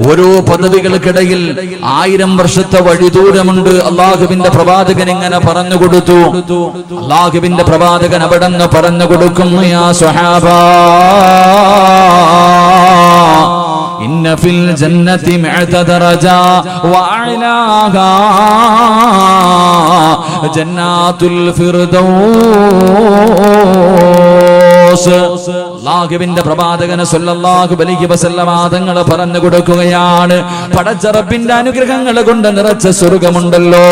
ഓരോ പദവികൾക്കിടയിൽ 1000 വർഷത്തെ വഴിദൂരമുണ്ട്. അള്ളാഹുവിന്റെ പ്രവാചകൻ ഇങ്ങനെ പറഞ്ഞു കൊടുത്തു. അള്ളാഹുവിന്റെ പ്രവാചകൻ അവിടെ നിന്ന് പറഞ്ഞു കൊടുക്കുന്നു, യാ സ്വഹാബാ ഇന്ന ഫിൽ ജന്നതി മിഅത ദറജ വഅലാഹാ ജന്നാത്തുൽ ഫിർദൗസ്. അല്ലാഹുവിന്റെ പ്രവാചകൻ സല്ലല്ലാഹു അലൈഹി വസല്ലം തങ്ങൾ പറഞ്ഞു കൊടുക്കുകയാണ്, പടച്ച റബ്ബിന്റെ അനുഗ്രഹങ്ങൾ കൊണ്ട് നിറച്ച സ്വർഗ്ഗമുണ്ടല്ലോ,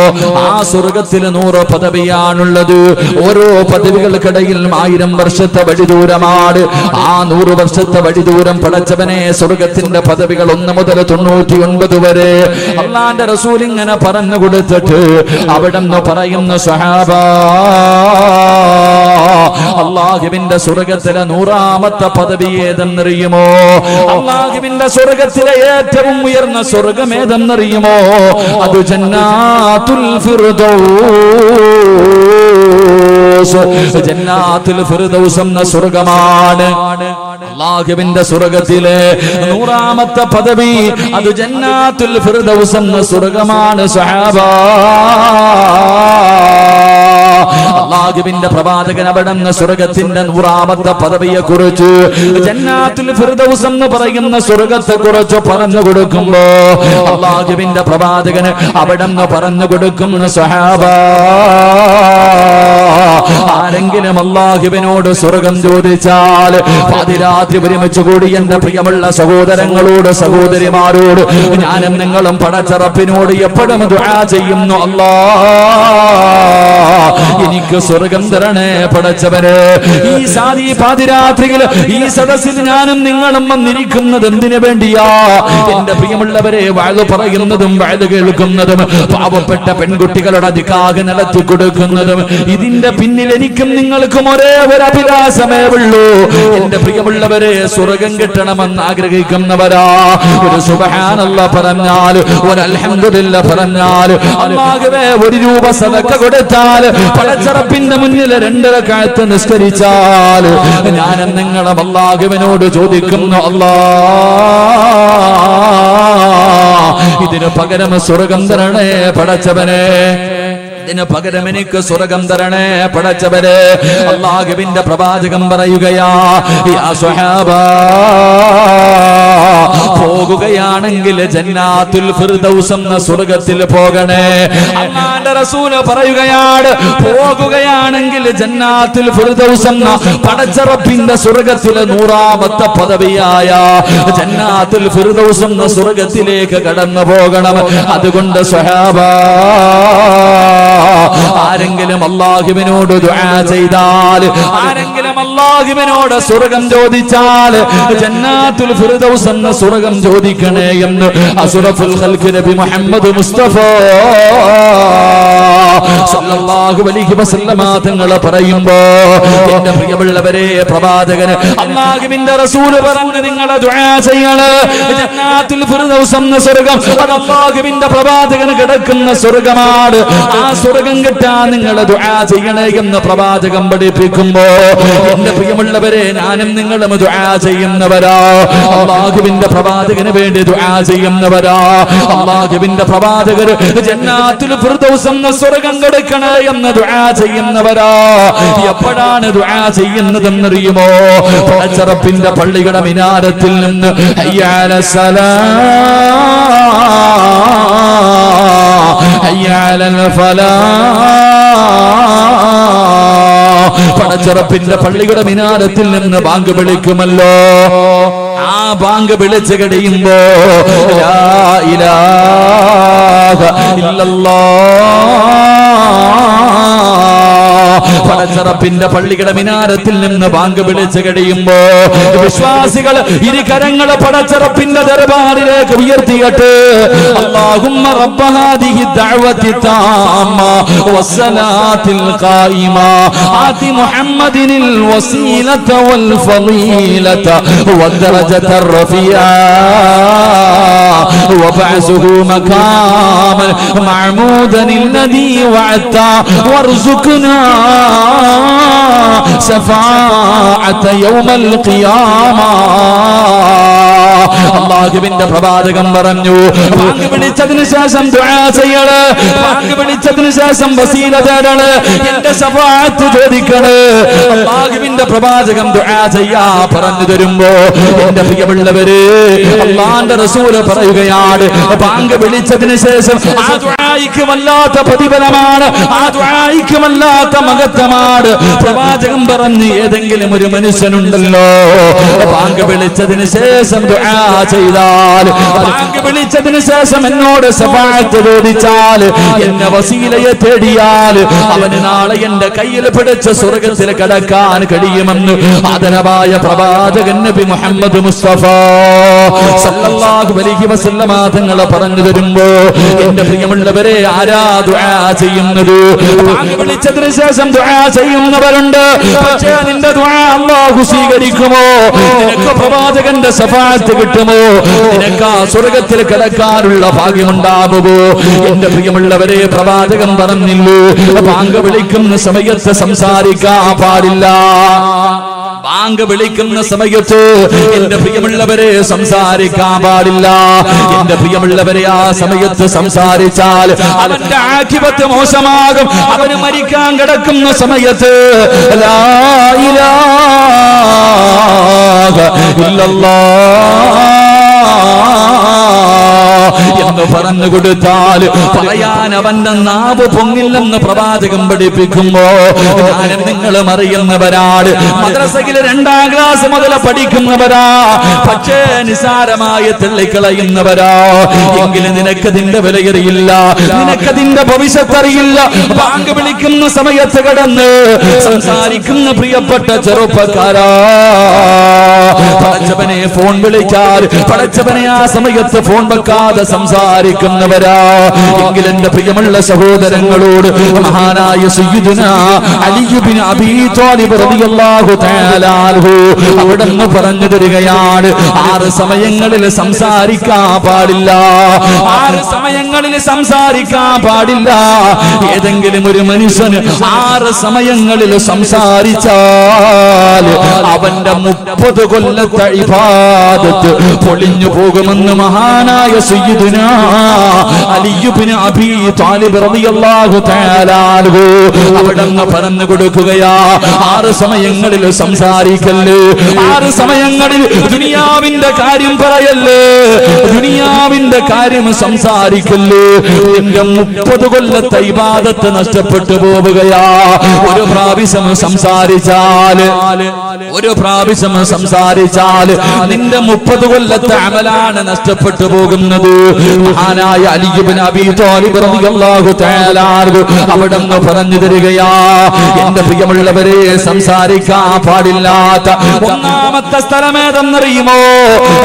ആ സ്വർഗ്ഗത്തിൽ 100 പദവിയാണുള്ളത്. ഓരോ പദവികൾക്കിടയിൽ 1000 വർഷത്തെ വഴിദൂരമാണ്. ആ 100 വർഷത്തെ വഴിദൂരം പടച്ചവനെ സ്വർഗ്ഗത്തിന്റെ പദവികൾ 1 മുതൽ 99 വരെ അല്ലാഹുവിന്റെ റസൂൽ ഇങ്ങനെ പറഞ്ഞു കൊടുത്തിട്ട് അവിടെ നിന്ന് പറയുന്നു, സ്വഹാബാ അല്ലാഹുവിന്റെ സ്വർഗ്ഗത്തിലെ 100ാമത്തെ പദവി ഏതെന്നറിയുമോ? അല്ലാഹുവിന്റെ സ്വർഗ്ഗത്തിലെ ഏറ്റവും ഉയർന്ന സ്വർഗ്ഗം ഏതെന്നറിയുമോ? അത് ജന്നാത്തുൽ ഫിർദൗസ്. ജന്നാത്തുൽ ഫിർദൗസ് എന്ന സ്വർഗ്ഗമാണ്. അല്ലാഹുവിന്റെ സ്വർഗ്ഗത്തിലെ 100ാമത്തെ പദവി അത് ജന്നാത്തുൽ ഫിർദൗസ് എന്ന സ്വർഗ്ഗമാണ്. സ്വഹാബാ അല്ലാഹുവിന്റെ പ്രവാചകൻ അവിടെ നിന്ന് സ്വർഗ്ഗത്തിന്റെ 100ാമത്തെ പദവിയെ കുറിച്ച്, ജന്നാത്തുൽ ഫിർദൗസ് എന്ന് പറയുന്ന സ്വർഗ്ഗത്തെ കുറിച്ച് പറഞ്ഞു കൊടുക്കുമ്പോ അല്ലാഹുവിന്റെ പ്രവാചകന് അവിടെ നിന്ന് പറഞ്ഞു കൊടുക്കുന്ന, സ്വഹാബാ ആരെങ്കിലും അല്ലാഹുവിനോട് സ്വർഗ്ഗം ചോദിച്ചാൽ പാതിരാത്രി ഒരുമിച്ച് കൂടി എന്റെ പ്രിയമുള്ള സഹോദരങ്ങളോട് സഹോദരിമാരോട് ഞാനും നിങ്ങളും പടച്ച റബ്ബിനോട് എപ്പോഴും ദുആ ചെയ്യുന്നു, അല്ലാഹ് എനിക്ക് സ്വർഗ്ഗം തരണേ പടച്ചവനെ. ഈ പാതിരാത്രിയിൽ ഈ സദസ്സിൽ ഞാനും നിങ്ങളും വന്നിരിക്കുന്നത് എന്തിനു വേണ്ടിയാ? എന്റെ പ്രിയമുള്ളവരെ, വഅദ് പറയുന്നതും വഅദ് കേൾക്കുന്നതും പാവപ്പെട്ട പെൺകുട്ടികളുടെ നിക്കാഹ് നടത്തി കൊടുക്കുന്നതും ഇതിന്റെ പിന്നിൽ എനിക്കും നിങ്ങൾക്കും ഒരേ ഒരു അഭിലാഷമേ ഉള്ളൂ. എന്റെ പ്രിയമുള്ളവരെ, സ്വർഗ്ഗം കിട്ടണമെന്ന് ആഗ്രഹിക്കുന്നവരാ. ഒരു സുബ്ഹാനല്ലാഹ് പറഞ്ഞാൽ, ഒരു അൽഹംദുലില്ലാഹ് പറഞ്ഞാൽ, അല്ലാഹുവേ 1 രൂപ സദഖ കൊടുത്താൽ പടച്ച റബ്ബിന്റെ മുന്നിൽ 2 റക്അത്ത് നിസ്കരിച്ചാൽ ഞാനും നിങ്ങളും അല്ലാഹുവിനോട് ചോദിക്കുന്നു, അല്ലാഹ് ഇതിന് പകരം സ്വർഗ്ഗം തരണേ പടച്ചവനെ, ഇതിന് പകരം എനിക്ക് സ്വർഗ്ഗം തരണേ പടച്ചവനെ. അല്ലാഹുവിന്റെ പ്രവാചകൻ പറയുകയാ, യാ സ്വഹാബാ പോകുകയാണെങ്കിൽ ജന്നാത്തുൽ ഫിർദൗസ് എന്ന സ്വർഗ്ഗത്തിൽ പോകണേ. അല്ലാഹുവിന്റെ റസൂൽ പറയുകയാണ്, പോകുകയാണെങ്കിൽ ജന്നാത്തുൽ ഫിർദൗസ് എന്ന പടച്ച റബ്ബിന്റെ സ്വർഗ്ഗത്തിലെ 100ാമത്തെ പദവിയായ ജന്നാത്തുൽ ഫിർദൗസ് എന്ന സ്വർഗ്ഗത്തിലേക്ക് കടന്നു പോകണം. അതുകൊണ്ട് സ്വഹാബാ ആരെങ്കിലും അല്ലാഹുവിനോട് ദുആ ചെയ്താൽ, ആരെങ്കിലും അല്ലാഹുവിനോട് സ്വർഗ്ഗം ചോദിച്ചാൽ ജന്നാത്തുൽ ഫിർദൗസ് എന്ന സ്വർഗ്ഗം ചോദിക്കണേ എന്ന് അഷ്റഫുൽ ഖൽഖ് നബി മുഹമ്മദ് മുസ്തഫ സല്ലല്ലാഹു അലൈഹി വസല്ലം തങ്ങൾ പറയുമ്പോ എന്റെ പ്രിയമുള്ളവരെ, പ്രവാചകൻ അല്ലാഹുവിന്റെ റസൂൽ പറഞ്ഞു, നിങ്ങൾ ദുആ ചെയ്യണം ജന്നാത്തുൽ ഫിർദൗസ് എന്ന സ്വർഗ്ഗം അത് അല്ലാഹുവിന്റെ പ്രവാചകൻ കിടക്കുന്ന സ്വർഗ്ഗമാണ്. ആ സ്വർഗ്ഗം കിട്ടാൻ നിങ്ങൾ ദുആ ചെയ്യണേ എന്ന് പ്രവാചകൻ പഠിപ്പിക്കുമ്പോ എന്റെ പ്രിയമുള്ളവരെ, ഞാനും നിങ്ങളും ദുആ ചെയ്യുന്നവരാ. അല്ലാഹുവിന്റെ പ്രവാചകന് വേണ്ടി ദുആ ചെയ്യുന്നവരാ. അല്ലാഹുവിന്റെ പ്രവാചകർ ജന്നാത്തുൽ ഫിർദൗസ് എന്ന സ്വർഗ്ഗം കൊടുക്കണേ എന്ന് ദുആ ചെയ്യുന്നവരാ. എപ്പോഴാണ് ദുആ ചെയ്യുന്നതെന്നറിയുമോ? പടച്ച റബ്ബിന്റെ പള്ളിയുടെ മിനാരത്തിൽ നിന്ന് ഹയ്യ അലസ്സലാ ഹയ്യ അലൽ ഫലാഹ്, പടച്ച റബ്ബിന്റെ പള്ളിയുടെ മിനാരത്തിൽ നിന്ന് ബാങ്ക് വിളിക്കുമല്ലോ. ആ ബാങ്ക് വിളിച്ചു കഴിയുമ്പോ ലാ ഇലാഹ ഇല്ലല്ലാഹ്, പടച്ച റബ്ബിന്റെ പള്ളിയുടെ മിനാരത്തിൽ നിന്ന് ബാങ്ക് വിളിച്ചു കഴിയുമ്പോ വിശ്വാസികൾ ഇരുകരങ്ങൾ പടച്ച റബ്ബിന്റെ ദർബാറിലേക്ക് ഉയർത്തിയിട്ട് അല്ലാഹുമ്മ റബ്ബ ഹാദിഹി ദഅവതി താമ്മ വസ്സലാത്തിൽ ഖായിമ ആതി മുഹമ്മദിനിൽ വസീലത വൽ ഫളീലത വദ്ദറജത റഫിയ വബഅസുഹു മഖാമൻ മഅമൂദൻ الذي وعدت وارزقنا شفاعة يوم القيامة. അല്ലാഹുവിന്റെ പ്രവാചകൻ പറഞ്ഞു, ബാങ്ക് വിളിച്ചതിന് ശേഷം ദുആ ചെയ്യണം, ബാങ്ക് വിളിച്ചതിന് ശേഷം വസീല തേടണം, എന്റെ ശഫാഅത്ത് ചോദിക്കണം. അല്ലാഹുവിന്റെ പ്രവാചകൻ ദുആ ചെയ്യാ പറഞ്ഞു തരുമ്പോ എന്റെ പ്രിയമുള്ളവരെ, അല്ലാഹുവിന്റെ റസൂൽ പറയുകയാണ്, ബാങ്ക് വിളിച്ചതിന് ശേഷം ആ ദുആയിക്ക് വല്ലാത്ത പ്രതിഫലമാണ്, ആ ദുആയിക്ക് വല്ലാത്ത മഹത്വമാണ്. പ്രവാചകൻ പറഞ്ഞു, ഏതെങ്കിലും ഒരു മനുഷ്യനുണ്ടല്ലോ ബാങ്ക് വിളിച്ചതിന് ശേഷം ദുആ ചെയ്താൽ, ബാങ്ക് വിളിച്ചതിന് ശേഷം എന്നോട് ശഫാഅത്ത് ചോദിച്ചാൽ, എന്നെ വസീലയെ തേടിയാൽ അവന് നാളെ എന്റെ കയ്യിൽ പിടിച്ച് സ്വർഗ്ഗത്തിൽ കടക്കാൻ കഴിയുമെന്ന് ആദരവായ പ്രവാചകൻ നബി മുഹമ്മദ് മുസ്തഫ സല്ലല്ലാഹു അലൈഹി വസല്ലമ തങ്ങൾ പറഞ്ഞു തരുമ്പോ എന്റെ പ്രിയമുള്ളവരെ, ആരാ ദുആ ചെയ്യുന്നത്? ബാങ്ക് വിളിച്ചതിന് ശേഷം ദുആ ചെയ്യുന്നവരുണ്ട്. പക്ഷേ നിന്റെ ദുആ അല്ലാഹു സ്വീകരിക്കുമോ? നിനക്ക് പ്രവാചകന്റെ ശഫാഅത്ത് കിട്ടുമോ? നിനക്ക് ആ സ്വർഗ്ഗത്തിൽ കടക്കാനുള്ള ഭാഗ്യമുണ്ടാകുമോ? എന്റെ പ്രിയമുള്ളവരെ, പ്രവാചകൻ പറഞ്ഞില്ലേ, ബാങ്ക് വിളിക്കുന്ന സമയത്ത് സംസാരിക്കാൻ പാടില്ല. ബാങ്ക് വിളിക്കുന്ന സമയത്ത് എന്റെ പ്രിയമുള്ളവരെ സംസാരിക്കാൻ പാടില്ല. എന്റെ പ്രിയമുള്ളവരെ, ആ സമയത്ത് സംസാരിച്ചാൽ അവന്റെ ആഖിബത്ത് മോശമാകും. അവന് മരിക്കാൻ കിടക്കുന്ന സമയത്ത് ലാ ഇലാഹ ഇല്ലല്ലാഹ് എന്ന് പറഞ്ഞു കൊടുത്താൽ പറയാൻ അവന്റെ നാവ് പൊങ്ങില്ലെന്ന് പ്രവാചകൻ പഠിപ്പിക്കുമ്പോ ഞാനും നിങ്ങളും അറിയുന്നവരാണ്. മദ്രസയിൽ 2ാം ക്ലാസ് മുതൽ പഠിക്കുന്നവരാ, പക്ഷേ നിസാരമായി തള്ളിക്കളയുന്നവരാ. എങ്കിലും നിനക്കതിന്റെ വിലയറിയില്ല, നിനക്കതിന്റെ ഭവിഷ്യത്ത് അറിയില്ല. ബാങ്ക് വിളിക്കുന്ന സമയത്ത് കടന്ന് സംസാരിക്കുന്ന പ്രിയപ്പെട്ട ചെറുപ്പക്കാരാ, പടച്ചവനെ ഫോൺ വിളിച്ചാൽ പടച്ചവനെ ആ സമയത്ത് ഫോൺ വെക്കാതെ സംസാരിക്കുന്നവരാ. എങ്കിൽ എന്റെ പ്രിയമുള്ള സഹോദരങ്ങളോട് മഹാനായ സയ്യിദുനാ അലി ഇബ്നു അബീ ത്വാലിബ് റളിയല്ലാഹു തആല അൻഹു അവിടുന്ന് പറഞ്ഞു തരികയാണ്, 6 സമയങ്ങളിൽ സംസാരിക്കാൻ പാടില്ല. 6 സമയങ്ങളിൽ സംസാരിക്കാൻ പാടില്ല. ഏതെങ്കിലും ഒരു മനുഷ്യന് 6 സമയങ്ങളിൽ സംസാരിച്ചാൽ അവന്റെ 30 കൊല്ലത്തെ ഇബാദത്ത് പൊളിഞ്ഞു പോകുമെന്ന് മഹാനായ സയ്യിദുനാ അലി ഇബ്നു അബീ ത്വാലിബ് റളിയല്ലാഹു തആല അൻഹു അവിടുന്ന് പറഞ്ഞു കൊടുക്കുകയാ, 6 സമയങ്ങളിൽ സംസാരിക്കല്ലേ, 6 സമയങ്ങളിൽ ദുനിയാവിന്റെ കാര്യം പറയല്ലേ, ദുനിയാവിന്റെ കാര്യം സംസാരിക്കല്ലേ. നിന്റെ 30 കൊല്ലത്തെ ഇബാദത്ത് നഷ്ടപ്പെട്ടു പോവുകയാ. ഒരു പ്രാവശ്യം സംസാരിച്ചാൽ നിന്റെ 30 കൊല്ലത്തെ അമലാണ് നഷ്ടപ്പെട്ടു പോകുന്നത്. മഹാനായ അലി ഇബ്നു അബീ ത്വാലിബ് റളിയല്ലാഹു തആല അൻഹു അവിടുന്ന് പറഞ്ഞു തരികയാ, എന്റെ പ്രിയമുള്ളവരെ, സംസാരിക്കാൻ പാടില്ലാത്ത 1ാമത്തെ സ്ഥലമേതെന്നറിയുമോ?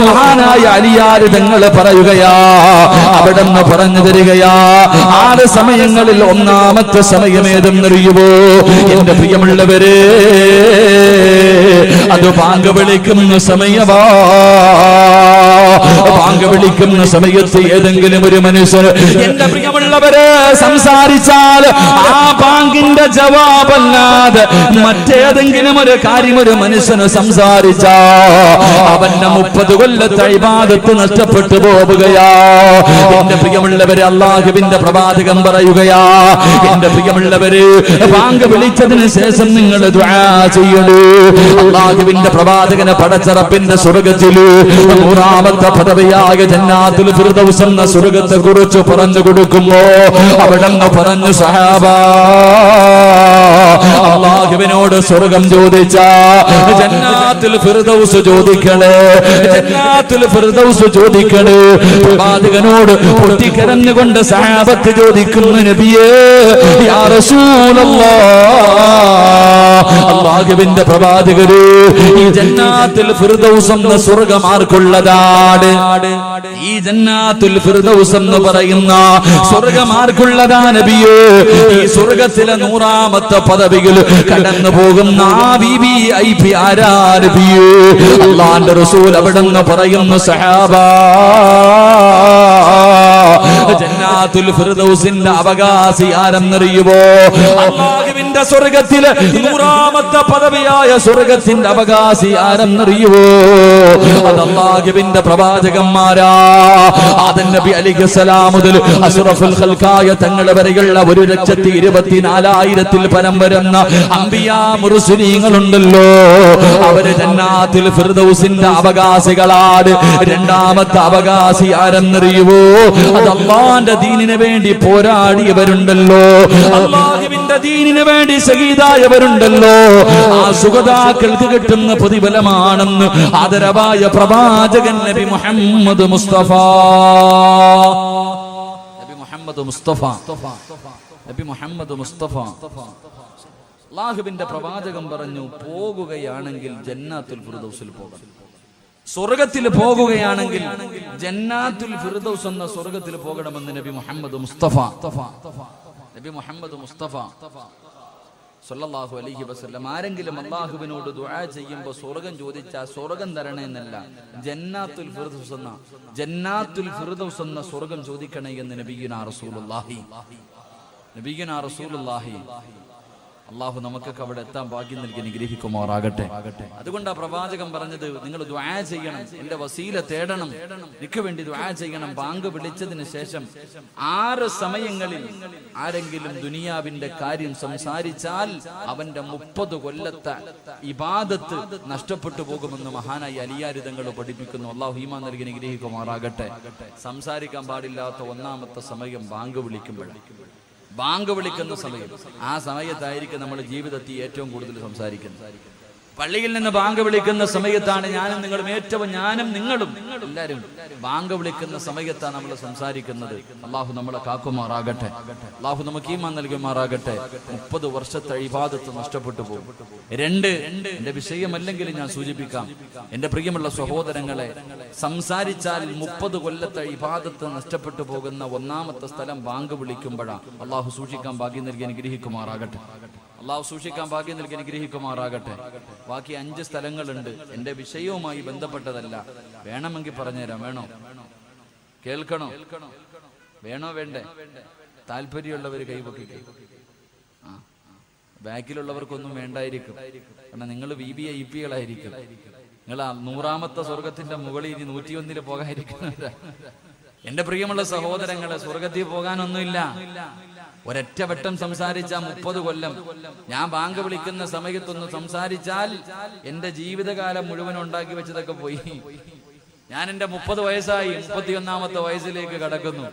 മഹാനായ അലിയാർ തങ്ങൾ പറയുകയാ, അവിടുന്ന് പറഞ്ഞു തരികയാ, 6 സമയങ്ങളിൽ 1ാമത്തെ സമയമേതെന്നറിയുമോ? എന്റെ പ്രിയമുള്ളവരെ, അത് ബാങ്ക് വിളിക്കുന്ന സമയമാ. ബാങ്ക് വിളിക്കുന്ന സമയത്ത് ഏതെങ്കിലും ഒരു മനുഷ്യർ എന്റെ പ്രിയമുള്ളവരെ സംസാരിച്ചാൽ ആ ബാങ്കിന്റെ ജവാബല്ലാതെ മറ്റേതെങ്കിലും ഒരു കാര്യം ഒരു മനുഷ്യന് സംസാരിച്ചാ അവന്റെ 30 കൊല്ലത്തെ ഇബാദത്ത് നഷ്ടപ്പെട്ടു പോവുകയാ. എന്റെ പ്രിയമുള്ളവരെ, അല്ലാഹുവിന്റെ പ്രവാചകൻ പറയുകയാ, എന്റെ പ്രിയമുള്ളവരെ, ബാങ്ക് വിളിച്ചതിന് ശേഷം നിങ്ങൾ ദുആ ചെയ്യണേ. അല്ലാഹുവിന്റെ പ്രവാചകനെ പടച്ചറപ്പിന്റെ സ്വർഗ്ഗത്തില് 100ാമത്തെ പദവിയായ ജന്നാത്തുൽ ഫിർദൗസ് എന്ന സ്വർഗ്ഗത്തെ കുറിച്ച് പറഞ്ഞു കൊടുക്കുമ്പോ അവിടെന്ന് പറഞ്ഞു, സഹാബാ, അല്ലാഹുവിനോട് സ്വർഗ്ഗം ചോദിച്ച ജന്നാത്തുൽ ഫിർദൗസ് ചോദിക്കണേ, ജന്നാത്തുൽ ഫിർദൗസ് ചോദിക്കണേ. പ്രവാചകനോട് പൊട്ടിക്കരഞ്ഞുകൊണ്ട് സഹാബത്ത് ചോദിക്കുന്നു, നബിയേ, യാ റസൂലല്ലാഹ്, അല്ലാഹുവിന്റെ പ്രവാചകരെ, ഈ ജന്നാത്തുൽ ഫിർദൗസ് എന്ന സ്വർഗ്ഗം ആർക്കുള്ളതാണ്? ഈ ജന്നാത്തുൽ ഫിർദൗസ് എന്ന് പറയുന്ന സ്വർഗ്ഗം ആർക്കുള്ളതാ നബിയേ? ഈ സ്വർഗ്ഗത്തിലെ 100ാമത്തെ പദവിയിൽ കടന്നു പോകുന്ന ആ VIP ആരാ നബിയേ? അല്ലാഹുവിന്റെ റസൂൽ അവിടെന്ന് പറയുന്നു, സഹാബാ, ജന്നാത്തുൽ ഫിർദൗസിന്റെ അവകാശി ആരെന്നറിയുമോ? അല്ലാഹുവിന്റെ സ്വർഗ്ഗത്തിലെ 100ാമത്തെ പദവിയായ സ്വർഗ്ഗത്തിന്റെ അവകാശി ആരെന്നറിയുമോ? അത് അല്ലാഹുവിന്റെ പ്രവാചകന്മാരാ. ആദം നബി അലൈഹിസ്സലാം മുതൽ അഷ്റഫുൽ ഖൽഖായ തങ്ങൾ വരെയുള്ള 1,24,000 പരം വരുന്ന അംബിയാ മുർസലീങ്ങളുണ്ടല്ലോ, അവര് ജന്നാത്തുൽ ഫിർദൗസിന്റെ അവകാശികളാണ്. രണ്ടാമത്തെ അവകാശി ആരെന്നറിയുമോ? അത് അല്ലാഹുവിന്റെ ദീനിന് വേണ്ടി പോരാടിയവരുണ്ടല്ലോ, അല്ലാഹുവിന്റെ ദീനിന് വേണ്ടി ശഹീദായവരുണ്ടല്ലോ. ആ സുഹദാക്കൾക്ക് കിട്ടുന്ന പ്രതിഫലമാണെന്ന് ആദരവായ പ്രവാചകൻ നബി മുഹമ്മദ് മുസ്തഫ. നബി മുഹമ്മദ് മുസ്തഫ, നബി മുഹമ്മദ് മുസ്തഫ. അല്ലാഹുവിന്റെ പ്രവാചകൻ പറഞ്ഞു, പോകുകയാണെങ്കിൽ ജന്നാത്തുൽ ഫിർദൗസിൽ പോകണം. സ്വർഗത്തിൽ പോകുകയാണെങ്കിൽ ജന്നാത്തുൽ ഫിർദൗസ് എന്ന സ്വർഗത്തിൽ പോകണമെന്ന് നബി മുഹമ്മദ് മുസ്തഫ. നബി മുഹമ്മദ് മുസ്തഫ സല്ലല്ലാഹു അലൈഹി വസല്ലം. ആരെങ്കിലും അല്ലാഹുവിനോട് ദുആ ചെയ്യുമ്പോൾ സ്വർഗം ചോദിച്ചാൽ സ്വർഗം തരണേ എന്നല്ല, ജന്നാത്തുൽ ഫിർദൗസ് എന്ന സ്വർഗം ചോദിക്കണേ എന്ന് നബിയുനാ റസൂലുള്ളാഹി. അള്ളാഹു നമുക്കൊക്കെ അവിടെ എത്താൻ ഭാഗ്യം നൽകി അനുഗ്രഹിക്കുമാറാകട്ടെ. അതുകൊണ്ട് ആ പ്രവാചകൻ പറഞ്ഞത്, നിങ്ങൾ ദുആ ചെയ്യണം, എന്റെ വസീല തേടണം, എനിക്ക് വേണ്ടി ദുആ ചെയ്യണം. ബാങ്ക് വിളിച്ചതിന് ശേഷം 6 സമയങ്ങളിൽ ആരെങ്കിലും ദുനിയാവിന്റെ കാര്യം സംസാരിച്ചാൽ അവന്റെ 30 കൊല്ലത്തെ ഇബാദത്ത് നഷ്ടപ്പെട്ടു പോകുമെന്ന് മഹാനായി അലിയാർ തങ്ങൾ പഠിപ്പിക്കുന്നു. അള്ളാഹു ഈമാൻ നൽകി അനുഗ്രഹിക്കുമാറാകട്ടെ. സംസാരിക്കാൻ പാടില്ലാത്ത 1ാമത്തെ സമയം ബാങ്ക് വിളിക്കുമ്പോഴാണ്. ബാങ്ക് വിളിക്കുന്ന സമയം, ആ സമയത്തായിരിക്കും നമ്മൾ ജീവിതത്തിൽ ഏറ്റവും കൂടുതൽ സംസാരിക്കുന്നത്. പള്ളിയിൽ നിന്ന് ബാങ്ക് വിളിക്കുന്ന സമയത്താണ് ഞാനും നിങ്ങളും എല്ലാവരും ബാങ്ക് വിളിക്കുന്ന സമയത്താണ് നമ്മൾ സംസാരിക്കുന്നത്. അള്ളാഹു നമ്മളെ കാക്കുമാറാകട്ടെ, അള്ളാഹു നമുക്ക് ഈമാൻ നൽകുമാറാകട്ടെ. 30 വർഷത്തെ ഇബാദത്ത് നഷ്ടപ്പെട്ടു പോകും. 2, എന്റെ വിഷയമല്ലെങ്കിൽ ഞാൻ സൂചിപ്പിക്കാം, എന്റെ പ്രിയമുള്ള സഹോദരങ്ങളെ, സംസാരിച്ചാൽ 30 കൊല്ലത്തെ ഇബാദത്ത് നഷ്ടപ്പെട്ടു പോകുന്ന 1ാമത്തെ സ്ഥലം ബാങ്ക് വിളിക്കുമ്പോഴാണ്. അള്ളാഹു സൂക്ഷിക്കാൻ ഭാഗ്യം നൽകി അനുഗ്രഹിക്കുമാറാകട്ടെ. അള്ളാഹു സൂക്ഷിക്കാൻ ഭാഗ്യം നൽകി അനുഗ്രഹിക്കുമാറാകട്ടെ. ബാക്കി 5 സ്ഥലങ്ങളുണ്ട്, എന്റെ വിഷയവുമായി ബന്ധപ്പെട്ടതല്ല. വേണമെങ്കിൽ പറഞ്ഞുതരാം. വേണോ? കേൾക്കണോ? വേണോ വേണ്ടേ? താല്പര്യമുള്ളവർ കൈപൊക്കിക്കേ. ബാക്കിലുള്ളവർക്കൊന്നും വേണ്ടായിരിക്കും, കാരണം നിങ്ങൾ VVIPകളായിരിക്കും. നിങ്ങൾ 100ാമത്തെ സ്വർഗത്തിന്റെ മുകളിൽ ഇനി 101 പോകാതിരിക്കുന്നവരാ. എന്റെ പ്രിയമുള്ള സഹോദരങ്ങളെ, സ്വർഗത്തിൽ പോകാനൊന്നുമില്ല. ഒരൊറ്റ വട്ടം സംസാരിച്ച 30 കൊല്ലം. ഞാൻ ബാങ്ക് വിളിക്കുന്ന സമയത്തൊന്ന് സംസാരിച്ചാൽ എന്റെ ജീവിതകാലം മുഴുവൻ ഉണ്ടാക്കി വെച്ചതൊക്കെ പോയി. ഞാൻ എന്റെ 30 വയസ്സായി, 31ാമത്തെ വയസ്സിലേക്ക് കടക്കുന്നു.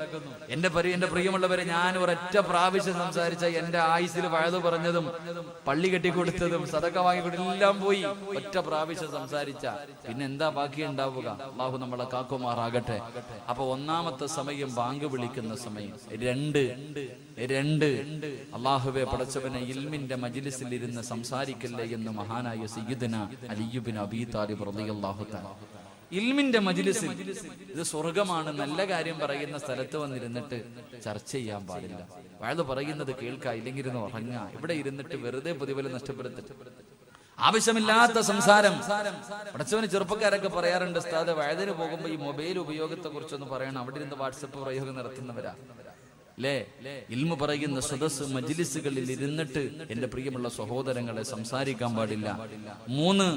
എന്റെ പ്രിയമുള്ളവരെ, ഞാൻ ഒരൊറ്റ പ്രാവശ്യം സംസാരിച്ച എന്റെ ആയുസ്സിൽ വഴുതു പറഞ്ഞതും പള്ളി കെട്ടിക്കൊടുത്തതും സദക്ക വാങ്ങിക്കൊടുത്തതും എല്ലാം പോയി. ഒറ്റ പ്രാവശ്യം സംസാരിച്ച പിന്നെ എന്താ ബാക്കി ഉണ്ടാവുക? അള്ളാഹു നമ്മളെ കാക്കുമാറാകട്ടെ. അപ്പൊ 1ാമത്തെ സമയം ബാങ്ക് വിളിക്കുന്ന സമയം. 2 അള്ളാഹുവെ പടച്ചവനെ, ഇൽമിന്റെ മജ്ലിസിൽ ഇരുന്ന് സംസാരിക്കല്ലേ എന്ന് മഹാനായ സയ്യിദുന അലി ഇബ്നു അബീ താലിബ് റളിയല്ലാഹു തആല. ഇൽമിന്റെ മജ്ലിസിൽ, ഇത് സ്വർഗമാണ്, നല്ല കാര്യം പറയുന്ന സ്ഥലത്ത് വന്നിരുന്നിട്ട് ചർച്ച ചെയ്യാൻ പാടില്ല. വയത് പറയുന്നത് കേൾക്കുക, ഇല്ലെങ്കിൽ ഇരുന്ന് ഉറങ്ങുക. ഇവിടെ ഇരുന്നിട്ട് വെറുതെ പ്രതിഫലം നഷ്ടപ്പെടുത്തിട്ട് ആവശ്യമില്ലാത്ത സംസാരം. പടച്ചവന് ചെറുപ്പക്കാരൊക്കെ പറയാറുണ്ട്, ഉസ്താദ് വയതിന് പോകുമ്പോ ഈ മൊബൈൽ ഉപയോഗത്തെ കുറിച്ചൊന്ന് പറയണം. അവിടെ ഇരുന്ന് വാട്സപ്പ് പ്രയോഗം നടത്തുന്നവരാ അല്ലേ? ഇൽമു പറയുന്ന സദസ് മജ്ലിസുകളിൽ ഇരുന്നിട്ട് എന്റെ പ്രിയമുള്ള സഹോദരങ്ങളെ സംസാരിക്കാൻ പാടില്ല. 3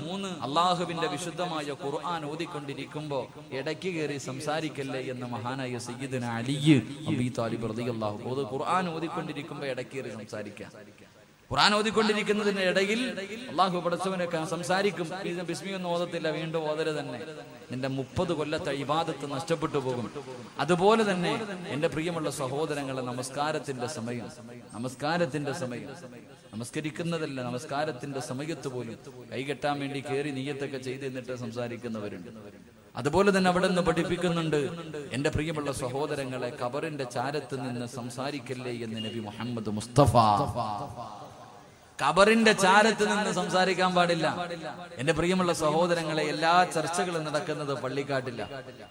അള്ളാഹുവിന്റെ വിശുദ്ധമായ ഖുർആൻ ഓതിക്കൊണ്ടിരിക്കുമ്പോ ഇടയ്ക്ക് കയറി സംസാരിക്കല്ലേ എന്ന് മഹാനായ സയ്യിദുന അലി അബീ താലിബ് റളിയല്ലാഹു അൻഹു. ഖുർആൻ ഓതിക്കൊണ്ടിരിക്കുമ്പോ ഇടയ്ക്ക് കയറി സംസാരിക്കാം. ഖുർആൻ ഓതിക്കൊണ്ടിരിക്കുന്നതിന് ഇടയിൽ അള്ളാഹു പടച്ചവനൊക്കെ സംസാരിക്കും. ബിസ്മിയൊന്നും ഓതത്തില്ല, വീണ്ടും ഓതര തന്നെ. നിന്റെ 30 കൊല്ലത്തെ ഇബാദത്ത് നഷ്ടപ്പെട്ടു പോകും. അതുപോലെ തന്നെ എന്റെ പ്രിയമുള്ള സഹോദരങ്ങളെ, നമസ്കാരത്തിന്റെ സമയം, നമസ്കരിക്കുന്നതല്ല, നമസ്കാരത്തിന്റെ സമയത്ത് പോലും കൈകെട്ടാൻ വേണ്ടി കയറി നിയ്യത്തൊക്കെ ചെയ്ത് എന്നിട്ട് സംസാരിക്കുന്നവരുണ്ട്. അതുപോലെ തന്നെ അവിടെ നിന്ന് പഠിപ്പിക്കുന്നുണ്ട്, എന്റെ പ്രിയമുള്ള സഹോദരങ്ങളെ, ഖബറിന്റെ ചാരത്ത് നിന്ന് സംസാരിക്കല്ലേ എന്ന് നബി മുഹമ്മദ് മുസ്തഫ. ഖബറിന്റെ ചാരത്ത് നിന്ന് സംസാരിക്കാൻ പാടില്ല. എന്റെ പ്രിയമുള്ള സഹോദരങ്ങളെ, എല്ലാ ചർച്ചകളും നടക്കുന്നത് പള്ളിക്കാട്ടില്ല.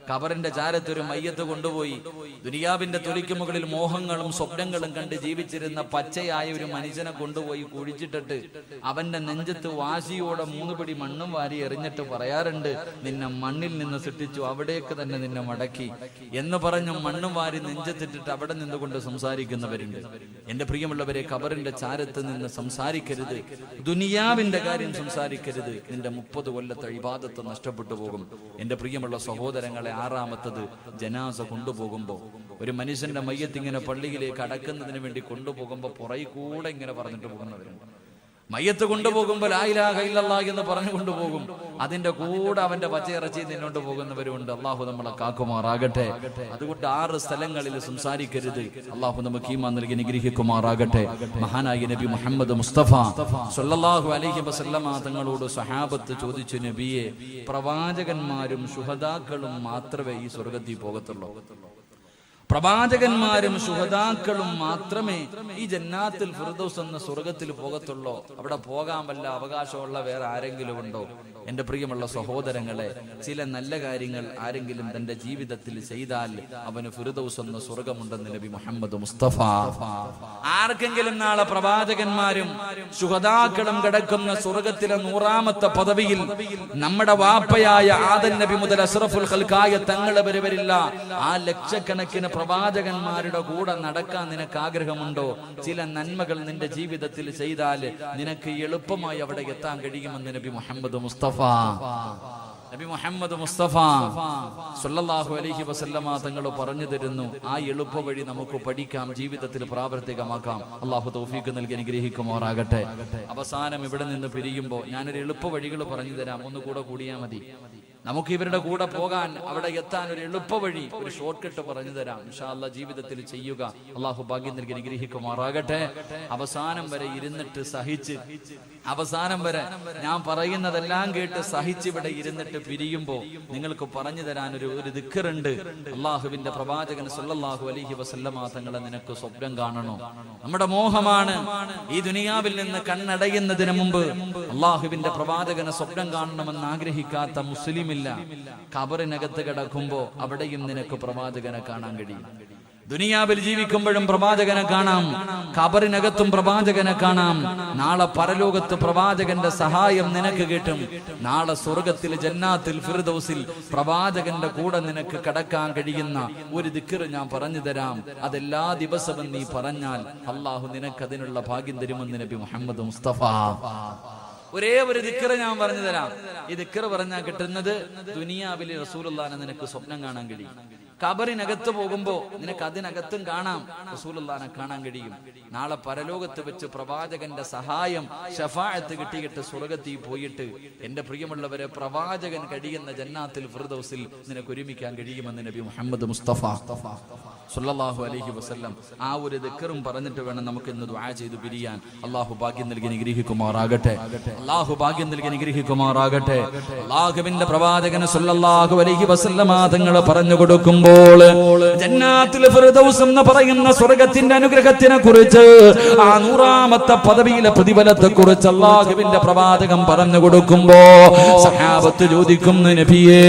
ഖബറിന്റെ ചാരത്ത് ഒരു മയ്യത്ത് കൊണ്ടുപോയി ദുനിയാവിന്റെ തൊലിക്ക് മുകളിൽ മോഹങ്ങളും സ്വപ്നങ്ങളും കണ്ട് ജീവിച്ചിരുന്ന പച്ചയായ ഒരു മനുഷ്യനെ കൊണ്ടുപോയി കുഴിച്ചിട്ടിട്ട് അവന്റെ നെഞ്ചത്ത് വാശിയോടെ 3 പിടി മണ്ണും വാരി എറിഞ്ഞിട്ട് പറയാറുണ്ട്, നിന്നെ മണ്ണിൽ നിന്ന് സൃഷ്ടിച്ചു, അവിടേക്ക് തന്നെ നിന്നെ മടക്കി എന്ന് പറഞ്ഞു മണ്ണും വാരി നെഞ്ചത്തിട്ടിട്ട് അവിടെ നിന്നുകൊണ്ട് സംസാരിക്കുന്നവരുണ്ട്. എന്റെ പ്രിയമുള്ളവരെ, ഖബറിന്റെ ചാരത്ത് നിന്ന് സംസാരിക്കരുത്, ദുനിയാവിന്റെ കാര്യം സംസാരിക്കരുത്. നിന്റെ 30 കൊല്ലത്തെ ഇബാദത്ത് നഷ്ടപ്പെട്ടു പോകും. എന്റെ പ്രിയമുള്ള സഹോദരങ്ങളെ, 6ാമത്തത് ജനാസ കൊണ്ടുപോകുമ്പോ ഒരു മനുഷ്യന്റെ മയ്യത്ത് ഇങ്ങനെ പള്ളിയിലേക്ക് അടക്കുന്നതിന് വേണ്ടി കൊണ്ടുപോകുമ്പോ പുറകെ കൂടെ ഇങ്ങനെ പറഞ്ഞിട്ട് പോകുന്നവരുണ്ട്. മയ്യത്ത് കൊണ്ടുപോകുമ്പോൾ ലാ ഇലാഹ ഇല്ലല്ലാഹ് എന്ന് പറഞ്ഞു കൊണ്ടുപോകും. അതിന്റെ കൂടെ അവന്റെ പച്ചയിറച്ചി നിന്നോണ്ട് പോകുന്നവരുണ്ട്. അള്ളാഹു നമ്മളെ കാക്കുമാറാകട്ടെ. അതുകൊണ്ട് 6 സ്ഥലങ്ങളിൽ സംസാരിക്കരുത്. അള്ളാഹു നമുക്ക് ഈമാൻ നൽകി അനുഗ്രഹിക്കുമാറാകട്ടെ. മഹാനായ നബി മുഹമ്മദ് മുസ്തഫ സ്വല്ലല്ലാഹു അലൈഹി വസല്ലമ തങ്ങളോട് സഹാബത്ത് ചോദിച്ചു, നബിയെ, പ്രവാചകന്മാരും ശുഹദാക്കളും മാത്രമേ ഈ സ്വർഗത്തിൽ പോകത്തുള്ളൂ? പ്രവാചകന്മാരും ശുഹദാക്കളും മാത്രമേ ഈ ജന്നാത്തുൽ ഫിർദൗസ് എന്ന സ്വർഗത്തിൽ പോകത്തുള്ളൂ? അവിടെ പോകാൻ വല്ല അവകാശമുള്ള വേറെ ആരെങ്കിലും ഉണ്ടോ? എന്റെ പ്രിയമുള്ള സഹോദരങ്ങളെ, ചില നല്ല കാര്യങ്ങൾ ആരെങ്കിലും തന്റെ ജീവിതത്തിൽ ചെയ്താൽ അവന് ഫിർദൗസ് എന്ന സ്വർഗമുണ്ടെന്ന് നബി മുഹമ്മദ് മുസ്തഫ. ആർക്കെങ്കിലും നാളെ പ്രവാചകന്മാരും ശുഹദാക്കളും കിടക്കുന്ന സ്വർഗത്തിലെ 100ാമത്തെ പദവിയിൽ നമ്മുടെ വാപ്പയായ ആദം നബി മുതൽ അഷ്റഫുൽ ഖൽഖായ തങ്ങൾ വരെ വരില്ല. ആ ലക്ഷക്കണക്കിന് പ്രവാചകന്മാരുടെ കൂടെ നടക്കാൻ നിനക്ക് ആഗ്രഹമുണ്ടോ? ചില നന്മകൾ നിന്റെ ജീവിതത്തിൽ ചെയ്താൽ നിനക്ക് എളുപ്പമായി അവിടെ എത്താൻ കഴിയുമെന്ന് നബി മുഹമ്മദ് മുസ്തഫ സ്വല്ലല്ലാഹു അലൈഹി വസല്ലമ തങ്ങൾ പറഞ്ഞു തരുന്നു. ആ എളുപ്പ വഴി നമുക്ക് പഠിക്കാം, ജീവിതത്തിൽ പ്രാവർത്തികമാക്കാം. അള്ളാഹു തൗഫീഖ് നൽകി അനുഗ്രഹിക്കുമാറാകട്ടെ. അവസാനം ഇവിടെ നിന്ന് പിരിയുമ്പോ ഞാനൊരു എളുപ്പ വഴികൾ പറഞ്ഞു തരാം. ഒന്ന് കൂടെ കൂടിയാൽ മതി. നമുക്ക് ഇവരുടെ കൂടെ പോകാൻ, അവിടെ എത്താൻ ഒരു എളുപ്പ വഴി, ഒരു ഷോർട്ട് കട്ട് പറഞ്ഞു തരാം. ഇൻഷാ അല്ലാഹ് ജീവിതത്തിൽ ചെയ്യുക. അള്ളാഹു ഭാഗ്യം നൽകി അനുഗ്രഹിക്കുമാറാകട്ടെ. അവസാനം വരെ ഇരുന്നിട്ട് സഹിച്ച്, അവസാനം വരെ ഞാൻ പറയുന്നതെല്ലാം കേട്ട് സഹിച്ച് ഇവിടെ ഇരുന്നിട്ട് പിരിയുമ്പോ നിങ്ങൾക്ക് പറഞ്ഞു തരാൻ ഒരു ദിക്റുണ്ട്. അള്ളാഹുവിന്റെ പ്രവാചകൻ സ്വല്ലല്ലാഹു അലൈഹി വസല്ലമ തങ്ങളെ നിനക്ക് സ്വപ്നം കാണണോ? നമ്മുടെ മോഹമാണ് ഈ ദുനിയാവിൽ നിന്ന് കണ്ണടയുന്നതിന് മുമ്പ് അള്ളാഹുവിന്റെ പ്രവാചകനെ സ്വപ്നം കാണണമെന്ന് ആഗ്രഹിക്കാത്ത മുസ്ലിം ഇല്ല. ഖബറിനകത്ത് കിടക്കുമ്പോ അവിടെയും നിനക്ക് പ്രവാചകനെ കാണാൻ കഴിയും. ദുനിയാവിൽ ജീവിക്കുമ്പോഴും പ്രവാചകനെ കാണാം, ഖബറിനകത്തും പ്രവാചകനെ കാണാം. നാളെ പരലോകത്ത് പ്രവാചകന്റെ സഹായം നിനക്ക് കിട്ടും. നാളെ സ്വർഗത്തിൽ ജന്നാത്തുൽ ഫിർദൗസിൽ പ്രവാചകന്റെ കൂടെ നിനക്ക് കടക്കാൻ കഴിയുന്ന ഒരു ദിക്ർ ഞാൻ പറഞ്ഞു തരാം. അതെല്ലാ ദിവസവും നീ പറഞ്ഞാൽ അള്ളാഹു നിനക്ക് അതിനുള്ള ഭാഗ്യം തരുമെന്ന് നബി മുഹമ്മദ് മുസ്തഫ. ഒരേ ഒരു ദിക്ർ ഞാൻ പറഞ്ഞു തരാം. ഈ ദിക്ർ പറഞ്ഞാൽ കിട്ടുന്നത് ദുനിയാവിൽ റസൂലുള്ളാഹിനെ നിനക്ക് സ്വപ്നം കാണാൻ കഴിയും. ഖബറിനകത്ത് പോകുമ്പോ നിനക്ക് അതിനകത്തും കാണാം, റസൂലുള്ളാഹിനെ കാണാൻ കഴിയും. നാളെ പരലോകത്ത് വെച്ച് പ്രവാചകന്റെ സഹായം ശഫാഅത്ത് കിട്ടിയിട്ട് സ്വർഗത്തിൽ പോയിട്ട് എന്റെ പ്രിയമുള്ളവരെ പ്രവാചകൻ കഴിയുന്ന ജന്നാത്തുൽ ഫിർദൗസിൽ നിനക്ക് ഒരുമിക്കാൻ കഴിയുമെന്ന് നബി മുഹമ്മദ് മുസ്തഫ സ്വല്ലല്ലാഹു അലൈഹി വസല്ലം. ആ ഒരു ദിക്റും പറഞ്ഞിട്ട് വേണം നമുക്ക് ഇന്ന് ദുആ ചെയ്തു പിരിയാൻ. അല്ലാഹു ഭാഗ്യം നൽകി അനുഗ്രഹിക്കുമാറാകട്ടെ. അല്ലാഹു ഭാഗ്യം നൽകി അനുഗ്രഹിക്കുമാറാകട്ടെ. അല്ലാഹുവിന്റെ പ്രവാചകൻ സ്വല്ലല്ലാഹു അലൈഹി വസല്ലം തങ്ങൾ പറഞ്ഞു കൊടുക്കുമ്പോൾ ജന്നാത്തുൽ ഫിർദൗസ് എന്ന് പറയുന്ന സ്വർഗ്ഗത്തിന്റെ അനുഗ്രഹത്തിനെ കുറിച്ച്, ആ 100ാമത്തെ പദവിയിലെ പ്രതിഫലത്തെ കുറിച്ച് അല്ലാഹുവിന്റെ പ്രവാചകൻ പറഞ്ഞു കൊടുക്കുമ്പോ സഹാബത്ത് ചോദിക്കുന്നു, നബിയേ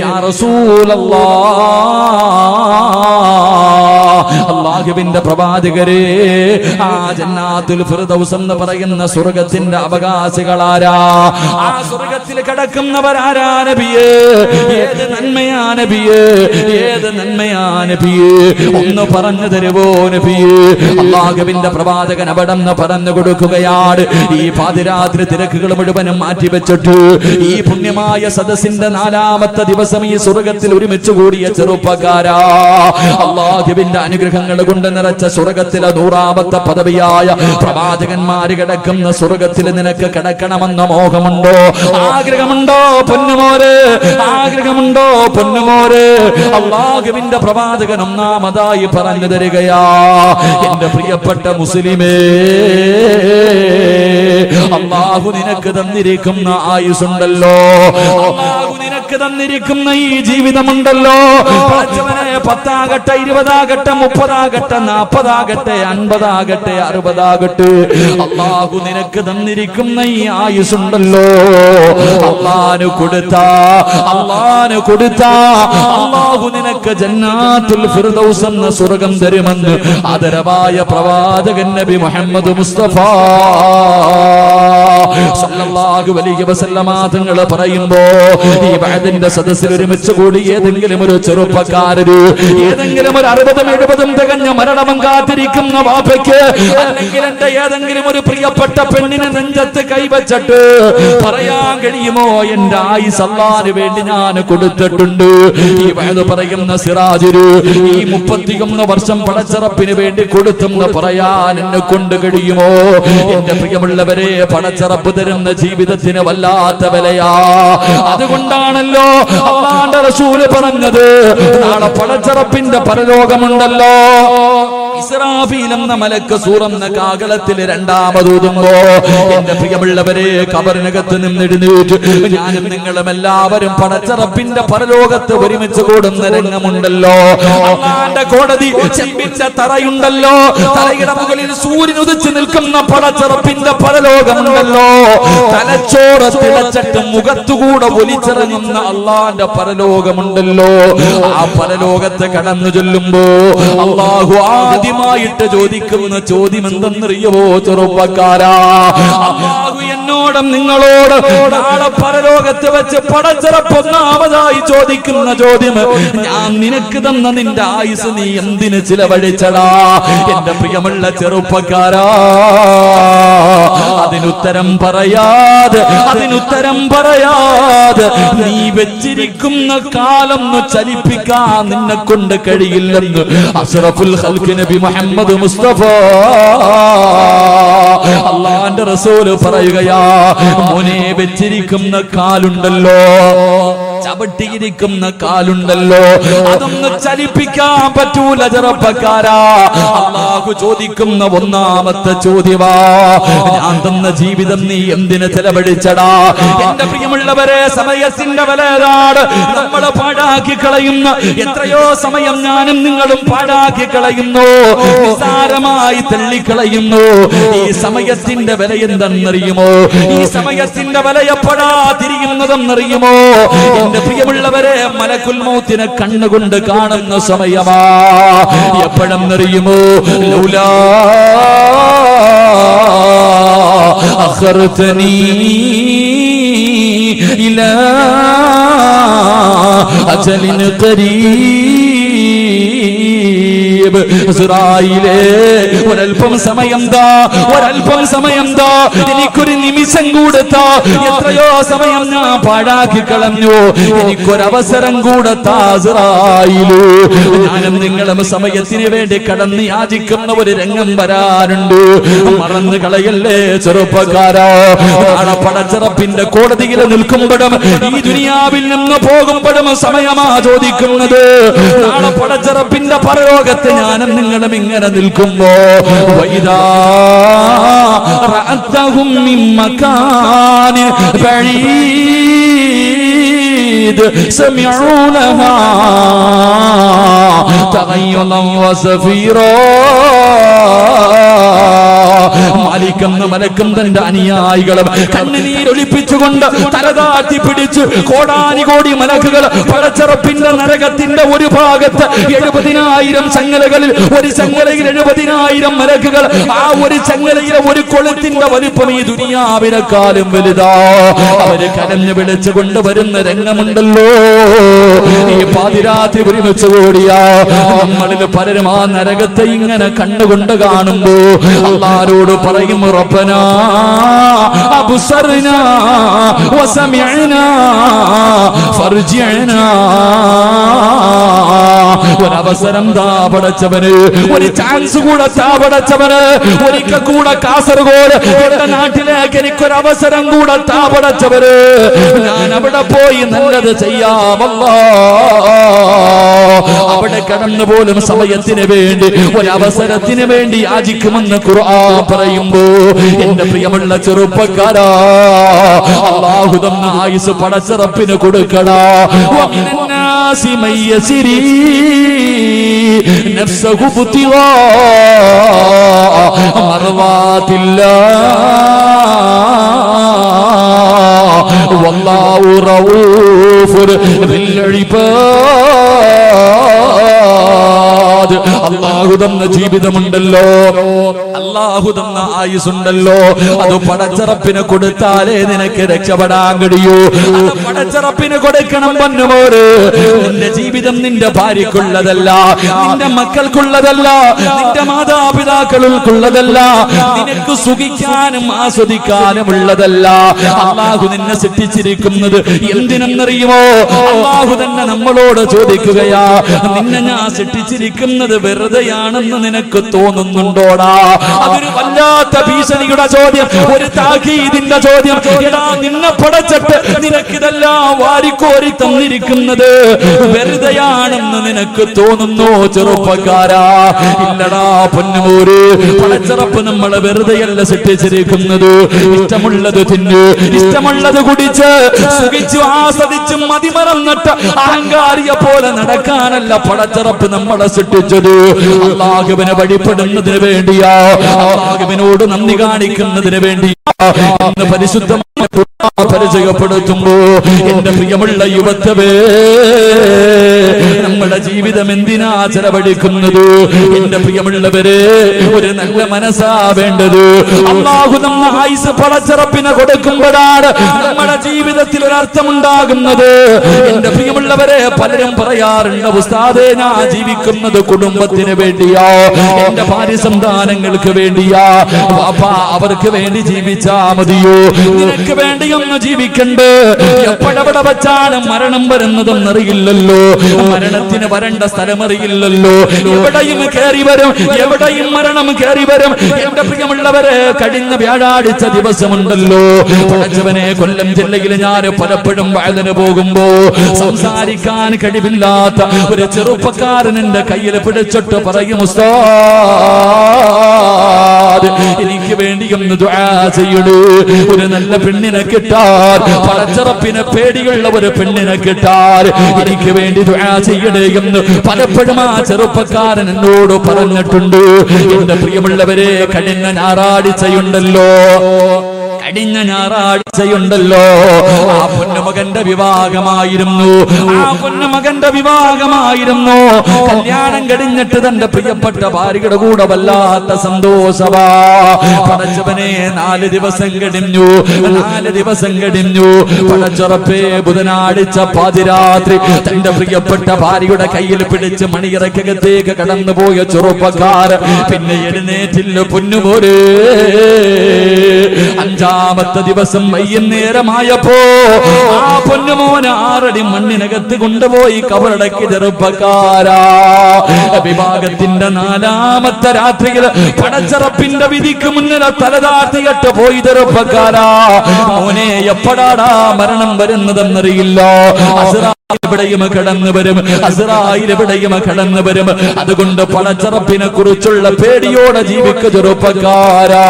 യാ റസൂലല്ലാഹ്, അല്ലാഹുവിന്റെ പ്രവാചകരെ, ആ ജന്നാത്തുൽ ഫിർദൗസ് എന്ന് പറയുന്ന സ്വർഗ്ഗത്തിന്റെ അവകാശികളാരാ? ആ സ്വർഗ്ഗത്തിൽ കിടക്കുന്നവരാരാ നബിയേ? ഏത് നന്മയാ നബിയേ? ഏത് നന്മയാ നബിയേ? ഒന്ന് പറഞ്ഞു തരുവോ നബിയേ? അല്ലാഹുവിന്റെ പ്രവാചകൻ അവിടെ നിന്ന് പറഞ്ഞു കൊടുക്കുകയാണ്. ഈ പാതിരാത്രി തിരക്കുകൾ മുഴുവനും മാറ്റിവെച്ചിട്ട് ഈ പുണ്യമായ സദസ്സിന്റെ 4ാമത്തെ ദിവസം ഈ സ്വർഗ്ഗത്തിൽ ഒരുമിച്ച് കൂടിയ ചെറുപ്പക്കാരാ, അല്ലാഹുവിന്റെ അനുഗ്രഹങ്ങൾ കൊണ്ട് നിറച്ച സ്വർഗ്ഗത്തിലെ 100ാമത്തെ പദവിയായ പ്രവാചകന്മാര് കിടക്കുന്ന സ്വർഗ്ഗത്തിൽ നിനക്ക് കിടക്കണമെന്ന മോഹമുണ്ടോ? ആഗ്രഹം ആഗ്രഹമുണ്ടോ പൊന്നുമോര്? ആഗ്രഹമുണ്ടോ പൊന്നുമോര്? അല്ലാഹുവിന്റെ പ്രവാചകൻ ഒന്നാമതായി പറഞ്ഞു തരികയാ, എന്റെ പ്രിയപ്പെട്ട മുസ്ലിമേ, അല്ലാഹു നിനക്ക് തന്നിരിക്കുന്ന ആയുസ്സുണ്ടല്ലോ, അല്ലാഹു നിനക്ക് തന്നിരിക്കുന്ന ഈ ജീവിതമുണ്ടല്ലോ, പടച്ചവനെ 10 ആകട്ടെ 20 ആകട്ടെ 30 ആകട്ടെ 40 ആകട്ടെ 50 ആകട്ടെ 60 ആകട്ടെ, അല്ലാഹു നിനക്ക് തന്നിരിക്കുന്ന ഈ ആയുസ്സുണ്ടല്ലോ, അല്ലാഹു കൊടുത്ത അല്ലാഹു നിനക്ക് ജന്നാത്തുൽ ഫിർദൗസ് എന്ന സ്വർഗ്ഗം തരുമെന്ന് ആദരവായ പ്രവാചകൻ നബി മുഹമ്മദ് മുസ്തഫ സല്ലല്ലാഹു അലൈഹി വസല്ലമ തങ്ങൾ പറയുമ്പോ, ഈ ബഅദിന്റെ സദസ്സിൽ ഒരുമിച്ച് കൂടി ഏതെങ്കിലും ഒരു ചെറുപ്പക്കാരന്, ഏതെങ്കിലും ഒരു 60-70 തികഞ്ഞ മരണം കാത്തിരിക്കുന്ന വാപ്പയ്ക്ക്, അല്ലെങ്കിൽ എന്റെ ഏതെങ്കിലും ഒരു പ്രിയപ്പെട്ട പെണ്ണിനെ നെഞ്ചത്ത് കൈവച്ചിട്ട് പറയാൻ കഴിയുമോ, എന്റെ ആയുസ് അല്ലാഹുവിന് വേണ്ടി ഞാൻ കൊടുത്തിട്ടുണ്ട്? ഈ ബഅദ് പറയുന്ന സിറാജുരു ഈ 31 വർഷം പടച്ചറപ്പിന് വേണ്ടി കൊടുത്തെന്ന് പറയാൻ എന്നെ കൊണ്ട് കഴിയുമോ? എന്റെ പ്രിയമുള്ളവരെ, പടച്ചറപ്പ് തരുന്ന ജീവിതത്തിന് വല്ലാത്ത വിലയാ. അതുകൊണ്ടാണല്ലോ അല്ലാഹുവിന്റെ റസൂൽ പറഞ്ഞത്, നാളെ പടച്ചറപ്പിന്റെ പരലോകമുണ്ടല്ലോ, ഇസ്രാഫീൽ എന്ന മലക്ക് സൂറന്ന കാകളത്തിൽ രണ്ടാമതൂതുമ്പോ, എന്റെ പ്രിയമുള്ളവരെ, കബറിനകത്ത് നിന്നെഴുന്നേറ്റ് ഞാനും നിങ്ങളും എല്ലാവരും പടച്ചറപ്പിന്റെ പരലോകത്ത് ഒരുമിച്ച് കൂടുന്ന രംഗമുണ്ടല്ലോ. അല്ലാഹുവിന്റെ കോടതി ചെമ്പിന്റെ തറയുണ്ടല്ലോ, തലയുടെ മുകളിൽ സൂര്യൻ ഉദിച്ചു നിൽക്കുന്ന പടച്ചറപ്പിന്റെ പരലോകമുണ്ടല്ലോ, തലച്ചോറ് തിളച്ചിട്ട് മുഖത്തുകൂടെ ഒലിച്ചിറങ്ങുന്ന അല്ലാഹുവിന്റെ പരലോകമുണ്ടല്ലോ. ആ പരലോകത്ത് കടന്നു ചൊല്ലുമ്പോ അല്ലാഹു ആദ്യമായിട്ട് ചോദിക്കുന്ന ചോദ്യം എന്തെന്നറിയുമോ ചെറുപ്പക്കാരാ? അല്ലാഹു എന്നോടും നിങ്ങളോട് നാളെ പരലോകത്ത് വെച്ച് പടച്ചറപ്പ് ഒന്നാമതായി ചോദിക്കുന്ന ചോദ്യം, ഞാൻ നിനക്ക് തന്ന നിന്റെ ആയുസ് നീ എന്തിന് ചിലവഴിച്ചടാ? എന്റെ പ്രിയമുള്ള ചെറുപ്പക്കാരാ, അതിനുത്തരം പറയാതെ നീ വെച്ചിരിക്കുന്ന കാലം ചലിപ്പിക്കാൻ നിന്നെ കൊണ്ട് കഴിയില്ലെന്ന് അഷ്റഫുൽ ഖൽഖ് നബി മുഹമ്മദ് മുസ്തഫ അല്ലാഹുവിന്റെ റസൂൽ പറയുകയാ, മോനെ വെച്ചിരിക്കുന്ന കാലുണ്ടല്ലോ, ചവിട്ടിയിരിക്കുന്ന കാലുണ്ടല്ലോ, അതൊന്ന് ചലിപ്പിക്കാൻ പറ്റൂല ചെറുപ്പക്കാരാ. അല്ലാഹു ചോദിക്കുന്ന ഒന്നാമത്തെ ചോദ്യവാ, ഞാൻ തന്ന ജീവിതം നീ എന്തിന് ചെലവഴിച്ചടാ? എന്റെ പ്രിയമുള്ളവരെ, സമയത്തിന്റെ വിലയാണ് നമ്മൾ പാഴാക്കി കളയുന്ന. എത്രയോ സമയം ഞാനും നിങ്ങളും പാഴാക്കി കളയുന്നു, നിസ്സാരമായി തള്ളിക്കളയുന്നു. ഈ സമയത്തിന്റെ വില എന്തെന്നറിയുമോ? ഈ സമയത്തിന്റെ വില എപ്പോഴാ തിരിയുന്നതെന്നറിയുമോ? എന്റെ പ്രിയമുള്ളവരെ, മലക്കുൽ മൗത്തിനെ കണ്ണുകൊണ്ട് കാണുന്ന സമയമാ. എപ്പോഴെന്നറിയുമോ? ലൗലാ അഖർതനീ ഇലാ അജലിൻ ഖരീബ്. ഇസ്രായേലേ, ഒരൽപ്പം സമയം താ, എനിക്കൊരു നിമിഷം കൂടത്താ. എത്രയോ സമയം ഞാൻ പാഴാക്കി കളഞ്ഞു, എനിക്കൊരവസരം കൂടത്താ ഇസ്രായേലേ. ഞാനും നിങ്ങളും സമയത്തിന് വേണ്ടി കടന്ന് യാചിക്കുന്ന ഒരു രംഗം വരാനുണ്ട്, മറന്നു കളയല്ലേ ചെറുപ്പക്കാരാ. നാളെ പടച്ചറപ്പിന്റെ കോടതിയിൽ നിൽക്കുമ്പോഴും ഈ ദുനിയാവിൽ നിന്ന് പോകുമ്പോഴും സമയമാ ചോദിക്കുന്നത്. നാളെ പടച്ചറപ്പിന്റെ പരലോകത്ത് ഞാനും നിങ്ങളും ഇങ്ങനെ നിൽക്കുമ്പോ, വൈദാ റഅതഹും മിൻ മകാനി ബഈദ് സമിഉ ലഹാ തഗയ്യുദൻ വസഫീറാ. മാലിക്കെന്ന മലക്കും തന്റെ അനുയായികളും കണ്ണുനീരൊലിപ്പിച്ചുകൊണ്ട് തലതാഴ്ത്തി പിടിച്ച് കോടാനുകോടി മലക്കുകൾ പടച്ചറപ്പിന്റെ നരകത്തിന്റെ ഒരു ഭാഗത്ത് 70,000 ചങ്ങലകളിൽ ഒരു ചങ്ങലയിൽ 70,000 മലക്കുകൾ. ആ ഒരു ചങ്ങലയിലെ ഒരു കൊളുത്തിന്റെ വലിപ്പം ഈ ദുനിയാവിനെക്കാളും വലുതാ. അവര് കരഞ്ഞു വിളിച്ചു കൊണ്ടുവരുന്ന രംഗമുണ്ടല്ലോ. ഈ പാതിരാത്രി ഒരുമിച്ച് കൂടിയാ നമ്മളിൽ പലരും ആ നരകത്തെ ഇങ്ങനെ കണ്ണുകൊണ്ട് കാണുമ്പോ അല്ലാഹുവോട് പറയും, റബ്ബനാ അബ്സർനാ വസമിഅനാ ഫർജിഅനാ ഒരവസരം താ പടച്ചവന്, ഒരു ചാൻസ് കൂടെ താ പടച്ചവന്, ഒരിക്കൽ കൂടെ കാസർഗോഡ് എന്റെ നാട്ടിലേക്ക് എനിക്കൊരവസരം കൂടെ താ പടച്ചവന്. ഞാൻ അവിടെ പോയി നല്ലത് ചെയ്യാമല്ലോ. അവിടെ കടന്നു പോലും സമയത്തിന് വേണ്ടി ഒരവസരത്തിന് വേണ്ടി യാചിക്കുമെന്ന് ഖുർആൻ പറയുമ്പോ എന്റെ പ്രിയമുള്ള ചെറുപ്പക്കാരാ, അല്ലാഹു തന്ന ആയുസ് പടച്ചറപ്പിന് കൊടുക്കടാ. വമിനന്നാസി മയ്യസിരി നഫ്സഹു ബുതിവാ മർവാതില്ലാഹ് വല്ലാഹു റഊഫുർ ബിൽ ഇബാദ്. അല്ലാഹു തന്ന ജീവിതമുണ്ടല്ലോ, അല്ലാഹു തന്ന ആയുസുണ്ടല്ലോ, അത് പടച്ചറപ്പിന് കൊടുത്താലേ നിനക്ക് രക്ഷപ്പെടാൻ കഴിയൂ. അത് പടച്ചറപ്പിന് കൊടുക്കണം പൊന്നുമോര്. നിന്റെ ജീവിതം നിന്റെ ഭാര്യക്കുള്ളതല്ല, നിന്റെ മക്കൾക്കുള്ളതല്ല, നിന്റെ മാതാപിതാക്കൾക്കുള്ളതല്ല, നിനക്ക് സുഖിക്കാനും ആസ്വദിക്കാനും ഉള്ളതല്ല. അല്ലാഹു നിന്നെ സൃഷ്ടിച്ചിരിക്കുന്നത് എന്തിനെന്നറിയുമോ? അല്ലാഹു തന്നെ നമ്മളോട് ചോദിക്കുകയാ, നിന്നെ ഞാൻ സൃഷ്ടിച്ചിരിക്കുന്നത് വെറുതെയാണെന്ന് നിനക്ക് തോന്നുന്നുണ്ടോടാ? അതൊരു വല്ലാത്ത ഭീഷണിയുടെ ചോദ്യം, ഒരു താക്കീതിന്റെ ചോദ്യം. എടാ, നിന്നെ പടച്ചിട്ട് നിനക്കിതെല്ലാം വാരിക്കോരി തന്നിരിക്കുന്നത് വെറുതെയാണെന്ന് നിനക്ക് തോന്നുന്നു ചെറുപ്പക്കാരാ? ഇല്ലടാ പൊന്നുമോര്, പടച്ചറപ്പ് നമ്മളെ വെറുതെയല്ല സൃഷ്ടിച്ചിരിക്കുന്നത്. ഇഷ്ടമുള്ളത് തിന്ന്, ഇഷ്ടമുള്ളത് കുടിച്ച് സുഖിച്ചു ആസ്വദിച്ചും മതിമറന്നിട്ട് അഹങ്കാരിയെ പോലെ നടക്കാനല്ല പടച്ചറപ്പ് നമ്മളെ സൃഷ്ടിച്ചത്. അല്ലാഹുവിനെ വഴിപ്പെടുന്നതിന് വേണ്ടിയാ, അല്ലാഹുവിനോട് നന്ദി കാണിക്കുന്നതിന് വേണ്ടിയാ ഇന്ന് പരിശുദ്ധമായ പരിചയപ്പെടുത്തുമ്പോ എന്റെ പ്രിയമുള്ള യുവത്വേ, നമ്മുടെ ജീവിതം എന്തിനാ ചെലവഴിക്കുന്നത്? എന്റെ പ്രിയമുള്ളവരെ, ഒരു നല്ല മനസ്സാ വേണ്ടത്. അല്ലാഹു നമ്മ ആയുസ് പടച്ചറപ്പിനെ കൊടുക്കുമ്പോഴാണ് നമ്മുടെ ജീവിതത്തിൽ ഒരർത്ഥമുണ്ടാകുന്നത്. എന്റെ പ്രിയമുള്ളവരെ, പലരും പറയാറുണ്ട്, ഉസ്താദേ ഞാൻ ജീവിക്കുന്നത് കുടുംബത്തിന് വേണ്ടിയാ, എന്റെ ഭാര്യ സന്താനങ്ങൾക്ക് വേണ്ടിയാ. പാപ്പാ, അവർക്ക് വേണ്ടി ജീവിച്ചാ മതിയോ? നിനക്ക് വേണ്ടിയൊന്ന് ജീവിക്കണ്ടേ? എപ്പോഴെവിടെ വെച്ചാണ് മരണം വരുന്നതെന്നറിയില്ലല്ലോ, മരണത്തിന് വരേണ്ട സ്ഥലമറിയില്ലല്ലോ. എവിടെയും കയറി വരും, എവിടെയും മരണം കയറി വരും. എന്റെ പ്രിയമുള്ളവരെ, കഴിഞ്ഞ വ്യാഴാഴ്ച ദിവസമുണ്ടല്ലോ, പടച്ചവനെ, കൊല്ലം ജില്ലയിൽ ഞാൻ പലപ്പോഴും വയലിന് പോകുമ്പോ സംസാരിക്കാൻ കഴിവില്ലാത്ത ഒരു ചെറുപ്പക്കാരൻ എന്റെ കയ്യിൽ പിടിച്ചിട്ട് പറയും, ഉസ്താദ് എനിക്ക് വേണ്ടി ഒന്ന് ദുആ ചെയ്യണേ. ഒരു നല്ല പെണ്ണിനെ കിട്ടാൻ, പടച്ചറപ്പിനെ പേടിയുള്ള ഒരു പെണ്ണിനെ കിട്ടാൻ എനിക്ക് വേണ്ടി ദുആ ചെയ്യണേ എന്ന് പലപ്പോഴും ആ ചെറുപ്പക്കാരൻ എന്നോട് പറഞ്ഞിട്ടുണ്ട്. എന്റെ പ്രിയമുള്ളവരെ, കഴിഞ്ഞ ഞായറാഴ്ചയുണ്ടല്ലോ, കഴിഞ്ഞ ഞായറാഴ്ചയുണ്ടല്ലോ, ആ പൊന്നുമകന്റെ വിവാഹമായിരുന്നു. ആ പൊന്നുമകന്റെ വിവാഹമായിരുന്നു. കല്യാണം കഴിഞ്ഞിട്ട് തന്റെ പ്രിയപ്പെട്ട ഭാര്യയുടെ കൂടെ വല്ലാത്ത സന്തോഷവാ. പടച്ചവനെ, 4 ദിവസം കഴിഞ്ഞു, 4 ദിവസം കഴിഞ്ഞു. പടച്ചുറപ്പേ, ബുധനാഴ്ച പാതിരാത്രി തന്റെ പ്രിയപ്പെട്ട ഭാര്യയുടെ കയ്യിൽ പിടിച്ച് മണിയറക്കകത്തേക്ക് കടന്നുപോയ ചെറുപ്പക്കാരൻ പിന്നെ എഴുന്നേറ്റില്ല പൊന്നുമോരേ. 5ാമത്തെ ദിവസം വൈകുന്നേരമായപ്പോ ആ പൊന്നുമോനെ 6 അടി മണ്ണിനകത്ത് കൊണ്ടുപോയി കബറടക്കി ചെറുപ്പക്കാരാ. വിവാഹത്തിന്റെ 4ാമത്തെ രാത്രിയിൽ പടച്ചറപ്പിന്റെ വിധിക്ക് മുന്നിൽ തലതാഴ്ത്തിയിട്ട് പോയി ചെറുപ്പക്കാരാ. മോനെ, എപ്പോഴാടാ മരണം വരുന്നതെന്നറിയില്ല. എവിടെയും കടന്നു വരും, അസ്രായേൽ എവിടെയും കടന്നു വരും. അതുകൊണ്ട് പടച്ചറപ്പിനെ കുറിച്ചുള്ള പേടിയോടെ ജീവിക്കുക ചെറുപ്പക്കാരാ.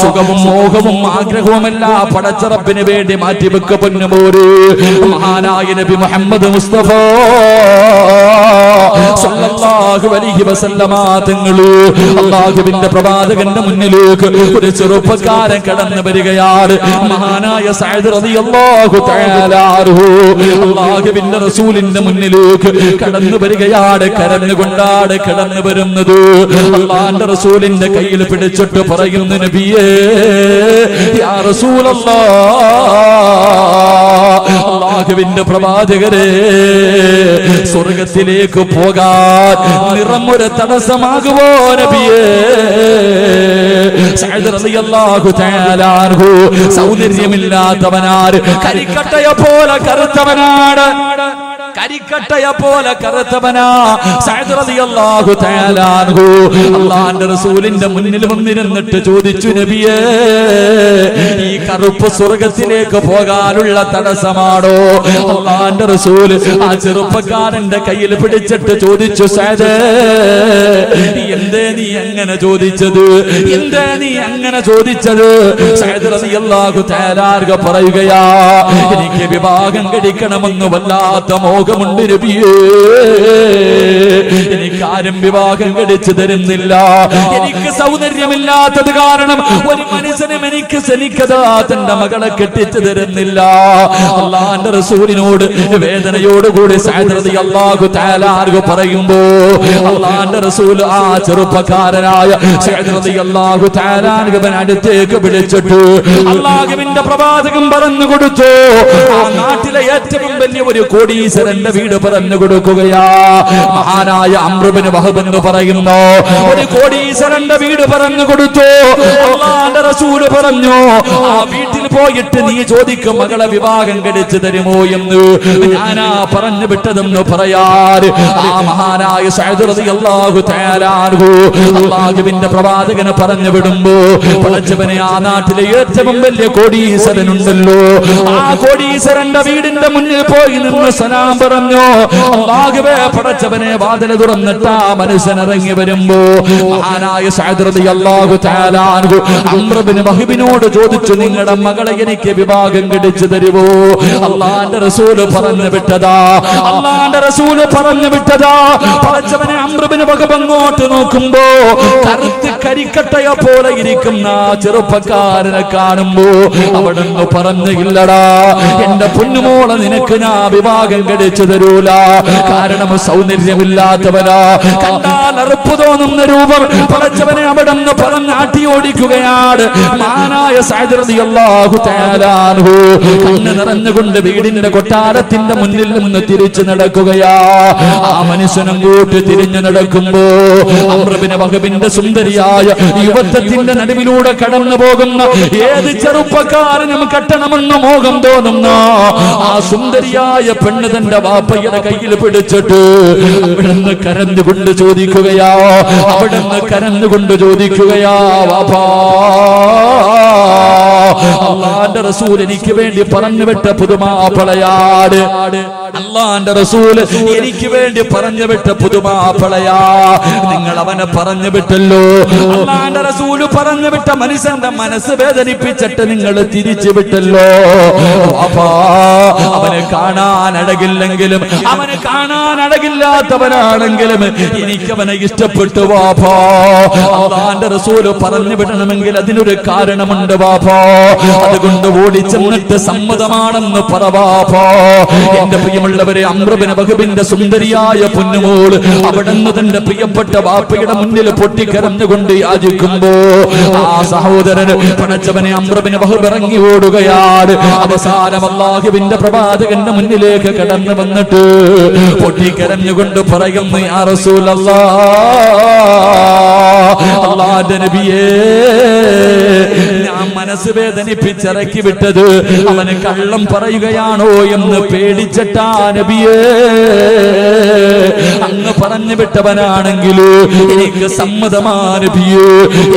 സുഖവും മോഹവും ആഗ്രഹവുമെല്ലാം പടച്ചറപ്പിന് വേണ്ടി മാറ്റിവെക്ക പൊന്നുമോര്. മഹാനായ നബി മുഹമ്മദ് മുസ്തഫ സല്ലല്ലാഹു അലൈഹി വസല്ലമ തങ്ങള് അല്ലാഹുവിന്റെ പ്രവാചകന്റെ മുന്നിലേക്ക് ഒരു ചെറുപ്പക്കാരൻ കടന്നു വരികയാണ്. മഹാനായ സഅദ് റളിയല്ലാഹു തആല അൻഹു അല്ലാഹുവിന്റെ റസൂലിന്റെ മുന്നിലേക്ക് കടന്നു വരികയാണ്. കരഞ്ഞുകൊണ്ടാണ് കടന്നു വരുന്നത്. അല്ലാഹുവിന്റെ റസൂലിന്റെ കയ്യിൽ പിടിച്ചിട്ട് പറയുന്നു, നബിയേ, യാ റസൂലല്ലാഹ്, അല്ലാഹുവിന്റെ പ്രവാചകരെ, സ്വർഗ്ഗത്തിലേക്ക് പോകാൻ നിറം ഒരു തടസ്സമാകുമോ നബിയേ? സഅദ് റളിയല്ലാഹു തആല അൻഹു സൗന്ദര്യമില്ലാത്തവനാണ്, കരിക്കട്ടയെ പോലെ കറുത്തവനാണ്. കരിക്കട്ടയെ പോലെ കറുത്തവനാ സഅദ് റളിയല്ലാഹു തആല അൻഹു. അല്ലാഹുവിന്റെ റസൂലിന്റെ മുന്നിൽ വന്നിരുന്നിട്ട് ചോദിച്ചു, നബിയേ, ഈ കറുപ്പ് സ്വർഗ്ഗത്തിലേക്ക് പോകാനുള്ള തടസ്സമാണോ? അല്ലാഹുവിന്റെ റസൂൽ ആ ചെറുപ്പക്കാരന്റെ കയ്യിൽ പിടിച്ചിട്ട് ചോദിച്ചു, സഅദ്, എന്തേ നീ അങ്ങനെ ചോദിച്ചത്? എന്തേ നീ അങ്ങനെ ചോദിച്ചത്? സഅദ് റളിയല്ലാഹു തആല അൻഹു പറയുകയാ, എനിക്ക് വിവാഹം കഴിക്കണമെന്ന് വല്ലാത്ത മോഹമുണ്ട് നബിയേ. എനിക്കാരും വിവാഹം കഴിച്ചു തരുന്നില്ല. എനിക്ക് സൗന്ദര്യമില്ലാത്തത് കാരണം ഒരു മനുഷ്യനും എനിക്ക് ശനിക്കതാ തന്റെ മകളെ കെട്ടിച്ചു തരുന്നില്ല. അല്ലാഹുവിന്റെ റസൂലിനോട് വേദനയോടുകൂടി സഅദ് റളിയല്ലാഹു തആല അൻഹു പറയുമ്പോ അല്ലാഹുവിന്റെ റസൂൽ ആ ചെറുപ്പക്കാരനായ സഅദ് റളിയല്ലാഹു തആല അൻഹുവിനെ അടുത്തേക്ക് വിളിച്ചിട്ട് അല്ലാഹുവിന്റെ പ്രവാചകൻ പറഞ്ഞു കൊടുത്തു, ആ നാട്ടിലെ ഏറ്റവും വലിയ ഒരു കോടീശ്വരന്റെ വീട് പറഞ്ഞു കൊടുക്കുകയാ. മഹാനായ അംർ ഇബ്നു വഹബ് എന്ന് പറയുന്നു ഒരു കോടീശ്വരന്റെ വീട് പറഞ്ഞു കൊടുത്തു. അല്ലാഹുവിന്റെ റസൂൽ പറഞ്ഞു, ആ വീട്ടിൽ പോയിട്ട് നീ ചോദിക്കും, മകളെ വിവാഹം കഴിച്ചു തരുമോ എന്ന്. ഞാനാ പറഞ്ഞു വിട്ടതെന്ന് പറയാൻ ആ മഹാനായ സഅദ് റളിയല്ലാഹു തആല അൻഹു അല്ലാഹുവിന്റെ പ്രവാചകനെ പറഞ്ഞു വിടുമ്പോ, പടച്ചവനെ, ആ നാട്ടിലെ ഏറ്റവും വലിയ കോടീശ്വരനുണ്ടല്ലോ, ആ കോടീശ്വരന്റെ വീടിന്റെ മുന്നിൽ പോയി നിന്ന് സലാം പറഞ്ഞു. അല്ലാഹുവേ, പടച്ചവനെ, വാതിൽ തുറന്നിട്ട് ആ മനുഷ്യൻ ഇറങ്ങി വരുമ്പോ മഹാനായ സഅദ് റളിയല്ലാഹു തആല അൻഹു അംർ ഇബ്നു വഹബിനോട് ചോദിച്ചു, നിങ്ങളുടെ മകളെ എനിക്ക് വിവാഹം കഴിച്ചു തരുമോ? അല്ലാഹുവിന്റെ റസൂൽ പറഞ്ഞു വിട്ടതാ. അല്ലാഹുവിന്റെ റസൂൽ പറഞ്ഞു വിട്ടതാ. പടച്ചവനെ, അംർ ഇബ്നു വഹബ് അങ്ങോട്ട് നോക്കുമ്പോ കറുത്ത് കരിക്കട്ടയെ പോലെ ഇരിക്കുന്ന ചെറുപ്പക്കാരനെ കാണുമ്പോ അവിടുന്ന് പറഞ്ഞു, ഇല്ലടാ എന്റെ പൊന്നുമോളെ നിനക്ക് ഞാൻ വിവാഹം കഴിച്ചു തരൂല. കാരണം സൗന്ദര്യമില്ലാത്തവനാ, കണ്ടാൽ അറുപ്പ് തോന്നുന്ന രൂപം. പടച്ചവനെ അവിടുന്ന് പറഞ്ഞ് ആട്ടി ഓടിക്കുകയാണ്. മഹാനായ സഅദ് റളിയല്ലാഹു തആല അൻഹു കണ്ണ് നിറഞ്ഞുകൊണ്ട് വീടിന്റെ കൊട്ടാരത്തിന്റെ മുന്നിൽ നിന്ന് തിരിച്ചു നടക്കുകയാ. ആ മനുഷ്യൻ അങ്ങോട്ട് തിരിഞ്ഞു നടക്കുമ്പോ അംർ ഇബ്നു വഹബിന്റെ സുന്ദരിയായ യുവത്വത്തിന്റെ നടുവിലൂടെ കടന്നു പോകുന്ന ഏത് ചെറുപ്പക്കാരനും കെട്ടണമെന്ന് മോഹം തോന്നുന്ന ആ സുന്ദരിയായ പെണ്ണ് തന്റെ വാപ്പയുടെ കയ്യിൽ പിടിച്ചിട്ട് അവിടുന്ന് കരഞ്ഞുകൊണ്ട് ചോദിക്കുകയാ, അവിടുന്ന് കരഞ്ഞുകൊണ്ട് ചോദിക്കുകയാ, വാപ്പാ, അല്ലാഹുവിന്റെ റസൂൽ എനിക്ക് വേണ്ടി പറഞ്ഞു വിട്ട പുതുമാപ്പിളയാട്. അല്ലാഹുവിന്റെ റസൂൽ എനിക്ക് വേണ്ടി പറഞ്ഞു വിട്ട പുതുമാപ്പിളയാ. നിങ്ങൾ അവനെ പറഞ്ഞു വിട്ടല്ലോ. അല്ലാഹുവിന്റെ റസൂൽ പറഞ്ഞു വിട്ട മനുഷ്യന്റെ മനസ്സ് വേദനിപ്പിച്ചിട്ട് നിങ്ങൾ തിരിച്ചു വിട്ടല്ലോ. വാപ്പാ, അവനെ കാണാൻ അഴകില്ലെങ്കിലും, അവനെ കാണാൻ അഴകില്ലാത്തവനാണെങ്കിലും എനിക്കവനെ ഇഷ്ടപ്പെട്ടു വാപ്പാ. അല്ലാഹുവിന്റെ റസൂൽ പറഞ്ഞു വിടണമെങ്കിൽ അതിനൊരു കാരണമുണ്ട് വാപ്പാ. അതുകൊണ്ട് ഓടി ചെന്നിട്ട് സമ്മതമാണെന്ന് പറ വാപ്പാ. എന്റെ പ്രിയമുള്ളവരെ, അംർ ഇബ്നു വഹബിന്റെ സുന്ദരിയായ പൊന്നുമോൾ അവിടുന്ന് തന്റെ പ്രിയപ്പെട്ട വാപ്പയുടെ മുന്നിൽ പൊട്ടിക്കരഞ്ഞുകൊണ്ട് യാചിക്കുമ്പോ ആ സഹോദരൻ പടച്ചവനെ അംർ ഇബ്നു വഹബ് ഇറങ്ങി ഓടുകയാണ്. അവസാനം അല്ലാഹുവിന്റെ പ്രവാചകന്റെ മുന്നിലേക്ക് കടന്നു വന്നിട്ട് പൊട്ടിക്കരഞ്ഞുകൊണ്ട് പറയുന്നു, യാ റസൂലല്ലാഹ്, അല്ലാഹുവിന്റെ നബിയേ, ഞാൻ മനസ്സ് വേദനിപ്പിച്ചിറക്കി വിട്ടത് അവന് കള്ളം പറയുകയാണോ എന്ന് പേടിച്ചിട്ടാ നബിയേ. അങ്ങ് പറഞ്ഞു വിട്ടവനാണെങ്കിൽ എനിക്ക് സമ്മതമാ നബിയേ.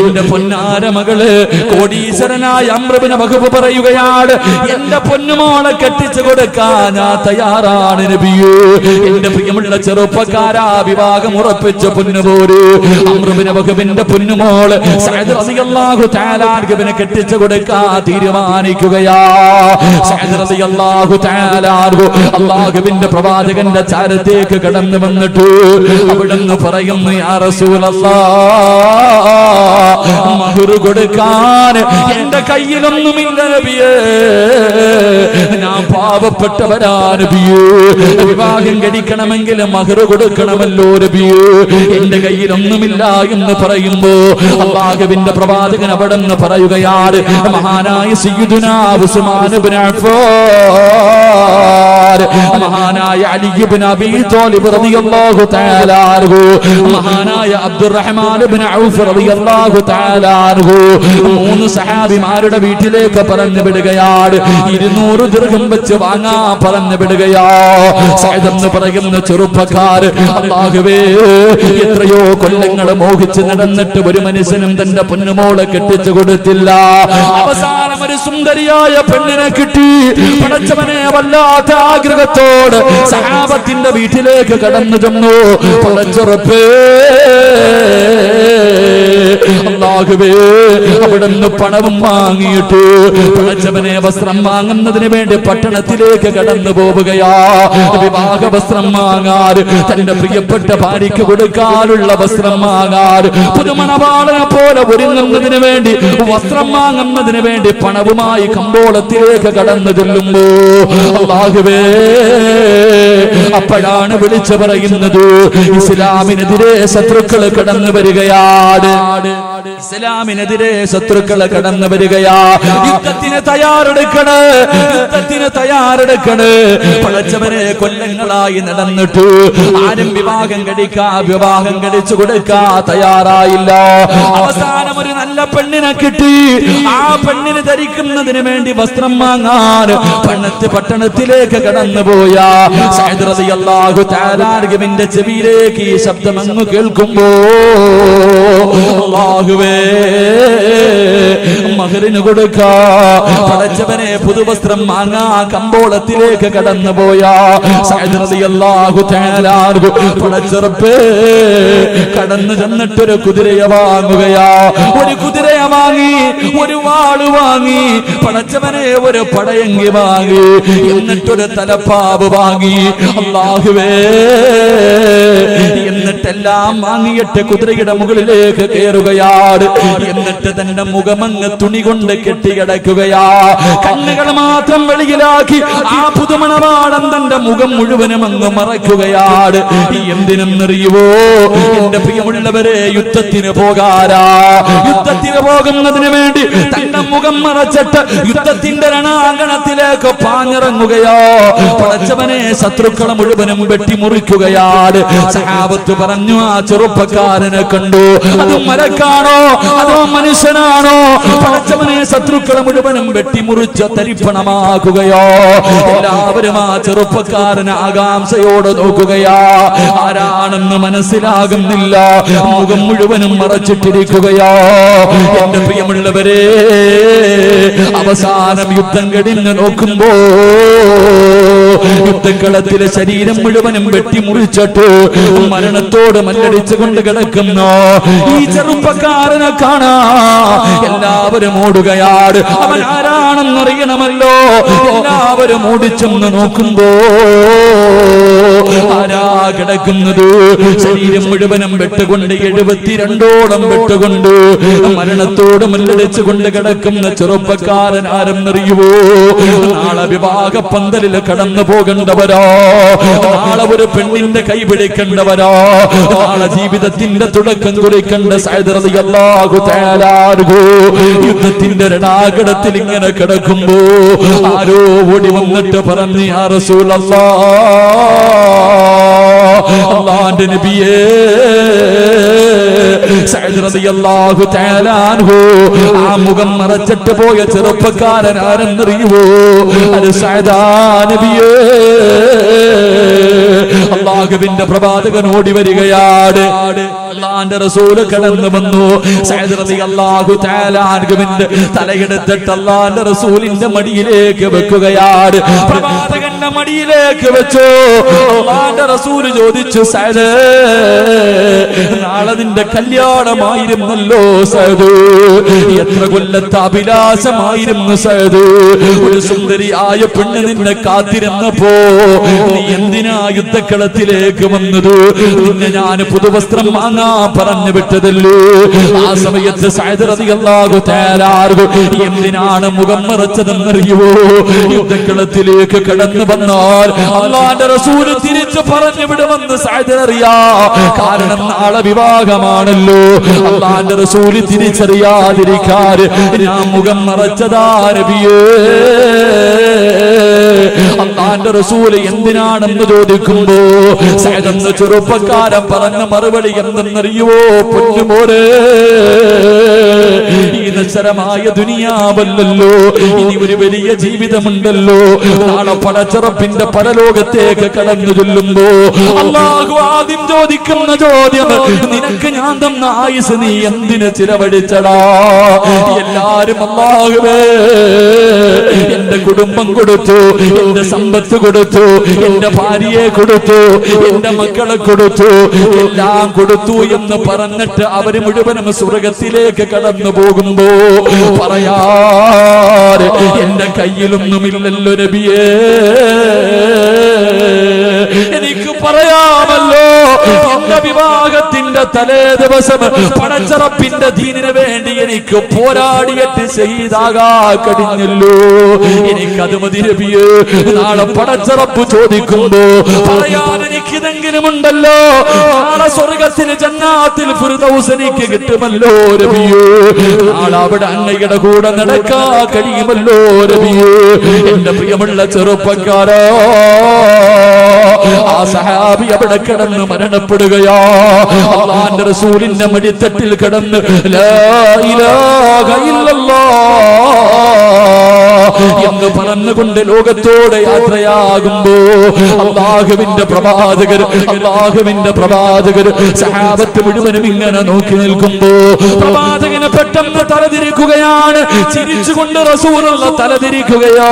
എന്റെ പൊന്നാര മകള് കോടീശ്വരനായ അംർ ഇബ്നു വഹബ് പറയുകയാണ്, എന്റെ പൊന്നുമോളെ കെട്ടിച്ചു കൊടുക്കാൻ ഞാൻ തയ്യാറാണ് നബിയേ. എന്റെ പ്രിയമുള്ള ചെറുപ്പക്കാരാ, വിവാഹം ഉറപ്പിച്ച പൊന്നുപോര് അംർ ഇബ്നു വഹബിന്റെ പൊന്നുമോള് സഅദ് റളിയല്ലാഹു തആല അൻഹുവിനെ കെട്ടിച്ചു കൊടുക്കാൻ തീരുമാനിക്കുകയാ. സഅദ് റളിയല്ലാഹു തആല അൻഹു അല്ലാഹുവിന്റെ പ്രവാചകന്റെ ചാരത്തേക്ക് കടന്നു വന്നിട്ട് അവിടുന്ന് പറയുന്നു, യാ റസൂലല്ലാഹ്, മഹർ കൊടുക്കാൻ എന്റെ കയ്യിലൊന്നുമില്ല നബിയേ. ഞാൻ പാവപ്പെട്ടവരാ നബിയേ. വിവാഹം കഴിക്കണമെങ്കിൽ മഹർ കൊടുക്കണമല്ലോ നബിയേ. എന്റെ കയ്യിലൊന്നുമില്ല എന്ന് പറയുമ്പോ അല്ലാഹുവിന്റെ പ്രവാചകൻ അവിടുന്ന് പറയുകയാണ്, മഹാനായ സയ്യിദുനാ ഉസ്മാൻ ഇബ്നു അഫ്ഫാൻ, മഹാനായ അലി ഇബ്നു അബീ ത്വാലിബ് റളിയല്ലാഹു തആല തആല അൻഹു മഹാനായ അബ്ദുറഹ്മാൻ ഇബ്നു ഔഫ് റളിയല്ലാഹു തആല അൻഹു 3 സഹാബിമാരുടെ വീട്ടിലേക്ക് പറഞ്ഞു വിടുകയാണ്. 200 ദിർഹം വെച്ച് വാങ്ങാൻ പറഞ്ഞു വിടുകയാ. സഅദ് എന്ന് പറയുന്ന ചെറുപ്പക്കാർ അല്ലാഹുവേ എത്രയോ കൊല്ലങ്ങൾ മോഹിച്ച് നടന്നിട്ട് ഒരു മനുഷ്യനും തന്റെ പൊന്നുമോളെ കെട്ടിച്ചു കൊടുത്തില്ല. അവസാനം ഒരു സുന്ദരിയായ പെണ്ണിനെ കിട്ടി. പടച്ചവനെ വല്ലാത്ത ആഗ്രഹത്തോട് സഹാബത്തിന്റെ വീട്ടിലേക്ക് കടന്നു ചെന്നു. പടച്ചുറപ്പേ അല്ലാഹുവേ അവിടുന്ന് പണവും വാങ്ങിയിട്ട് പടച്ചവനെ വസ്ത്രം വാങ്ങുന്നതിന് വേണ്ടി പട്ടണത്തിലേക്ക് കടന്നു പോവുകയാ. വിവാഹ വസ്ത്രം വാങ്ങാൻ, തന്റെ പ്രിയപ്പെട്ട ഭാര്യയ്ക്ക് കൊടുക്കാനുള്ള വസ്ത്രം വാങ്ങാൻ, പുതുമണവാളനെ പോലെ ഒരുങ്ങുന്നതിന് വേണ്ടി വസ്ത്രം വാങ്ങുന്നതിന് വേണ്ടി പണവുമായി കമ്പോളത്തിലേക്ക് കടന്നു ചെല്ലുമ്പോ അല്ലാഹുവേ അപ്പോഴാണ് വിളിച്ചു പറയുന്നത് ഇസ്ലാമിനെതിരെ ശത്രുക്കൾ കടന്നു വരികയാണ്. ഇസ്ലാമിനെതിരെ ശത്രുക്കൾ കടന്നു വരികയാ. യുദ്ധത്തിന് തയ്യാറെടുക്കണ്, യുദ്ധത്തിന് തയ്യാറെടുക്കണ്. പടച്ചവനെ കൊല്ലങ്ങളായി നടന്നിട്ട് ആരും വിവാഹം കഴിച്ചു കൊടുക്കാ തയ്യാറായില്ല. അവസാനം ഒരു നല്ല പെണ്ണിനെ കിട്ടി. ആ പെണ്ണിന് ധരിക്കുന്നതിന് വേണ്ടി വസ്ത്രം വാങ്ങാൻ പട്ടണത്തിലേക്ക് കടന്നുപോയ സഅദ് റളിയല്ലാഹു തആല അൻഹുവിന്റെ ചെവിയിലേക്ക് ഈ ശബ്ദം അങ്ങ് കേൾക്കുമ്പോ അല്ലാഹുവേ മഹറിന് കൊടുക്കാ പടച്ചവനെ പുതുവസ്ത്രം വാങ്ങാ കമ്പോളത്തിലേക്ക് കടന്നുപോയ സഅദ് റളിയല്ലാഹു തആല അൻഹു പടച്ചറപ്പേ കടന്നു ചെന്നിട്ടൊരു കുതിരയെ വാങ്ങുകയാ. ഒരു കുതിരയെ വാങ്ങി, ഒരു വാള് വാങ്ങി, പടച്ചവനെ ഒരു പടയങ്കി വാങ്ങി, എന്നിട്ടൊരു തലപ്പാവ് വാങ്ങി. അല്ലാഹുവേ എന്നിട്ടെല്ലാം വാങ്ങിയിട്ട് കുതിരയുടെ മുകളിലേക്ക് കയറുകയാണ്. എന്നിട്ട് തന്റെ മുഖമങ്ങ് തുണി കൊണ്ട് കെട്ടിക്കിടക്കുകയാ. കണ്ണുകൾ മാത്രം വെളിയിലാക്കി ആ പുതുമണവാളൻ തന്റെ മുഖം മുഴുവനും അങ്ങ് മറയ്ക്കുകയാണ്. എന്തിനെന്നറിയുവോ എന്റെ പ്രിയമുള്ളവരെ, യുദ്ധത്തിന് പോകാരാ. യുദ്ധത്തിന് പോകുന്നതിന് വേണ്ടി തന്റെ മുഖം മറച്ചിട്ട് യുദ്ധത്തിന്റെ രണാങ്കണത്തിലേക്ക് പാഞ്ഞിറങ്ങുകയോ. പടച്ചവനെ ശത്രുക്കളെ മുഴുവനും വെട്ടിമുറിക്കുകയാണ്. സഹാബത്ത് പറഞ്ഞു ആ ചെറുപ്പക്കാരനെ കണ്ടു, അത് മലക്കാണോ അതോ മനുഷ്യനാണോ? പടച്ചവനെ ശത്രുക്കളെ മുഴുവനും വെട്ടിമുറിച്ച് തരിപ്പണമാക്കുകയോ. എല്ലാവരും ആ ചെറുപ്പക്കാരനെ ആകാംക്ഷയോടെ നോക്കുകയാ. ആരാണെന്ന് മനസ്സിലാകുന്നില്ല, മുഖം മുഴുവനും മറച്ചിട്ടിരിക്കുകയോ. എന്റെ പ്രിയമുള്ളവരെ, അവസാനം യുദ്ധം കഴിഞ്ഞ് നോക്കുമ്പോ യുദ്ധക്കളത്തിലെ ശരീരം മുഴുവനും വെട്ടിമുറിച്ചിട്ട് മരണത്തോട് മല്ലടിച്ചു കൊണ്ട് കിടക്കുന്നു ഈ ചെറുപ്പക്കാരനെ കാണാ. എല്ലാവരും ഓടുകയാണ്. അവൻ ആരാണെന്നറിയണമല്ലോ. എല്ലാവരും ഓടിച്ചെന്ന് നോക്കുമ്പോ ആരാ കിടക്കുന്നത്? ശരീരം മുഴുവനം വെട്ടുകൊണ്ട് 72ഓളം വെട്ടുകൊണ്ട് മരണത്തോട് മല്ലടിച്ചു കൊണ്ട് കിടക്കുന്ന ചെറുപ്പക്കാരൻ ആരെന്നറിയുവോ? നാളെ വിവാഹ പന്തലിൽ കടന്നു പോകേണ്ടവരോ, നാളെ ഒരു പെണ്ണിന്റെ കൈ പിടിക്കേണ്ടവരോ, നാളെ ജീവിതത്തിന്റെ തുടക്കം കുറിക്കേണ്ട സഅദ് റളിയല്ലാഹു തആല അൻഹു യുദ്ധത്തിന്റെ രണാങ്കണത്തിൽ ഇങ്ങനെ കിടക്കുമ്പോ ആരോ ഓടി വന്നിട്ട് പറഞ്ഞു, യാ റസൂലല്ലാഹ്, അല്ലാഹുവിന്റെ നബിയേ, സഅദ് റളിയല്ലാഹു തആല അൻഹു ആ മുഖം മറച്ചിട്ട് പോയ ചെറുപ്പക്കാരൻ ആരെന്നറിയുവോ? അത് സഅദ് നബിയേ. അല്ലാഹുവിന്റെ പ്രവാചകൻ ഓടി വരികയാണ്. അല്ലാഹുവിന്റെ റസൂല് കടന്നു വന്നു. സഅദ് റളിയല്ലാഹു തആല അൻഹുവിന്റെ തലയെടുത്തിട്ട് അല്ലാഹുവിന്റെ റസൂലിന്റെ മടിയിലേക്ക് വെക്കുകയാണ്. പ്രവാചകന്റെ മടിയിലേക്ക് വെച്ചു. അല്ലാഹുവിന്റെ റസൂല് ചോദിച്ചു, സഅദ്, നാളെ നിന്റെ കല്യാണമായിരുന്നല്ലോ സഅദ്, എത്ര കൊല്ലത്തെ അഭിലാഷമായിരുന്നു സഅദ്. ഒരു സുന്ദരിയായ പെണ്ണ് നിന്നെ കാത്തിരുന്നപ്പോ നീ എന്തിനാ യുദ്ധക്കളത്തിലേക്ക് വന്നത്? നിന്നെ ഞാൻ പുതുവസ്ത്രം വാങ്ങാൻ പറഞ്ഞു വിട്ടതല്ലോ. ആ സമയത്ത് സഅദ് റളിയല്ലാഹു തആല അൻഹു എന്തിനാണ് മുഖം മറച്ചതെന്നറിയുവോ? യുദ്ധക്കളത്തിലേക്ക് കടന്നു വന്നാൽ അല്ലാഹുവിന്റെ റസൂല് തിരിച്ചു പറഞ്ഞു വിടുമെന്ന് സഅദ് അറിയാ. കാരണം നാളെ വിവാഹമാണല്ലോ. അല്ലാഹുവിന്റെ റസൂല് തിരിച്ചറിയാതിരിക്കാൻ ഞാൻ മുഖം മറച്ചതാ നബിയേ. അല്ലാഹുവിന്റെ റസൂൽ എന്തിനാണെന്ന് ചോദിക്കുമ്പോ സഅദ് എന്ന ചെറുപ്പക്കാരൻ പറഞ്ഞ മറുപടി എന്തെന്നറിയുവോ? പൊന്നുമോരെ, ഈ നശ്വരമായ ദുനിയാവല്ലല്ലോ, ഇനി ഒരു വലിയ ജീവിതമുണ്ടല്ലോ. നാളെ പടച്ചറപ്പിന്റെ പരലോകത്തേക്ക് കടന്നു ചൊല്ലുമ്പോ അല്ലാഹു ആദ്യം ചോദിക്കുന്ന ചോദ്യം, നിനക്ക് ഞാൻ തന്ന ആയുസ് നീ എന്തിന് ചിലവഴിച്ചടാ? എല്ലാരും അല്ലാഹുവേ എന്റെ കുടുംബം കൊടുത്തു, എന്റെ സമ്പത്ത് കൊടുത്തു, എന്റെ ഭാര്യയെ കൊടുത്തു, എന്റെ മക്കളെ കൊടുത്തു, എല്ലാം കൊടുത്തു എന്ന് പറഞ്ഞിട്ട് അവര് മുഴുവനും സ്വർഗത്തിലേക്ക് കടന്നു പോകുമ്പോ പറയാറ് എന്റെ കയ്യിലൊന്നുമില്ലല്ലോ നബിയേ. എനിക്ക് പറയാമല്ലോ, എന്റെ വിവാഹത്തിന്റെ തലേ ദിവസം പടച്ചറപ്പിന്റെ ദീനിന് വേണ്ടി എനിക്ക് പോരാടിയിട്ട് ശഹീദാകാ കഴിഞ്ഞല്ലോ. എനിക്കത് മതി നബിയേ. നാളെ പടച്ചറപ്പ് ചോദിക്കുമ്പോ പറയാൻ എനിക്കിതെങ്കിലും ഉണ്ടല്ലോ. നാളെ സ്വർഗത്തിന് ജന്നാത്തിൽ ഫിർദൗസ് എനിക്ക് കിട്ടുമല്ലോ നബിയേ. നാളെ അവിടെ അങ്ങയുടെ കൂടെ നടക്കാ കഴിയുമല്ലോ നബിയേ. എന്റെ പ്രിയമുള്ള ചെറുപ്പക്കാരാ, ആ സഹാബി അവിടെ കിടന്ന് മരണപ്പെടുകയാ. അല്ലാഹുവിന്റെ റസൂലിന്റെ മടിത്തട്ടിൽ കിടന്ന് ലാ ഇലാഹ ഇല്ലല്ലാഹ് എന്ന് പറഞ്ഞുകൊണ്ട് ലോകത്തോടെ യാത്രയാകുമ്പോ അല്ലാഹുവിന്റെ പ്രവാചകർ സഹാബത്ത് മുഴുവനും ഇങ്ങനെ നോക്കി നിൽക്കുമ്പോ പ്രവാചകന് പെട്ടെന്ന് തലതിരിക്കുകയാണ്. ചിരിച്ചുകൊണ്ട് റസൂലുള്ള തലതിരിക്കുകയാ.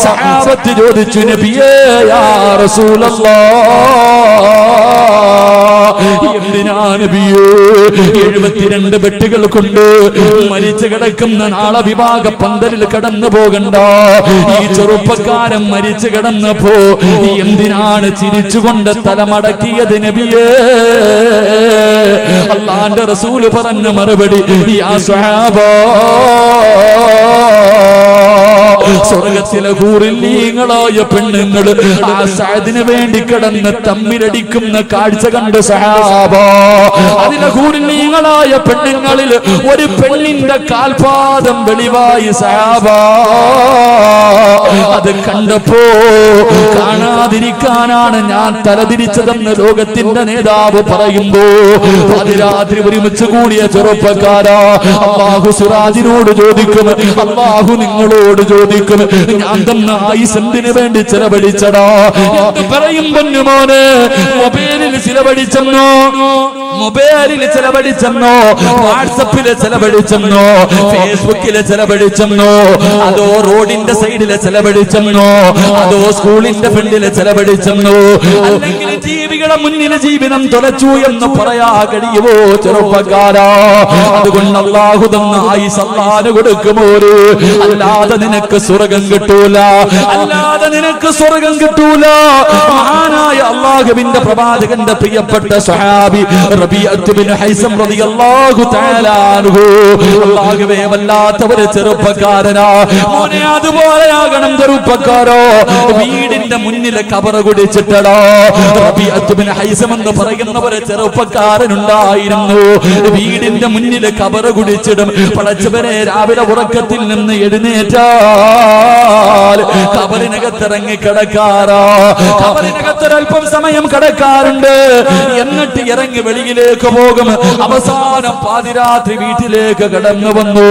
സഹാബത്ത് ചോദിച്ചു, നബിയേ യാ എന്തിനാ നബിയേ 72 ബെട്ടുകൾ കൊണ്ട് മരിച്ചു കിടക്കുന്ന നാളെ വിവാഹ പന്തലിൽ കടന്നു പോകണ്ട? ഈ ചെറുപ്പക്കാരൻ മരിച്ചു കിടന്നപ്പോ എന്തിനാണ് ചിരിച്ചുകൊണ്ട് തലമടക്കിയത് നബിയേ? അല്ലാഹുവിന്റെ റസൂല് പറഞ്ഞ മറുപടി, യാ സ്വഹാബാ, സ്വർഗത്തിലെ ഹൂറില്ലീങ്ങളായ പെണ്ണുങ്ങൾ ആ സഅദിന് വേണ്ടി കിടന്ന് തമ്മിലടിക്കുന്ന കാഴ്ച കണ്ട് സഹാബാ. അതിലെ ഹൂറില്ലീങ്ങളായ പെണ്ണുങ്ങളിൽ ഒരു പെണ്ണിന്റെ കാൽപാദം വെളിവായി സഹാബാ. അത് കണ്ടപ്പോ കാണാതിരിക്കാനാണ് ഞാൻ തലതിരിച്ചതെന്ന് ലോകത്തിന്റെ നേതാവ് പറയുമ്പോ അതിരാത്രി ഒരുമിച്ച് കൂടിയ ചെറുപ്പക്കാരാ, അല്ലാഹു സിറാജിനോട് ചോദിക്കും, അല്ലാഹു നിങ്ങളോട് ചോദിക്കും, ഞാൻ തന്ന ആയുസ് എന്തിനു വേണ്ടി ചിലവഴിച്ചടാ എന്ന് പറയും. പൊന്നുമോനെ, മൊബൈലിൽ ചിലവഴിച്ചെന്നോ, വാട്സപ്പില് ചിലവഴിച്ചെന്നോ, ഫേസ്ബുക്കില് ചിലവഴിച്ചെന്നോ, അതോ റോഡിന്റെ സൈഡില് ചിലവഴിച്ചെന്നോ, അതോ സ്കൂളിന്റെ ഫ്രണ്ടില് ചിലവഴിച്ചെന്നോ, അല്ലെങ്കിൽ ടിവിയുടെ മുന്നില് ജീവിതം തുലച്ചു എന്ന് പറയാ കഴിയുമോ ചെറുപ്പക്കാരാ? അതുകൊണ്ട് അല്ലാഹു തന്ന ആയുസ് അല്ലാഹു കൊടുക്കുമോ? അല്ലാതെ നിനക്ക് സ്വർഗം കിട്ടൂല, അല്ലാതെ നിനക്ക് സ്വർഗം കിട്ടൂല. മഹാനായ അല്ലാഹുവിന്റെ പ്രവാചകന്റെ പ്രിയപ്പെട്ട സ്വഹാബി റബീഅത്ത് ബിൻ ഹൈസം റളിയല്ലാഹു തആല അൻഹു, അല്ലാഹുവേ വല്ലാത്ത ഒരു ചെറുപ്പക്കാരനാ. മോനെ, അതുപോലെയാകണം ചെറുപ്പക്കാരോ. വീടിന്റെ മുന്നിൽ കബർ കുടിച്ചിട്ടടാ. റബീഅത്ത് ബിൻ ഹൈസം എന്ന് പറയുന്ന ഒരു ചെറുപ്പക്കാരനുണ്ടായിരുന്നു. വീടിന്റെ മുന്നിൽ കബർ കുടിച്ചിടും. പടച്ചവനെ, രാവിലെ ഉറക്കത്തിൽ നിന്ന് എഴുന്നേറ്റാൽ കബറിനകത്തിറങ്ങി കിടക്കാറാ. കബറിനകത്തൊരൽപ്പം സമയം കിടക്കാറുണ്ട്. എന്നിട്ട് ഇറങ്ങി വെളിയിലേക്ക് പോകും. അവസാനം പാതിരാത്രി വീട്ടിലേക്ക് കടന്നു വന്നു.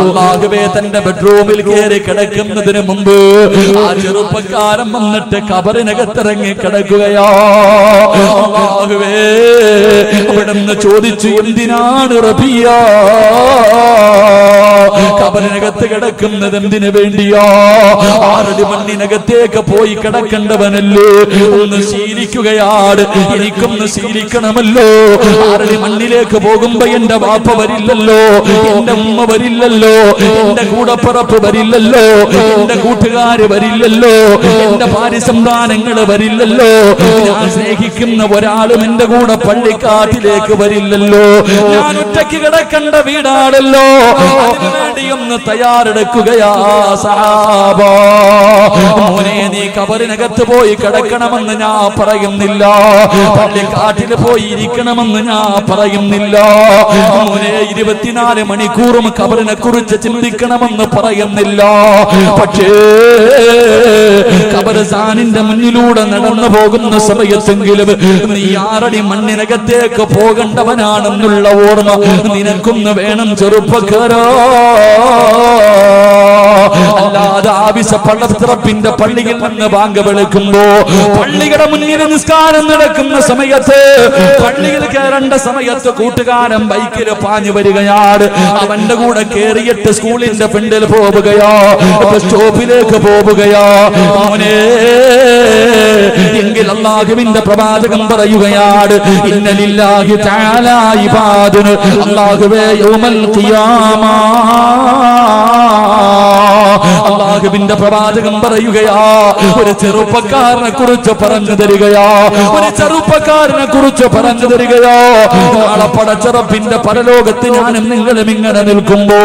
അല്ലാഹുവേ, തന്റെ ബെഡ്റൂമിൽ കയറി കിടക്കുന്നതിന് മുമ്പ് ആ ചെറുപ്പക്കാരൻ വന്നിട്ട് കബറിനകത്തിറങ്ങി കിടക്കുകയാ. അല്ലാഹുവേ, അവിടുന്ന് ചോദിച്ചു, എന്തിനാണ് റബിയ കബറിനകത്ത് കിടക്കുന്നത്? എന്തിനു വേണ്ടിയാ? 6 മണ്ണിനകത്തേക്ക് പോയി കിടക്കേണ്ടവനല്ലേ? ഒന്ന് ശീലിക്കുകയാണ്. എനിക്കൊന്ന് ശീലിക്കണമല്ലോ. 6 മണ്ണിലേക്ക് പോകുമ്പോ എന്റെ വാപ്പ വരില്ലല്ലോ, എന്റെ ഉമ്മ വരില്ലല്ലോ, എന്റെ കൂടപ്പറപ്പ് വരില്ലല്ലോ, എന്റെ കൂട്ടുകാര് വരില്ലല്ലോ, എന്റെ ഭാര്യ സന്താനങ്ങള് വരില്ലല്ലോ. ഞാൻ സ്നേഹിക്കുന്ന ഒരാളും എന്റെ കൂടെ പള്ളിക്കാട്ടിലേക്ക് നാട്ടിലേക്ക് വരില്ലല്ലോ, ഞാൻ ഒറ്റയ്ക്ക് കിടക്കേണ്ട വീടാണല്ലോ, അതിനുവേണ്ടി ഒന്ന് തയ്യാറെടുക്കുകയാ സഹാബ. മോനെ നീ കബറിനകത്ത് പോയി കിടക്കണമെന്ന് ഞാൻ പറയുന്നില്ല, പള്ളിക്കാട്ടിൽ പോയി ഇരിക്കണമെന്ന് ഞാൻ പറയുന്നില്ല, മോനെ 24 മണിക്കൂറും കബറിനെ കുറിച്ച് ചിന്തിക്കണമെന്ന് പറയുന്നില്ല. പക്ഷേ ഖബർസ്ഥാനിന്റെ മുന്നിലൂടെ നടന്നു പോകുന്ന സമയത്തെങ്കിലും നീ 6 അടി മണ്ണിനകത്തേക്ക് പോകേണ്ടവനാണെന്നുള്ള ഓർമ്മ നിനക്കൊന്ന് വേണം ചെറുപ്പക്കാരാ. അല്ലാതെ ആവശ്യ പള്ളത്തിറപ്പിന്റെ പള്ളിയിൽ നിന്ന് ബാങ്ക് വിളിക്കുമ്പോ പള്ളിയുടെ മുന്നിൽ നിസ്കാരം നടക്കുന്ന സമയത്ത് പള്ളിയിൽ കയറേണ്ട സമയത്ത് കൂട്ടുകാരൻ ബൈക്കിൽ പാഞ്ഞു വരികയാണ്, അവന്റെ കൂടെ കേറിയിട്ട് സ്കൂളിന്റെ ഫ്രണ്ടിൽ പോവുകയോ ബസ് സ്റ്റോപ്പിലേക്ക് പോവുകയോ മോനെ, എങ്കിൽ അല്ലാഹുവിന്റെ പ്രവാചകൻ പറയുകയാണ് ഇന്നലില്ലാഹി തആല ഇബാദുൻ, അല്ലാഹുവേ യൗമൽ ഖിയാമ, അല്ലാഹുവിന്റെ പ്രവാചകൻ പറയുകയാ ഒരു ചെറുപ്പക്കാരനെ കുറിച്ച് പറഞ്ഞു തരികയാ, ഒരു ചെറുപ്പക്കാരനെ കുറിച്ച് പറഞ്ഞു തരികയോ. നാളെ പടച്ചറപ്പിന്റെ പരലോകത്ത് ഞാനും നിങ്ങളും ഇങ്ങനെ നിൽക്കുമ്പോ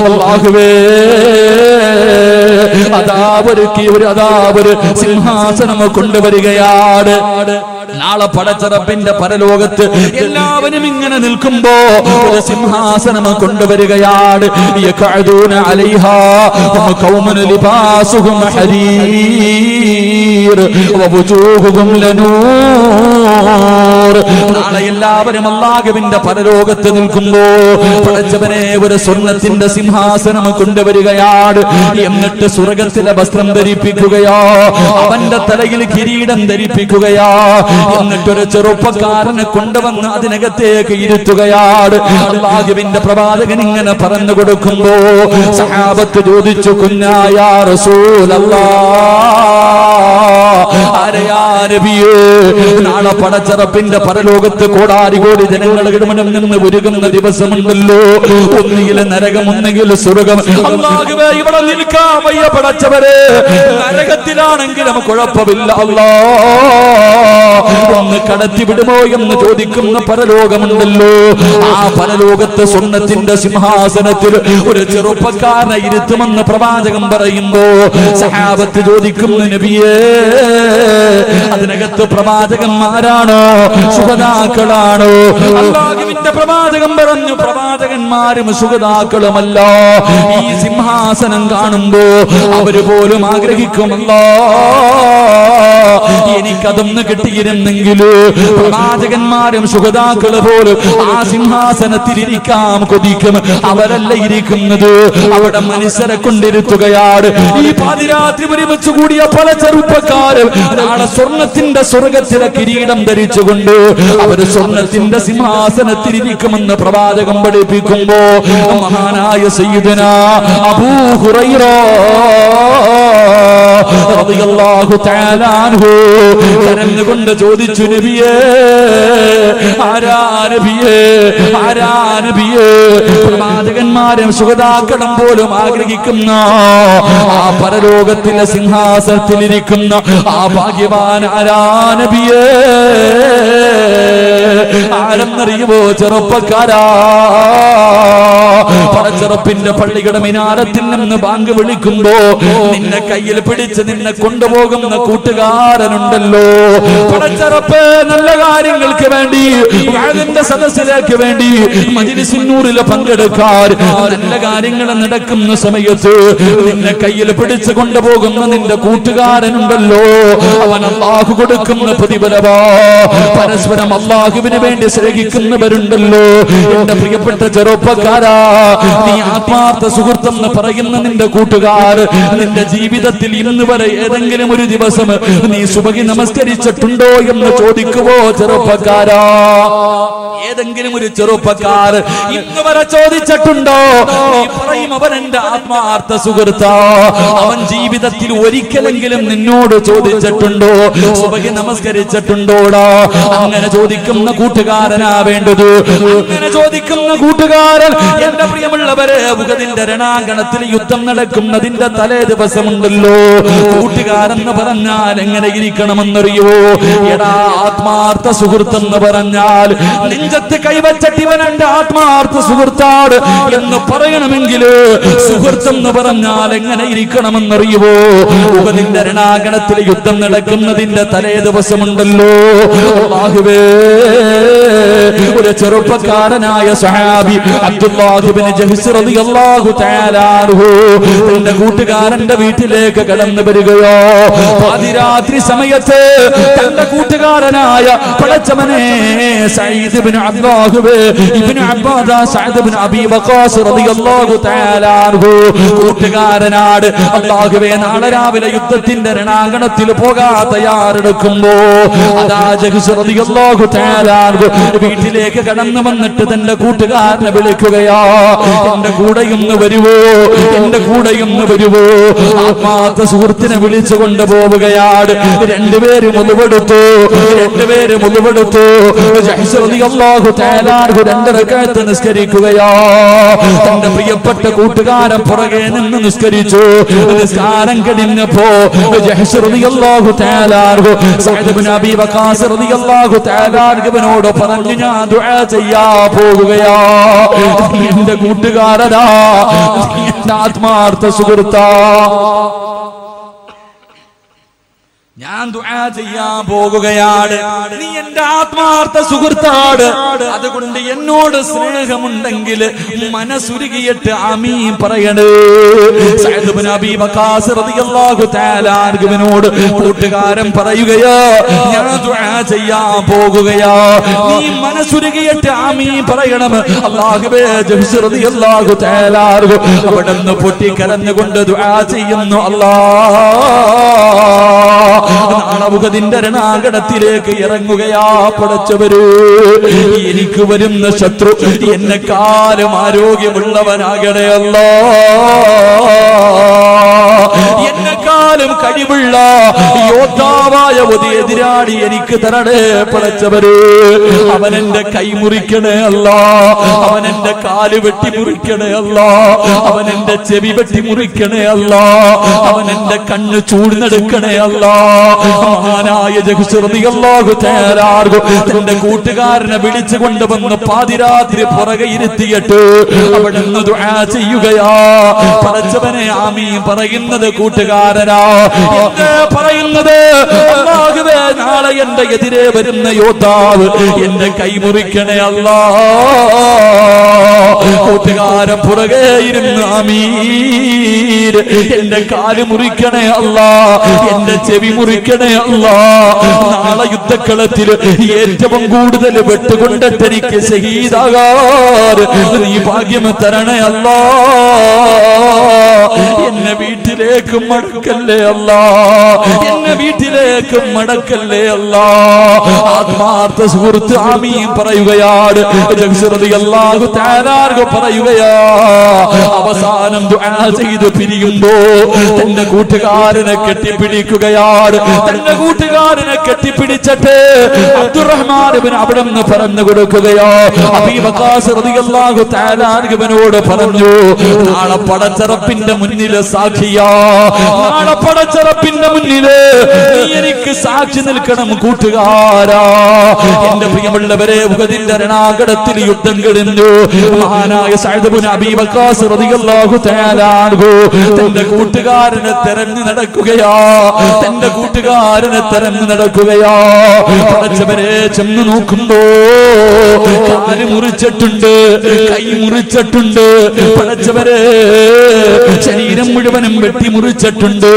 അല്ലാഹുവേ അതാ ഒരു സിംഹാസനം കൊണ്ടുവരികയാണ്. നാളെ പടച്ചറപ്പിന്റെ പരലോകത്ത് എല്ലാവരും ഇങ്ങനെ നിൽക്കുമ്പോ ഒരു സിംഹാസനം കൊണ്ടുവരികയാണ്. യഖഅദൂന അലൈഹാ ഖൗമുൻ ലിബാസുഹും ഹരീർ വവുജൂഹുഹും ലനൂർ. നാളെ എല്ലാവരും അല്ലാഹുവിന്റെ പരലോകത്ത് നിൽക്കുമ്പോ പടച്ചവനെ ഒരു സ്വർണ്ണത്തിന്റെ സിംഹാസനം കൊണ്ടുവരികയാണ്. എന്നിട്ട് സ്വർഗ്ഗത്തിലെ വസ്ത്രം ധരിപ്പിക്കുകയോ, അവന്റെ തലയിൽ കിരീടം ധരിപ്പിക്കുകയോ, എന്നിട്ടൊരു ചെറുപ്പക്കാരനെ കൊണ്ടുവന്ന് അതിനകത്തേക്ക് ഇരുത്തുകയാണ്. അല്ലാഹുവിന്റെ പ്രവാചകൻ ഇങ്ങനെ പറഞ്ഞു കൊടുക്കുമ്പോ സഹാബത്ത് ചോദിച്ചു, കുഞ്ഞായ റസൂലല്ലാഹ്, ആരെയാ നബിയേ, നാളെ പടച്ചറപ്പിന്റെ പരലോകത്ത് കോടാരി കോടി ജനങ്ങൾ ഇടമനം നിന്ന് ഒരുങ്ങുന്ന ദിവസമുണ്ടല്ലോ, ഒന്നുകിൽ നരകം ഒന്നുകിൽ സ്വർഗം. അല്ലാഹുവേ ഇവിടെ നിൽക്കാൻ വയ്യ പടച്ചവരെ, നരകത്തിലാണെങ്കിലും കുഴപ്പമില്ല അല്ലാഹ്, ഒന്ന് കടത്തി വിടുമോ എന്ന് ചോദിക്കുന്ന പരലോകമുണ്ടല്ലോ. ആ പരലോകത്ത് സ്വർണ്ണത്തിന്റെ സിംഹാസനത്തിൽ ഒരു ചെറുപ്പക്കാരനെ ഇരുത്തുമെന്ന് പ്രവാചകൻ പറയുമ്പോ സഹാബത്ത് ചോദിക്കുന്നു, നബിയേ അതിനകത്ത് പ്രവാചകന്മാരാണോ ശുഹദാക്കളാണോ? അല്ലാഹുവിന്റെ പ്രവാചകൻ പറഞ്ഞു, പ്രവാചകന്മാരും ശുഹദാക്കളുമല്ല. ഈ സിംഹാസനം കാണുമ്പോ അവര് പോലും ആഗ്രഹിക്കുമല്ലോ, എനിക്കതൊന്ന് കിട്ടിയിരുന്നെങ്കില് പ്രവാചകന്മാരും ശുഹദാക്കള് പോലും ആ സിംഹാസനത്തിൽ ഇരിക്കാൻ കൊതിക്കും. അവരല്ല ഇരിക്കുന്നത്, അവിടെ മനുഷ്യരെ കൊണ്ടിരുത്തുകയാണ്. ഈ പാതിരാത്രി ഒരുമിച്ച് കൂടിയ പല ചെറുപ്പക്കാരും നാളെ സ്വർണത്തിന്റെ സ്വർഗത്തിലെ കിരീടം ധരിച്ചുകൊണ്ട് അവര് സ്വർണത്തിന്റെ സിംഹാസനത്തിൽ ഇരിക്കുമെന്ന് പ്രവാചകൻ പഠിപ്പിക്കുമ്പോ മഹാനായ സയ്യിദുനാ അബൂ ഹുറൈറ റളിയല്ലാഹു തആല അൻഹു കരഞ്ഞുകൊണ്ട് ചോദിച്ചു, നബിയേ ആരാ നബിയേ, ആരാ നബിയേ? പ്രവാചകന്മാരും ശുഹദാക്കളും പോലും ആഗ്രഹിക്കുന്ന ആ പരലോകത്തിലെ സിംഹാസനത്തിലിരിക്കുന്ന ആ ഭാഗ്യവാൻ ആരാ നബിയേ? ആരെന്നറിയുമോ ചെറുപ്പക്കാരാ? പടച്ചറപ്പിന്റെ പള്ളിയുടെ മിനാരത്തിൽ നിന്ന് ബാങ്ക് വിളിക്കുമ്പോ നിന്നെ കയ്യിൽ പിടിച്ച് നിന്നെ കൊണ്ടുപോകുന്ന കൂട്ടുകാരനുണ്ടല്ലോ. പടച്ചറപ്പ് നല്ല കാര്യങ്ങൾക്ക് വേണ്ടി, വാളിന്റെ സദസ്സിലേക്ക് വേണ്ടി മജ്‌ലിസുൻ നൂറിൽ പങ്കെടുക്കാൻ നല്ല കാര്യങ്ങൾ നടക്കുന്ന സമയത്ത് നിന്നെ കയ്യിൽ പിടിച്ച് കൊണ്ടുപോകുന്ന നിന്റെ കൂട്ടുകാരനുണ്ടല്ലോ, അവൻ അല്ലാഹു കൊടുക്കുന്ന പ്രതിഫലമാ. പരസ്പരം അല്ലാഹുവിന് വേണ്ടി സ്നേഹിക്കുന്നവരുണ്ടല്ലോ. എന്റെ പ്രിയപ്പെട്ട ചെറുപ്പക്കാരാ, നീ ആത്മാർത്ഥ സുഹൃത്തെന്ന് പറയുന്ന നിന്റെ കൂട്ടുകാർ നിന്റെ ജീവിതത്തിൽ ഇന്ന് വരെ ഏതെങ്കിലും ഒരു ദിവസം നീ സുബഹി നമസ്കരിച്ചിട്ടുണ്ടോ എന്ന് ചോദിക്കുവോ ചെറുപ്പക്കാരാ? ഏതെങ്കിലും ഒരു ചെറുപ്പക്കാർ ഇന്ന് വരെ ചോദിച്ചിട്ടുണ്ടോ? നീ പറയും അവൻ എന്റെ ആത്മാർത്ഥ സുഹൃത്താ. അവൻ ജീവിതത്തിൽ ഒരിക്കലെങ്കിലും നിന്നോട് ചോദിച്ചിട്ടുണ്ടോ സുബഹി നമസ്കരിച്ചിട്ടുണ്ടോടാ? അങ്ങനെ ചോദിക്കുന്ന കൂട്ടുകാരനാ വേണ്ടത്. അങ്ങനെ ചോദിക്കുന്ന കൂട്ടുകാരൻ, എന്റെ പ്രിയമുള്ളവരെ, ഉഹദിന്റെ രണാങ്കണത്തിൽ യുദ്ധം നടക്കുന്നതിന്റെ തലേ ദിവസമുണ്ടല്ലോ, കൂട്ടുകാരെന്ന് പറഞ്ഞാൽ എങ്ങനെ ഇരിക്കണമെന്നറിയോ? എടാ, ആത്മാർത്ഥ സുഹൃത്തെന്ന് പറഞ്ഞാൽ നെഞ്ചത്ത് നെഞ്ചത്ത് കൈവച്ചിട്ട് ഇവൻ എന്റെ ആത്മാർത്ഥ സുഹൃത്താണ് എന്ന് പറയണമെങ്കിൽ സുഹൃത്തെന്ന് പറഞ്ഞാൽ എങ്ങനെ ഇരിക്കണമെന്നറിയുവോ? ഉഹദിന്റെ രണാങ്കണത്തിൽ യുദ്ധം നടക്കുന്നതിന്റെ തലേ ദിവസമുണ്ടല്ലോ, അല്ലാഹുവേ, ഒരു ചെറുപ്പക്കാരനായ സഹാബി അബ്ദുല്ലാഹ് ഇബ്നു ജഹ്ശ് റളിയല്ലാഹു തആല അൻഹു തന്റെ കൂട്ടുകാരന്റെ വീട്ടിലേക്ക് കടന്നു വരികയോ, പാതിരാത്രി സമയത്ത് തന്റെ കൂട്ടുകാരനായ പടച്ചവനെ സഈദ് ഇബ്നു അബ്ദുല്ലാഹ് ഇബ്നു അബ്ബാദ സഅദ് ഇബ്നു അബീ വഖാസ് റളിയല്ലാഹു തആല അൻഹു കൂട്ടുകാരനാട് അല്ലാഹുവേ നാളെ രാവിലെ യുദ്ധത്തിന്റെ രണാങ്കണത്തിൽ പോകാൻ തയ്യാറെടുക്കുമ്പോ അതാ ജഹ്ശ് റളിയല്ലാഹു തആല അൻഹു വീട്ടിലേക്ക് കടന്നു വന്നിട്ട് തന്റെ കൂട്ടുകാരനെ വിളിക്കുകയാ, എന്റെ കൂടെയൊന്ന് വരുവോ, എന്റെ കൂടെയൊന്ന് വരുവോ? ആത്മാർത്ഥ സുഹൃത്തിനെ വിളിച്ചു കൊണ്ടുപോവുകയാണ്. രണ്ടുപേരും മുതുവെടുത്തു. ജഹ്ശ് റളിയല്ലാഹു തആല അൻഹു 2 റക്അത്ത് നിസ്കരിക്കുകയാ. തന്റെ പ്രിയപ്പെട്ട കൂട്ടുകാരൻ പുറകെ നിന്ന് നിസ്കരിച്ചു. നിസ്കാരം കഴിഞ്ഞപ്പോ ജഹ്ശ് റളിയല്ലാഹു തആല അൻഹു സഅദ് ഇബ്നു അബീ വഖാസ് റളിയല്ലാഹു തആല അൻഹുവിനോട് പറഞ്ഞു, ഞാൻ ദുആ ചെയ്യാ പോകുകയാ. എന്റെ കൂട്ടുകാരനാ, എന്റെ ആത്മാർത്ഥ സുഹൃത്താ, ഞാൻ ദുആ ചെയ്യാൻ പോകുകയാണ്. നീ എന്റെ ആത്മാർത്ഥ സുഹൃത്താണ്. അതുകൊണ്ട് എന്നോട് സ്നേഹമുണ്ടെങ്കിൽ മനസ്സുരുകിയിട്ട് ആമീൻ പറയണേ. സഅദ് ഇബ്നു അബീ വഖാസ് റളിയല്ലാഹു തആല അൻഹുവിനോട് കൂട്ടുകാരൻ പറയുകയാ, ഞാൻ ദുആ ചെയ്യാൻ പോകുകയാ, നീ മനസ്സുരുകിയിട്ട് ആമീൻ പറയണം. അല്ലാഹുവേ, ജഹ്ശ് റളിയല്ലാഹു തആല അൻഹു അവിടുന്ന് പൊട്ടിക്കരഞ്ഞുകൊണ്ട് ദുആ ചെയ്യുന്നു. അല്ലാഹ് നാളെ ഉഹദിന്റെ രണാങ്കണത്തിലേക്ക് ഇറങ്ങുകയാ. പടച്ചവര്, എനിക്ക് വരുന്ന ശത്രു എന്നെക്കാളും ആരോഗ്യമുള്ളവനാകണേ അല്ലാ, എന്നെക്കാളും കഴിവുള്ള യോദ്ധാവായ ഒരു എതിരാളി എനിക്ക് തരണേ പടച്ചവര്. അവനെന്റെ കൈ മുറിക്കണേ അല്ലാ, അവനെന്റെ കാല് വെട്ടി മുറിക്കണേ അല്ലാ, അവനെന്റെ ചെവി വെട്ടി മുറിക്കണേ അല്ലാ, അവനെന്റെ കണ്ണ് ചൂഴ്ന്നെടുക്കണേ അല്ലാ. മഹാനായ ജഹ്ശ് റളിയല്ലാഹു തആല അൻഹു തന്റെ കൂട്ടുകാരനെ വിളിച്ചു കൊണ്ടുവന്ന് പാതിരാത്രി പുറകെ ഇരുത്തിയിട്ട് അവിടുന്ന് ദുആ ചെയ്യുകയാ. പടച്ചവനെ, ആമീൻ പറയുന്നത് കൂട്ടുകാരനാ, പറയുന്നത് അല്ലാഹുവേ, നാളെ എന്റെ എതിരെ വരുന്ന യോദ്ധാവ് എന്റെ കൈ മുറിക്കണേ അല്ലാ. കൂട്ടുകാരൻ പുറകെ ഇരുന്ന് ആമീൻ, എന്റെ കാല് മുറിക്കണേ അല്ലാ, എന്റെ ചെവി മുറിക്കണേ അല്ലാ. നാളെ യുദ്ധക്കളത്തിൽ ഏറ്റവും കൂടുതൽ വെട്ടുകൊണ്ടിട്ട് എനിക്ക് ഷഹീദാകാൻ നീ ഭാഗ്യം തരണേ അല്ലാ. എന്നെ വീട്ടിലേക്ക് മടക്കല്ലേ അല്ലാ, എന്നെ വീട്ടിലേക്ക് മടക്കല്ലേ അല്ലാ. ആത്മാർത്ഥ സുഹൃത്ത് ആമീൻ പറയുകയാണ്. ജഹ്ശ് റളിയല്ലാഹു തആല അൻഹു പറയുകയാ, അവസാനം ദുആ ചെയ്ത് പിരിയുമ്പോ തന്റെ കൂട്ടുകാരനെ കെട്ടിപ്പിടിക്കുകയാണ്. തന്റെ കൂട്ടുകാരനെ കെട്ടിപ്പിടിച്ചിട്ട് അബ്ദുറഹ്മാൻ ഇബ്നു അവിടുന്ന് പറഞ്ഞു കൊടുക്കുകയോ, അബീ വഖാസ് റളിയല്ലാഹു തആല അൻഹുവിനോട് പറഞ്ഞു, നാളെ പടച്ചറപ്പിന്റെ മുന്നിൽ സാക്ഷിയാ, നാളെ പടച്ചറപ്പിന്റെ മുന്നിൽ നീ എനിക്ക് സാക്ഷി നിൽക്കണം കൂട്ടുകാരാ. എന്റെ പ്രിയമുള്ളവരെ, ഉഹദിന്റെ രണാങ്കണത്തിൽ യുദ്ധം കഴിഞ്ഞു. മഹാനായ സഅദ് ഇബ്നു അബീ വഖാസ് റളിയല്ലാഹു തആല അൻഹു തന്റെ കൂട്ടുകാരനെ തെരഞ്ഞു നടക്കുകയാ, തന്റെ കൂട്ടുകാരനെ തെരഞ്ഞു നടക്കുകയാ. പടച്ചവനെ, ചെന്ന് നോക്കുമ്പോ കാല് മുറിച്ചിട്ടുണ്ട്, കൈ മുറിച്ചിട്ടുണ്ട്, പടച്ചവരെ ശരീരം മുഴുവനും വെട്ടി മുറിച്ചിട്ടുണ്ട്,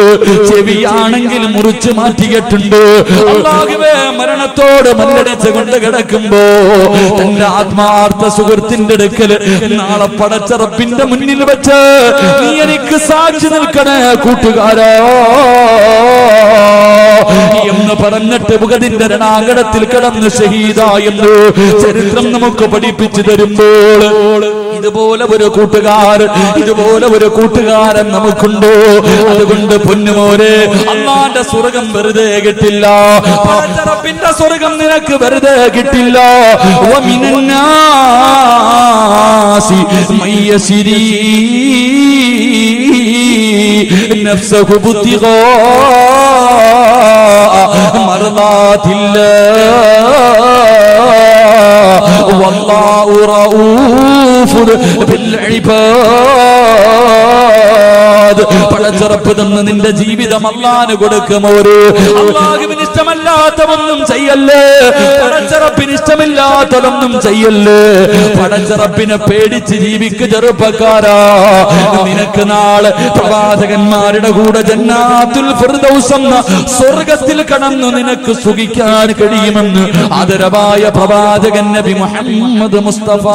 ചെവിയാണെങ്കിൽ മുറിച്ച് മാറ്റിയിട്ടുണ്ട്. അല്ലാഹുവേ, മരണത്തോട് മല്ലടിച്ച് കൊണ്ട് കിടക്കുമ്പോ തന്റെ ആത്മാർത്ഥ സുഹൃത്തിന്റെ അടുക്കൽ നാളെ പടച്ചറപ്പിന്റെ മുന്നിൽ വെച്ച് നീ എനിക്ക് സാക്ഷി നിൽക്കണേ കൂട്ടുകാരാ എന്ന് പറഞ്ഞിട്ട് ഉഹദിന്റെ രണാങ്കണത്തിൽ കിടന്ന് ഷഹീദായെന്ന് ചരിത്രം നമുക്ക് പഠിപ്പിച്ചു തരുമ്പോൾ ഇതുപോലെ ഒരു കൂട്ടുകാരൻ നമുക്കുണ്ടോ? അതുകൊണ്ട് പൊന്നുമോനെ, അല്ലാഹുവിന്റെ സ്വർഗ്ഗം വെറുതെ കിട്ടില്ല, പടച്ചറപ്പിന്റെ സ്വർഗ്ഗം നിനക്ക് വെറുതെ കിട്ടില്ല. വമിനന്നാസി മയ്യസിരി നഫ്സഹു ബുത്തിഗാ മർളാതില്ല വല്ലാഹു റഊഫുൻ ബിൽ ഇബാദ്. പടച്ചറപ്പ് തന്ന് നിന്റെ ജീവിതം അല്ലാഹുവിന് കൊടുക്കുമോ? അല്ലാഹുവിന് ഇഷ്ടമല്ലാത്തതൊന്നും ചെയ്യല്ലേ, പടച്ചറപ്പിന് ഇഷ്ടമില്ലാത്തതൊന്നും ചെയ്യല്ലേ. പടച്ചറപ്പിനെ പേടിച്ച് ജീവിക്ക് ചെറുപ്പക്കാരാ. നിനക്ക് നാളെ പ്രവാചകന്മാരുടെ കൂടെ ജന്നാത്തുൽ ഫിർദൗസ് എന്ന സ്വർഗ്ഗത്തിൽ കടന്നു നിനക്ക് സുഖിക്കാൻ കഴിയുമെന്ന് ആദരവായ പ്രവാചകൻ നബി മുഹമ്മദ് മുസ്തഫ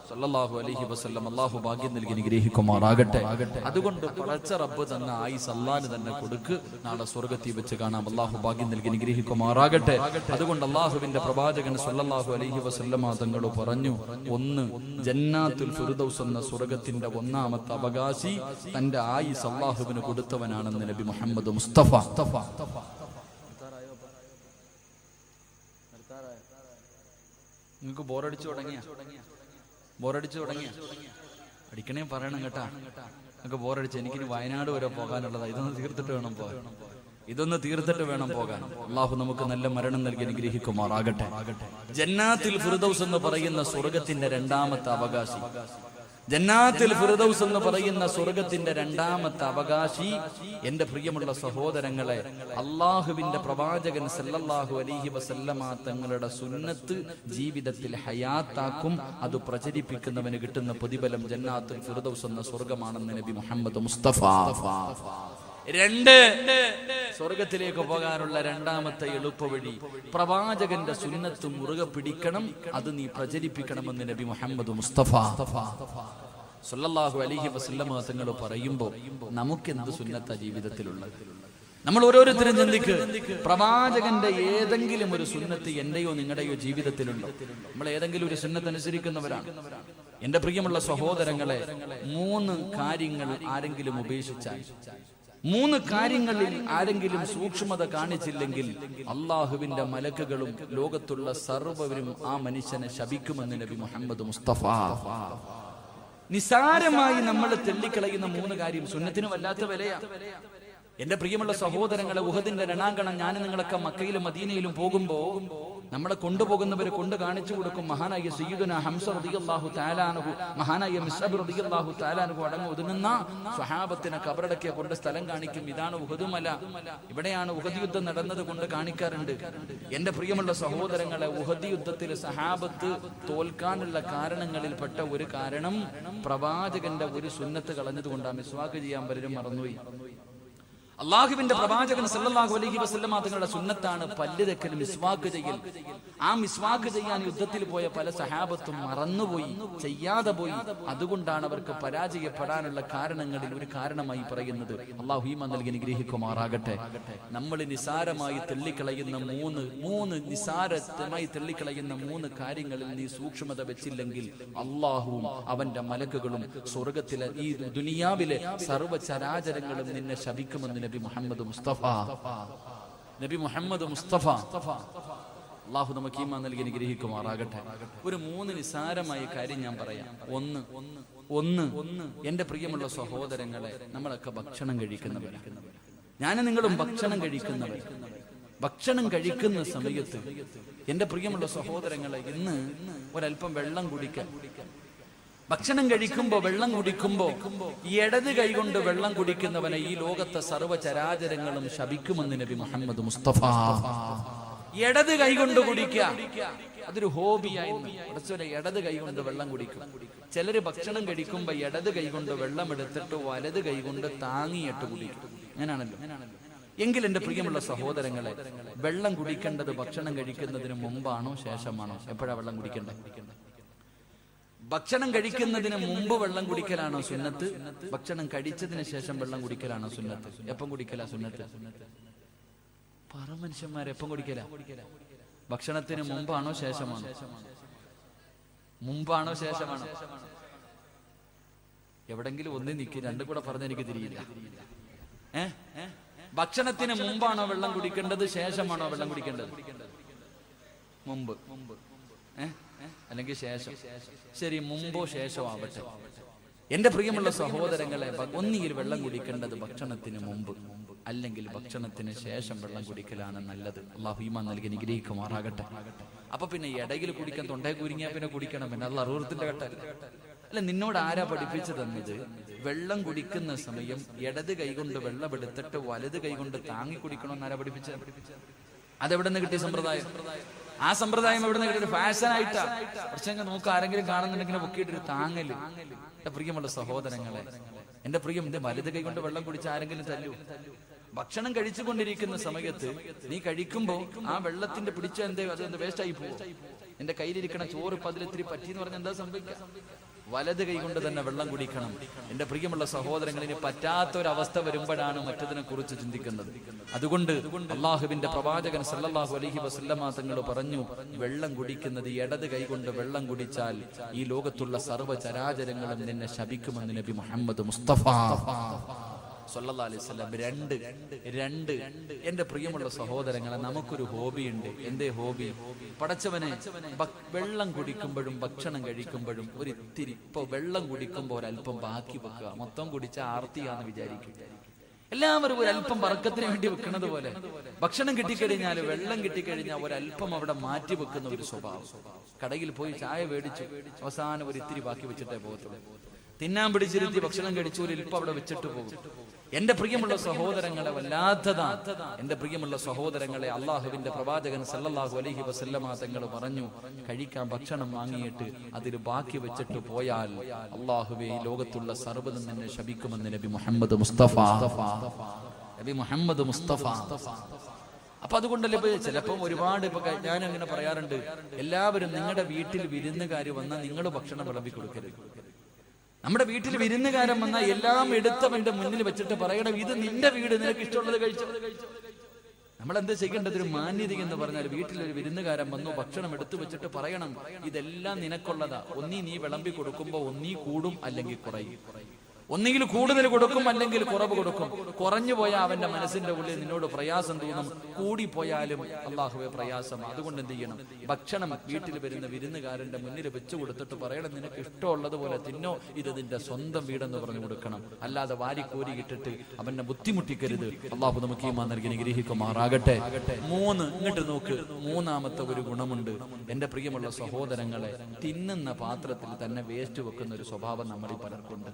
സല്ലല്ലാഹു അലൈഹി വസല്ലം അല്ലാഹു ഭാഗ്യം നൽകി അനുഗ്രഹിക്കുമാറാകട്ടെ. അതുകൊണ്ട് പടച്ച റബ്ബ് തന്ന ആയുസ് അല്ലാഹുവിന് തന്നെ കൊടുക്ക്, നാളെ സ്വർഗ്ഗത്തിൽ വെച്ച് കാണാം. അല്ലാഹു ഭാഗ്യം നൽകി അനുഗ്രഹിക്കുമാറാകട്ടെ. അതുകൊണ്ട് അല്ലാഹുവിന്റെ പ്രവാചകൻ സല്ലല്ലാഹു അലൈഹി വസല്ലം തങ്ങൾ പറഞ്ഞു, ഒന്ന് ജന്നാത്തുൽ ഫിർദൗസ് എന്ന സ്വർഗ്ഗത്തിന്റെ ഒന്നാമത്തെ അവകാശി തന്റെ ആയുസ് അല്ലാഹുവിന് കൊടുത്തവനാണെന്ന് നബി മുഹമ്മദ് മുസ്തഫ. നിങ്ങൾക്ക് ബോറടിച്ചു തുടങ്ങിയ അടിക്കണേ പറയണം കേട്ടാ. നിങ്ങൾക്ക് ബോറടിച്ച് എനിക്കിനി വയനാട് വരെ പോകാനുള്ളതാ. ഇതൊന്ന് തീർത്തിട്ട് വേണം പോകാൻ. അള്ളാഹു നമുക്ക് നല്ല മരണം നൽകി അനുഗ്രഹിക്കുമാറാകട്ടെ. ജന്നാത്തുൽ ഫിർദൗസ് എന്ന് പറയുന്ന സ്വർഗത്തിന്റെ രണ്ടാമത്തെ അവകാശി, ജന്നാത്തുൽ ഫിർദൗസ് എന്ന് പറയുന്ന സ്വർഗത്തിന്റെ രണ്ടാമത്തെ അവകാശി എന്റെ പ്രിയമുള്ള സഹോദരങ്ങളെ, അള്ളാഹുവിന്റെ പ്രവാചകൻ സല്ലല്ലാഹു അലൈഹി വസല്ലമ തങ്ങളുടെ സുന്നത്ത് ജീവിതത്തിൽ ഹയാത്താക്കും. അത് പ്രചരിപ്പിക്കുന്നവന് കിട്ടുന്ന പ്രതിഫലം ജന്നാത്തുൽ ഫിർദൗസ് എന്ന സ്വർഗമാണെന്ന് നബി മുഹമ്മദ് മുസ്തഫ. രണ്ട്, സ്വർഗത്തിലേക്ക് പോകാനുള്ള രണ്ടാമത്തെ എളുപ്പവഴി പ്രവാചകന്റെ സുന്നത്ത് മുറുകെ പിടിക്കണം, അത് നീ പ്രചരിപ്പിക്കണമെന്ന് നബി മുഹമ്മദ് മുസ്തഫ സല്ലല്ലാഹു അലൈഹി വസല്ലം തങ്ങൾ പറയുമ്പോൾ നമുക്കെന്ത് സുന്നത്ത ജീവിതത്തിലുള്ളത്? നമ്മൾ ഓരോരുത്തരും ചിന്തിക്ക്, പ്രവാചകന്റെ ഏതെങ്കിലും ഒരു സുന്നത്ത് എന്റെയോ നിങ്ങളുടെയോ ജീവിതത്തിലുണ്ടോ? നമ്മൾ ഏതെങ്കിലും ഒരു സുന്നത്ത് അനുസരിക്കുന്നവരാണ്. എന്റെ പ്രിയമുള്ള സഹോദരങ്ങളെ, 3 കാര്യങ്ങൾ ആരെങ്കിലും ഉപേക്ഷിച്ചാൽ, 3 കാര്യങ്ങളിൽ ആരെങ്കിലും സൂക്ഷ്മത കാണിച്ചില്ലെങ്കിൽ അള്ളാഹുവിന്റെ മലക്കുകളും ലോകത്തുള്ള സർവ്വവരും ആ മനുഷ്യനെ ശപിക്കുമെന്ന് നബി മുഹമ്മദ് മുസ്തഫ. നിസാരമായി നമ്മൾ തെള്ളിക്കളയുന്ന 3 കാര്യം സുന്നത്തിന് വല്ലാത്ത വിലയാ. എന്റെ പ്രിയമുള്ള സഹോദരങ്ങളെ, ഉഹദിന്റെ രണാങ്കണം ഞാൻ നിങ്ങളൊക്കെ മക്കയിലും മദീനയിലും പോകുമ്പോ നമ്മളെ കൊണ്ടുപോകുന്നവരെ കൊണ്ട് കാണിച്ചു കൊടുക്കും. മഹാനായ സയ്യിദുന ഹംസ റളിയല്ലാഹു തആല അൻഹു, മഹാനായ മിസ്അബ് റളിയല്ലാഹു തആല അൻഹു അടങ്ങി ഒതുങ്ങുന്ന സ്വഹാബത്തിനെ കബറടക്കിയ കൊണ്ട് സ്ഥലം കാണിക്കും. ഇതാണ് ഉഹദ് മല, ഇവിടെയാണ് ഉഹദ് യുദ്ധം നടന്നത് കൊണ്ട് കാണിക്കാറുണ്ട്. എന്റെ പ്രിയമുള്ള സഹോദരങ്ങളെ, ഉഹദ് യുദ്ധത്തിൽ സഹാബത്ത് തോൽക്കാനുള്ള കാരണങ്ങളിൽപ്പെട്ട ഒരു കാരണം പ്രവാചകന്റെ ഒരു സുന്നത്ത് കളഞ്ഞതുകൊണ്ടാണ്. മിസ്വാക്ക് ചെയ്യാൻ പലരും മറന്നുപോയി. അള്ളാഹുവിന്റെ പ്രവാചകൻ സല്ലല്ലാഹു അലൈഹി വസല്ലം തങ്ങളുടെ സുന്നത്താണ് പല്ല് തെക്കൽ, മിസ്വാക്ക് ചെയ്യൽ. ആ മിസ്വാക്ക് ചെയ്യാൻ യുദ്ധത്തിൽ പോയ പല സഹാബത്തും മറന്നുപോയി, ചെയ്യാതെ പോയി. അതുകൊണ്ടാണ് അവർക്ക് പരാജയപ്പെടാനുള്ള കാരണങ്ങളിൽ ഒരു കാരണമായി പറയുന്നത്. അള്ളാഹു ഈമാൻ നൽകി അനുഗ്രഹിക്കുമാറാകട്ടെ. നമ്മൾ നിസാരമായി തെള്ളിക്കളയുന്ന നിസാരമായി തെള്ളിക്കളയുന്ന 3 കാര്യങ്ങളിൽ നീ സൂക്ഷ്മത വെച്ചില്ലെങ്കിൽ അള്ളാഹുവും അവന്റെ മലക്കുകളും സ്വർഗത്തിലെ ഈ ദുനിയാവിലെ സർവ്വചരാചരങ്ങളും നിന്നെ ശപിക്കുമെന്ന് നബി മുഹമ്മദ് മുസ്തഫ. അള്ളാഹു നമുക്ക് ഈമാൻ നൽകി അനുഗ്രഹിക്കുമാറാകട്ടെ. ഒരു 3 നിസാരമായ കാര്യം ഞാൻ പറയാം. ഒന്ന് എന്റെ പ്രിയമുള്ള സഹോദരങ്ങളെ, നമ്മളൊക്കെ ഭക്ഷണം കഴിക്കുന്നവരാണ്. ഞാനും നിങ്ങളും ഭക്ഷണം കഴിക്കുന്നവർ. ഭക്ഷണം കഴിക്കുന്ന സമയത്ത് എന്റെ പ്രിയമുള്ള സഹോദരങ്ങളെ, ഇന്ന് ഒരല്പം വെള്ളം കുടിക്കാൻ. ഭക്ഷണം കഴിക്കുമ്പോ വെള്ളം കുടിക്കുമ്പോ ഇടത് കൈകൊണ്ട് വെള്ളം കുടിക്കുന്നവനെ ഈ ലോകത്തെ സർവ്വചരാചരങ്ങളും ശപിക്കുമെന്ന് നബി മുഹമ്മദ് മുസ്തഫ. ഇടത് കൈകൊണ്ട് കുടിക്കുക, അതൊരു ഹോബിയായി. ഇടത് കൈകൊണ്ട് വെള്ളം കുടിക്കും. ചിലര് ഭക്ഷണം കഴിക്കുമ്പോ ഇടത് കൈകൊണ്ട് വെള്ളം എടുത്തിട്ട് വലത് കൈകൊണ്ട് താങ്ങിയിട്ട് കുടിക്കും. അങ്ങനാണല്ലോ. എങ്കിൽ എന്റെ പ്രിയമുള്ള സഹോദരങ്ങളെ, വെള്ളം കുടിക്കേണ്ടത് ഭക്ഷണം കഴിക്കുന്നതിന് മുമ്പാണോ ശേഷമാണോ? എപ്പോഴാ വെള്ളം കുടിക്കേണ്ടത്? ഭക്ഷണം കഴിക്കുന്നതിന് മുമ്പ് വെള്ളം കുടിക്കലാണോ സുന്നത്ത്? ഭക്ഷണം കഴിച്ചതിന് ശേഷം വെള്ളം കുടിക്കലാണോ സുന്നത്ത്? എപ്പം കുടിക്കലാ സുന്നത്ത്? പറ മനുഷ്യന്മാരെ, എപ്പം കുടിക്കല? ഭക്ഷണത്തിന് മുമ്പാണോ ശേഷമാണോ? മുമ്പാണോ ശേഷമാണോ? എവിടെങ്കിലും ഒന്നേ നിൽക്കി, രണ്ടും കൂടെ പറഞ്ഞ എനിക്ക് തിരിയില്ല. ഭക്ഷണത്തിന് മുമ്പാണോ വെള്ളം കുടിക്കേണ്ടത്, ശേഷമാണോ വെള്ളം കുടിക്കേണ്ടത്? മുമ്പ് അല്ലെങ്കിൽ ശേഷം? ശരി, മുമ്പോ ശേഷമോ ആവട്ടെ. എന്റെ പ്രിയമുള്ള സഹോദരങ്ങളെ, ഒന്നുകിൽ വെള്ളം കുടിക്കേണ്ടത് ഭക്ഷണത്തിന് മുമ്പ്, അല്ലെങ്കിൽ ഭക്ഷണത്തിന് ശേഷം വെള്ളം കുടിക്കലാണ് നല്ലത്. അല്ലാഹു ഈമാൻ നൽകി അനുഗ്രഹിക്കുമാറാകട്ടെ. അപ്പൊ പിന്നെ ഇടയിൽ കുടിക്കാൻ തൊണ്ടേ കുരുങ്ങിയാ പിന്നെ കുടിക്കണം, പിന്നെ അത് അറുപത്തിന്റെ ഘട്ടമല്ല. അല്ല, നിന്നോട് ആരാ പഠിപ്പിച്ചു തന്നത്? വെള്ളം കുടിക്കുന്ന സമയം ഇടത് കൈകൊണ്ട് വെള്ളം എടുത്തിട്ട് വലത് കൈകൊണ്ട് താങ്ങി കുടിക്കണമെന്ന് ആരാ പഠിപ്പിച്ചത്? അതെവിടെ നിന്ന് കിട്ടിയ സമ്പ്രദായം? ആ സമ്പ്രദായം എവിടെ നിന്ന് കിട്ടിയ? ഫാഷൻ ആയിട്ടാ. പക്ഷെ നോക്ക്, ആരെങ്കിലും കാണുന്നുണ്ടെങ്കിൽ പൊക്കിയിട്ടൊരു താങ്ങല്. എന്റെ പ്രിയമുള്ള സഹോദരങ്ങളെ, എന്റെ പ്രിയം, ഇത് വലത് കൈ കൊണ്ട് വെള്ളം കുടിച്ച് ആരെങ്കിലും തല്ലൂ? ഭക്ഷണം കഴിച്ചുകൊണ്ടിരിക്കുന്ന സമയത്ത് നീ കഴിക്കുമ്പോ ആ വെള്ളത്തിന്റെ പിടിച്ച അത് വേസ്റ്റ് ആയി പോകും. എന്റെ കയ്യിലിരിക്കണ ചോറ് ഇപ്പൊ അതിലിത്തിരി പറ്റിയെന്ന് പറഞ്ഞാൽ എന്താ സംഭവിക്കുക? വലത് കൈ കൊണ്ട് തന്നെ വെള്ളം കുടിക്കണം. എന്റെ പ്രിയമുള്ള സഹോദരങ്ങളിന് പറ്റാത്തൊരവസ്ഥ വരുമ്പോഴാണ് മറ്റതിനെ കുറിച്ച് ചിന്തിക്കുന്നത്. അതുകൊണ്ട് അള്ളാഹുവിന്റെ പ്രവാചകൻ സല്ലല്ലാഹു അലൈഹി വസല്ലമ തങ്ങൾ പറഞ്ഞു, വെള്ളം കുടിക്കുന്നത് ഇടത് കൈ കൊണ്ട് വെള്ളം കുടിച്ചാൽ ഈ ലോകത്തുള്ള സർവ്വ ചരാചരങ്ങളും നിന്നെ ശപിക്കുമെന്ന് നബി മുഹമ്മദ് മുസ്തഫ സല്ലല്ലാഹു അലൈഹി വസല്ലം. രണ്ട് എന്റെ പ്രിയമുള്ള സഹോദരങ്ങളെ, നമുക്കൊരു ഹോബിയുണ്ട്. എന്തേ ഹോബി? പടച്ചവനെ, വെള്ളം കുടിക്കുമ്പോഴും ഭക്ഷണം കഴിക്കുമ്പോഴും ഒരിത്തിരി, ഇപ്പൊ വെള്ളം കുടിക്കുമ്പോൾ ഒരല്പം ബാക്കി വെക്കുക. മൊത്തം കുടിച്ച ആർത്തിയാന്ന് വിചാരിക്കും. എല്ലാവരും ഒരല്പം ബർക്കത്തിന് വേണ്ടി വെക്കുന്നത് പോലെ ഭക്ഷണം കിട്ടിക്കഴിഞ്ഞാൽ, വെള്ളം കിട്ടിക്കഴിഞ്ഞാൽ ഒരല്പം അവിടെ മാറ്റി വെക്കുന്ന ഒരു സ്വഭാവം. കടയിൽ പോയി ചായ മേടിച്ചു, അവസാനം ഒരിത്തിരി ബാക്കി വെച്ചിട്ടേ പോകത്തുള്ളൂ. തിന്നാൻ പിടിച്ചിരുത്തി ഭക്ഷണം കഴിച്ചു, ഒരു ഇപ്പം അവിടെ വെച്ചിട്ട് പോകും. എന്റെ പ്രിയമുള്ള സഹോദരങ്ങളെ, വല്ലാത്തതാ. എന്റെ പ്രിയമുള്ള സഹോദരങ്ങളെ, അള്ളാഹുവിന്റെ പ്രവാചകൻ സല്ലല്ലാഹു അലൈഹി വസല്ലമ തങ്ങൾ പറഞ്ഞു, കഴിക്കാൻ ഭക്ഷണം വാങ്ങിയിട്ട് അതിൽ ബാക്കി വെച്ചിട്ട് പോയാൽ അള്ളാഹുവേ ഈ ലോകത്തുള്ള സർവ്വതും നിന്നെ ശപിക്കുമെന്ന് നബി മുഹമ്മദ് മുസ്തഫ. നബി മുഹമ്മദ് മുസ്തഫ. അപ്പൊ അതുകൊണ്ടല്ലേ ഇപ്പൊ ചിലപ്പം ഒരുപാട് ഇപ്പൊ ഞാൻ അങ്ങനെ പറയാറുണ്ട്, എല്ലാവരും നിങ്ങളുടെ വീട്ടിൽ വിരുന്നുകാർ വന്നാൽ നിങ്ങൾ ഭക്ഷണം വിളമ്പി കൊടുക്കരുത്. നമ്മുടെ വീട്ടിൽ വിരുന്നുകാരൻ വന്നാൽ എല്ലാം എടുത്തവന്റെ മുന്നിൽ വെച്ചിട്ട് പറയണം, ഇത് നിന്റെ വീട്, നിനക്ക് ഇഷ്ടമുള്ളത് കഴിച്ചു. നമ്മൾ എന്താ ചെയ്യേണ്ടത്? ഒരു മാന്യത എന്ന് പറഞ്ഞാൽ, വീട്ടിലൊരു വിരുന്നുകാരൻ വന്നു, ഭക്ഷണം എടുത്തു വെച്ചിട്ട് പറയണം, ഇതെല്ലാം നിനക്കുള്ളതാ. ഒന്നീ നീ വിളമ്പി കൊടുക്കുമ്പോ ഒന്നീ കൂടും, അല്ലെങ്കിൽ കുറയും. ഒന്നുകിൽ കൂടുതൽ കൊടുക്കും, അല്ലെങ്കിൽ കുറവ് കൊടുക്കും. കുറഞ്ഞു പോയാൽ അവന്റെ മനസ്സിന്റെ ഉള്ളിൽ നിന്നോട് പ്രയാസം തോന്നും, കൂടിപ്പോയാലും അള്ളാഹുവെ പ്രയാസം. അതുകൊണ്ട് എന്ത് ചെയ്യണം? ഭക്ഷണം വീട്ടിൽ വരുന്ന വിരുന്നുകാരന്റെ മുന്നിൽ വെച്ചു കൊടുത്തിട്ട് പറയണം, നിനക്ക് ഇഷ്ടമുള്ളതുപോലെ തിന്നോ, ഇത് നിന്റെ സ്വന്തം വീടെന്ന് പറഞ്ഞു കൊടുക്കണം. അല്ലാതെ വാരിക്കോരി ഇട്ടിട്ട് അവനെ ബുദ്ധിമുട്ടിക്കരുത്. അള്ളാഹു നമുക്ക് ഈമാൻ നൽകി അനുഗ്രഹിക്കുമാറാകട്ടെ. ഇങ്ങോട്ട് നോക്ക്, മൂന്നാമത്തെ ഒരു ഗുണമുണ്ട് എന്റെ പ്രിയമുള്ള സഹോദരങ്ങളെ. തിന്നുന്ന പാത്രത്തിൽ തന്നെ വേസ്റ്റ് വെക്കുന്ന ഒരു സ്വഭാവം നമ്മളിൽ പലർക്കുണ്ട്.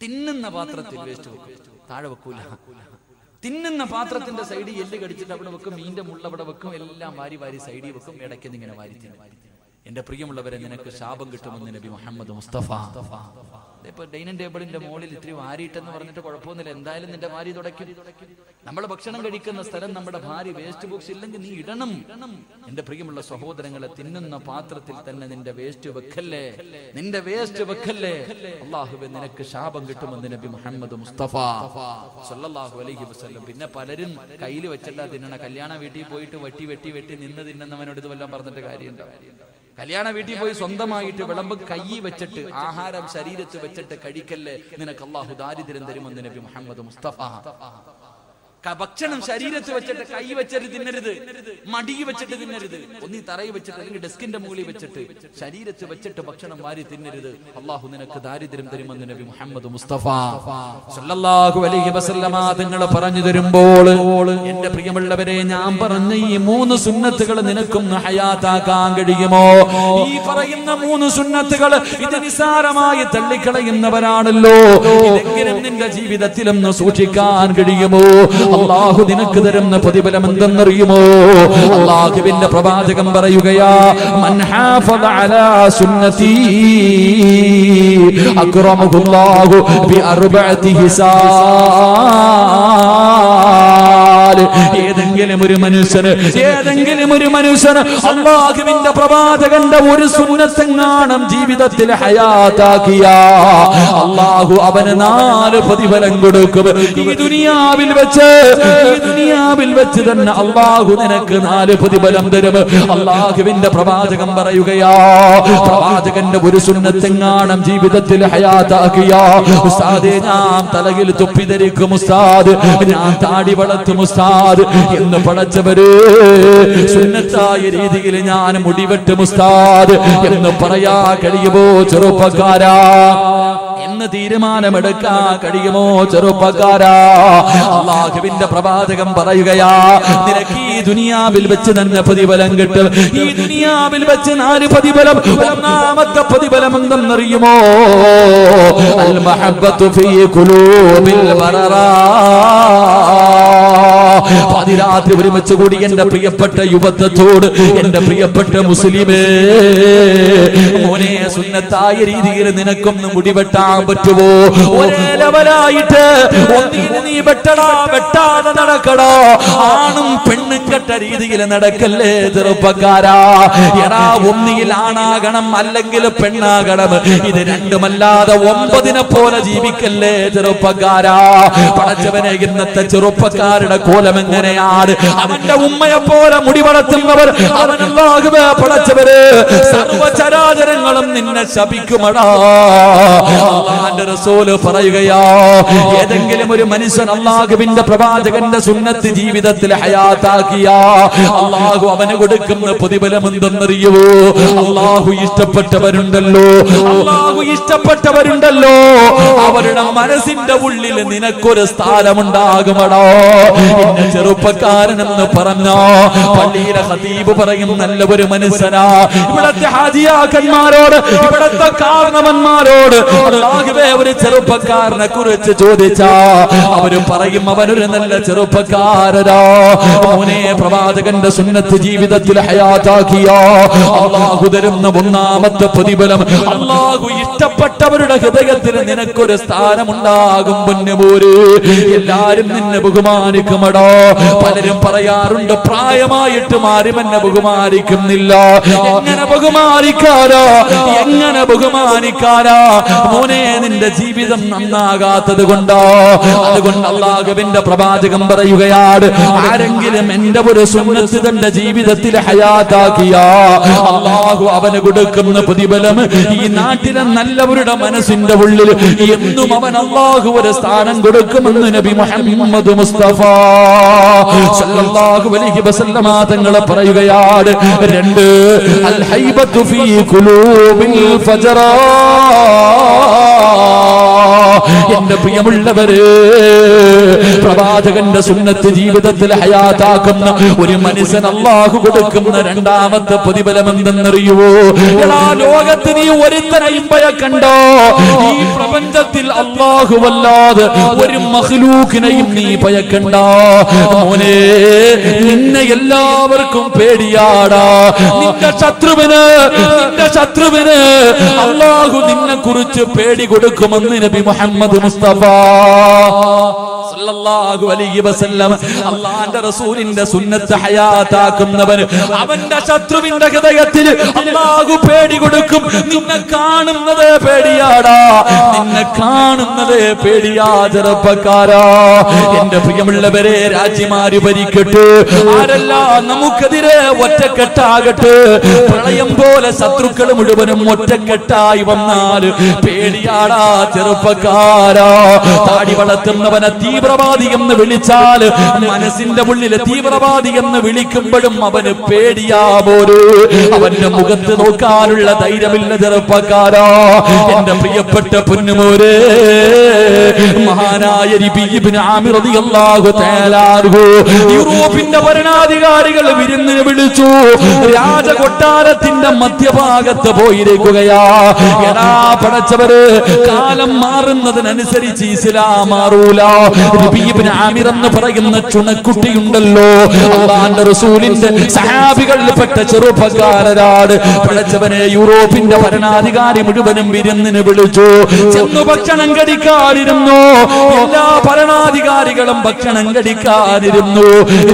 തിന്നുന്ന പാത്രത്തിൽ വേസ്റ്റ് വെക്കും, താഴെ വെക്കൂല. തിന്നുന്ന പാത്രത്തിന്റെ സൈഡിൽ എല്ല് കടിച്ചിട്ട് അവിടെ വെക്കും, മീന്റെ മുള്ള അവിടെ വെക്കും, എല്ലാം വാരി വാരി സൈഡിൽ വെക്കും, ഇടയ്ക്ക് ഇങ്ങനെ വാരി തിന്നും. എന്റെ പ്രിയമുള്ളവരെ, നിനക്ക് ശാപം കിട്ടുമെന്ന് നബി മുഹമ്മദ് മുസ്തഫ. ഇപ്പൊ ഡൈനിങ് ടേബിളിന്റെ മുകളിൽ ഇത്തിരി വാരിയിട്ടെന്ന് പറഞ്ഞിട്ട് കുഴപ്പമൊന്നുമില്ല, എന്തായാലും നിന്റെ ഭാര്യ തുടയ്ക്കും. നമ്മൾ ഭക്ഷണം കഴിക്കുന്ന സ്ഥലം നമ്മുടെ ഭാര്യ വേസ്റ്റ് ബോക്സ് ഇല്ലെങ്കിൽ നീ ഇടണം. എന്റെ പ്രിയമുള്ള സഹോദരങ്ങളെ, തിന്നുന്ന പാത്രത്തിൽ തന്നെ നിന്റെ വേസ്റ്റ് വെക്കല്ലേ, നിന്റെ വേസ്റ്റ് വെക്കല്ലേ. അല്ലാഹുവേ, നിനക്ക് ശാപം കിട്ടുമെന്ന് നബി മുഹമ്മദ് മുസ്തഫ സല്ലല്ലാഹു അലൈഹി വസല്ലം. പിന്നെ പലരും കയ്യിൽ വെച്ചിട്ടാ തിന്നണ. കല്യാണ വീട്ടിൽ പോയിട്ട് വെട്ടി വെട്ടി വെട്ടി നിന്ന് തിന്നുന്നവനോട് ഇത് വല്ലതും പറഞ്ഞിട്ട് കാര്യമുണ്ടോ? കല്യാണ വീട്ടിൽ പോയി സ്വന്തമായിട്ട് വിളമ്പ് കൈ വെച്ചിട്ട്, ആഹാരം ശരീരത്ത് വെച്ചിട്ട് കഴിക്കല്ലേ, നിനക്ക് അല്ലാഹു ദാരിദ്ര്യം തരുമെന്ന് നബി മുഹമ്മദ് മുസ്തഫ. ഭക്ഷണം ശരീരത്ത് വെച്ചിട്ട് കൈ വെച്ചിട്ട് തിന്നരുത്, മടി വെച്ചിട്ട് തിന്നരുത്. ഒന്നീ തറയിൽ വെച്ചിട്ട് അല്ലെങ്കിൽ ഡെസ്കിന്റെ മുകളിൽ വെച്ചിട്ട് ശരീരത്ത് വെച്ചിട്ട് ഭക്ഷണം വാരി തിന്നരുത്. അല്ലാഹു നിനക്ക് ദാരിദ്ര്യം തരുമെന്ന് നബി മുഹമ്മദ് മുസ്തഫ സല്ലല്ലാഹു അലൈഹി വസല്ലമ തങ്ങൾ പറഞ്ഞു തരുമ്പോൾ, എന്റെ പ്രിയമുള്ളവരെ, ഞാൻ പറഞ്ഞ ഈ 3 സുന്നത്തുകൾ നിനക്കൊന്ന് ഹയാത്താക്കാൻ കഴിയുമോ? ഈ പറയുന്ന 3 സുന്നത്തുകൾ ഇത് നിസാരമായി തള്ളിക്കളയുന്നവരാണല്ലോ. ഇതെങ്കിലും നിന്റെ ജീവിതത്തിലൊന്ന് സൂക്ഷിക്കാൻ കഴിയുമോ? അല്ലാഹു നിനക്ക് തരുന്ന പ്രതിഫലം എന്തെന്നറിയുമോ? അല്ലാഹുവിന്റെ പ്രവാചകൻ പറയുകയാ, മൻ ഹാഫദ അലാ സുന്നതി അക്റമഹുല്ലാഹു ബി അർബഅതി ഹിസാൽ. ഏതെങ്കിലും ഒരു മനുഷ്യന് അല്ലാഹുവിന്റെ പ്രവാചകന്റെ ഒരു സുന്നത്തെങ്ങാനും ജീവിതത്തിൽ ഹയാത്താക്കിയ, അല്ലാഹു അവന് 4 പ്രതിഫലം കൊടുക്കും. ഈ ദുനിയാവിൽ വെച്ച് വെച്ച് തന്നെ അള്ളാഹു നിനക്ക് 4 പ്രതിഫലം തരും. അള്ളാഹുവിന്റെ പ്രവാചകൻ പറയുകയാ, പ്രവാചകന്റെ ഒരു സുന്നത്തെങ്ങാണം ജീവിതത്തിൽ ഹയാത്താക്കിയ ഉസ്താദേ, ഞാൻ തലയിൽ തൊപ്പി ധരിക്കും ഉസ്താദ്, ഞാൻ താടി വളർത്തും ഉസ്താദ് എന്ന് പടച്ചവര്, സുന്നത്തായ രീതിയിൽ ഞാൻ മുടിവെട്ടും ഉസ്താദ് എന്ന് പറയാ കഴിയുമോ ചെറുപ്പക്കാരാ? എന്ന് തീരുമാനമെടുക്കാൻ കഴിയുമോ ചെറുപ്പക്കാരാ? അള്ളാഹുവിന്റെ പ്രവാചകൻ പറയുകയാ, നിനക്ക് ഈ ദുനിയാവിൽ വെച്ച് തന്നെ പ്രതിഫലം കിട്ടും. ഈ ദുനിയാവിൽ വെച്ച് 4 പ്രതിഫലം. ഒന്നാമത്തെ പ്രതിഫലം എന്തെന്നറിയുമോ? അൽ മഹബ്ബത്തു ഫീ ഖുലൂബിൽ ബററാ. പാതിരാത്രി ഒരുമിച്ച് കൂടി എന്റെ പ്രിയപ്പെട്ട യുവത്വത്തോട്, എന്റെ പ്രിയപ്പെട്ട മുസ്ലിമേ, മോനെ, സുന്നത്തായ രീതിയിൽ നിനക്കൊന്ന് മുടിവെട്ടാൻ പറ്റുമോ? ഒരേ ലെവലായിട്ട് ഒന്നിന് നീ വെട്ടടാ, വെട്ടാതെ നടക്കടാ. ആണും പെണ്ണും കെട്ട രീതിയിൽ നടക്കല്ലേ ചെറുപ്പക്കാരാ. എടാ, ഒന്നിയിൽ ആണാകണം അല്ലെങ്കിൽ പെണ്ണാകണം. ഇത് രണ്ടുമല്ലാതെ 9നെ പോലെ ജീവിക്കല്ലേ ചെറുപ്പക്കാരാ. പടച്ചവനെ, ഇന്നത്തെ ചെറുപ്പക്കാരുടെ കോലം എങ്ങനെയാണ്? അവന്റെ ഉമ്മയെ പോലെ മുടി വളർത്തുന്നവർ, അവനല്ലാഹുവേ പടച്ചവര്, സർവചരാചരങ്ങളും നിന്നെ ശപിക്കുമടാ. അല്ലാഹുവിന്റെ റസൂല് പറയുകയാ, ഏതെങ്കിലും ഒരു മനുഷ്യൻ അല്ലാഹുവിന്റെ പ്രവാചകന്റെ സുന്നത്ത് ജീവിതത്തിൽ ഹയാത്താക്കിയ അല്ലാഹു അവന് കൊടുക്കുന്ന പ്രതിഫലം എന്തെന്നറിയുവോ? അല്ലാഹു ഇഷ്ടപ്പെട്ടവരുണ്ടല്ലോ, അല്ലാഹു ഇഷ്ടപ്പെട്ടവരുണ്ടല്ലോ, അവരുടെ മനസ്സിന്റെ ഉള്ളിൽ നിനക്കൊരു സ്ഥാനമുണ്ടാകുമടോ. എന്നെ ചെറുപ്പക്കാരനെന്ന് പറഞ്ഞോ, പള്ളിയിലെ ഖതീബ് പറയും നല്ല ഒരു മനുഷ്യനാ. ഇവിടത്തെ ഹാജിയാക്കന്മാരോട്, ഇവിടത്തെ കാരണവന്മാരോട് അല്ലാഹുവേ ഒരു ചെറുപ്പക്കാരനെ കുറിച്ച് ചോദിച്ചാ അവര് പറയും അവനൊരു നല്ല ചെറുപ്പക്കാരനാ. മോനെ, പ്രവാചകന്റെ സുന്നത്ത് ജീവിതത്തിൽ ഹയാത്താക്കിയ അല്ലാഹു തരുന്ന ഒന്നാമത്തെ പ്രതിഫലം, അല്ലാഹു ഇഷ്ടപ്പെട്ടവരുടെ ഹൃദയത്തിൽ നിനക്കൊരു സ്ഥാനമുണ്ടാകും. പൊന്നുമോര്, എല്ലാരും നിന്നെ ബഹുമാനിക്കുമടോ. പലരും പറയാറുണ്ട്, പ്രായമായിട്ടും ആരും എന്നെ ബഹുമാനിക്കുന്നില്ല. എങ്ങനെ ബഹുമാനിക്കാരോ, എങ്ങനെ ബഹുമാനിക്കാരോ? മോനെ, നിന്റെ ജീവിതം നന്നാകാത്തത് കൊണ്ടോ? അതുകൊണ്ട് അല്ലാഹുവിന്റെ പ്രവാചകൻ പറയുകയാണ്, ആരെങ്കിലും എന്റെ ഒരു സുന്നത്ത് തന്റെ ജീവിതത്തിൽ ഹയാത്താക്കിയ അല്ലാഹു അവന് കൊടുക്കുന്ന പ്രതിഫലം ഈ നാട്ടിലെ നല്ലവരുടെ മനസ്സിന്റെ ഉള്ളിൽ എന്നും അവൻ അല്ലാഹു ഒരു സ്ഥാനം കൊടുക്കുമെന്ന് നബി മുഹമ്മദ് മുസ്തഫ സല്ലല്ലാഹു അലൈഹി വസല്ലമ തങ്ങൾ പറയുകയാണ്. 2, അൽ ഹൈബത്തു ഫീ ഖുലൂബിൽ ഫജറാ. എന്റെ പ്രിയമുള്ളവര്, പ്രവാചകന്റെ സുന്നത്ത് ജീവിതത്തിൽ ഹയാത്താക്കുന്ന ഒരു മനുഷ്യൻ അല്ലാഹു കൊടുക്കുന്ന രണ്ടാമത്തെ പ്രതിഫലം എന്തെന്നറിയുവോ? എടാ, ലോകത്ത് നീ ഒരുത്തനെയും ഭയക്കണ്ടോ. ഈ പ്രപഞ്ചത്തിൽ അല്ലാഹുവല്ലാതെ ഒരു മഖ്ലൂഖിനെയും നീ ഭയക്കണ്ട. മോനെ, നിന്നെ എല്ലാവർക്കും പേടിയാടാ. നിന്റെ ശത്രുവിന് അല്ലാഹു നിന്നെ കുറിച്ച് പേടി കൊടുക്കുമെന്ന് നബി മുഹമ്മദ് മുസ്തഫ സല്ലല്ലാഹു അലൈഹി വസല്ലം. അല്ലാഹുവിന്റെ റസൂലിന്റെ സുന്നത്ത് ഹയാത്താക്കുന്നവൻ അവന്റെ ശത്രുവിന്റെ ഹൃദയത്തിൽ അല്ലാഹു പേടി കൊടുക്കും. നിന്നെ കാണുന്നത് പേടിയാടാ, നിന്നെ കാണുന്നത് പേടിയാ ചെറുപ്പക്കാരാ. എന്റെ പ്രിയമുള്ളവരെ, രാജ്യമാര് ഭരിക്കട്ടെ, ആരെല്ലാം നമുക്കെതിരെ ഒറ്റക്കെട്ടാകട്ടെ, പ്രളയം പോലെ ശത്രുക്കൾ മുഴുവനും ഒറ്റക്കെട്ടായി വന്നാൽ പേടിയാടാ ചെറുപ്പക്കാരാ. താടി വളർത്തുന്നവനെ തീവ്രവാദി എന്ന് വിളിച്ചാൽ മനസ്സിന്റെ ഉള്ളിൽ തീവ്രവാദി എന്ന് വിളിക്കുമ്പോഴും അവന് പേടിയാവോരു. അവന്റെ മുഖത്ത് നോക്കാനുള്ള ധൈര്യമില്ല ചെറുപ്പക്കാരാ. എന്റെ പ്രിയപ്പെട്ട പൊന്നുമോരെ, മഹാനായ റബീ ഇബ്നു ആമിർ റളിയല്ലാഹു തആല അൻഹു യൂറോപ്പിന്റെ ഭരണാധികാരികൾ വിരുന്നിന് വിളിച്ചു. രാജകൊട്ടാരത്തിന്റെ മധ്യഭാഗത്ത് പോയിരിക്കുകയാ. എടാ പടച്ചവര്, കാലം മാറുന്നതിനനുസരിച്ച് ഇസ്ലാം മാറൂല. റബീ ഇബ്നു ആമിർ എന്ന് പറയുന്ന ചുണക്കുട്ടിയുണ്ടല്ലോ, അല്ലാഹുവിന്റെ റസൂലിന്റെ സഹാബികളിൽപ്പെട്ട ചെറുപ്പക്കാരനാണ്. പടച്ചവനെ, യൂറോപ്പിന്റെ ഭരണാധികാരി മുഴുവനും വിരുന്നിന് വിളിച്ചു. ചെന്നു ഭക്ഷണം കഴിക്കാനിരുന്നു. എല്ലാ ഭരണാധികാരികളും ഭക്ഷണം കഴിക്കാനിരുന്നു.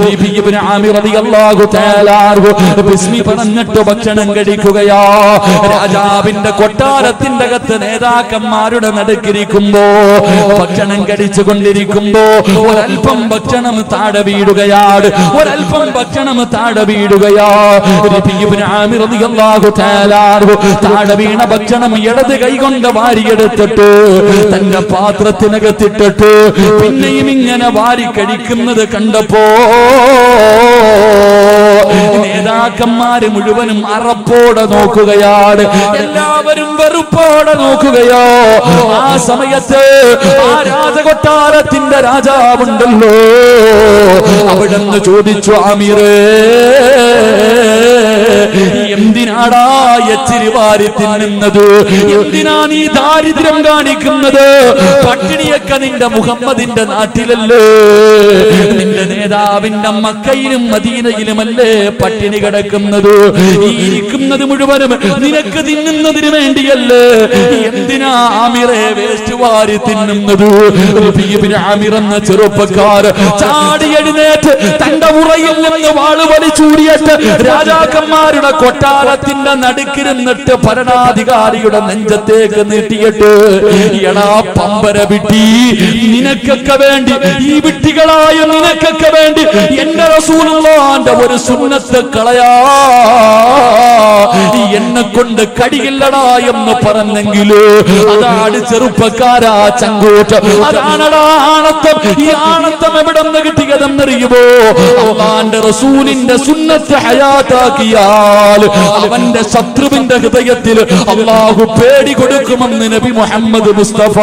റബീ ഇബ്നു ആമിർ റളിയല്ലാഹു തആല അൻഹു ബിസ്മി പറഞ്ഞിട്ട് ഭക്ഷണം കഴിക്കുകയാ. രാജാവിന്റെ കൊട്ടാരത്തിന്റെ അകത്ത് നേതാക്കന്മാരുടെ നടുക്കിരിക്കുമ്പോ ഭക്ഷണം കഴിച്ചു കൊണ്ടിരിക്കുമ്പോ ഇരിക്കുമ്പോ ഒരൽപ്പം ഭക്ഷണം താഴെ വീഴുകയാണ്, ഒരൽപ്പം ഭക്ഷണം താഴെ വീഴുകയാ. ആമിർ റളിയല്ലാഹു തആല താഴെ വീണ ഭക്ഷണം ഇടത് കൈകൊണ്ട് വാരിയെടുത്തിട്ട് തന്റെ പാത്രത്തിനകത്തിട്ടിട്ട് പിന്നെയും ഇങ്ങനെ വാരി കഴിക്കുന്നത് കണ്ടപ്പോ നേതാക്കന്മാര് മുഴുവനും അറപ്പോടെ നോക്കുകയാണ്, എല്ലാവരും വെറുപ്പോടെ നോക്കുകയോ. ആ സമയത്ത് ആ രാജകൊട്ടാരത്തിന്റെ രാജാവുണ്ടല്ലോ, അവിടെന്ന് ചോദിച്ചു, ആമിറേ എന്തിനാടാ എച്ചിരി വാരി തിന്നുന്നത്, എന്തിനാ നീ ദാരിദ്ര്യം കാണിക്കുന്നത്? പട്ടിണിയൊക്കെ നിന്റെ മുഹമ്മദിന്റെ നാട്ടിലല്ലേ, നിന്റെ നേതാവിന്റെ മക്കയിലും മദീനയിലുമല്ലേ പട്ടിണി കിടക്കുന്നത്? ഈ ഇരിക്കുന്നത് മുഴുവനും നിനക്ക് തിന്നുന്നതിന് വേണ്ടിയല്ലേ, എന്തിനാ ആമിറെ വേസ്റ്റ് വാരി തിന്നുന്നത്? ആമിർ എന്ന ചെറുപ്പക്കാർ ചാടി എഴുന്നേറ്റ് തന്റെ ഉറയിൽ നിന്ന് വാള് വലിച്ചൂടിയിട്ട് രാജാക്കന്മാരുടെ കൊട്ടാരത്തിന്റെ നടുക്കിരുന്നിട്ട് ഭരണാധികാരിയുടെ നെഞ്ചത്തേക്ക് നീട്ടിയിട്ട്, എടാ പമ്പര വിട്ടി, നിനക്കൊക്കെ വേണ്ടി, ഈ വിട്ടികളായ നിനക്കൊക്കെ വേണ്ടി എന്റെ റസൂലുള്ളാഹിന്റെ ഒരു സുന്നത്ത് കളയാ എന്നെ കൊണ്ട് കടിയില്ലടാ എന്ന് പറഞ്ഞെങ്കില് അതാണ് ചെറുപ്പക്കാരാ ചങ്കൂറ്റ്, അതാണടാ ആണത്തം. ഈ ആണത്തം എവിടെ നിന്ന് കിട്ടിയതെന്നറിയുമോ? അല്ലാഹുവിന്റെ റസൂലിന്റെ സുന്നത്ത് ഹയാത്താക്കിയാൽ അവന്റെ ശത്രുവിന്റെ ഹൃദയത്തിൽ അല്ലാഹു പേടി കൊടുക്കുമെന്ന് നബി മുഹമ്മദ് മുസ്തഫ,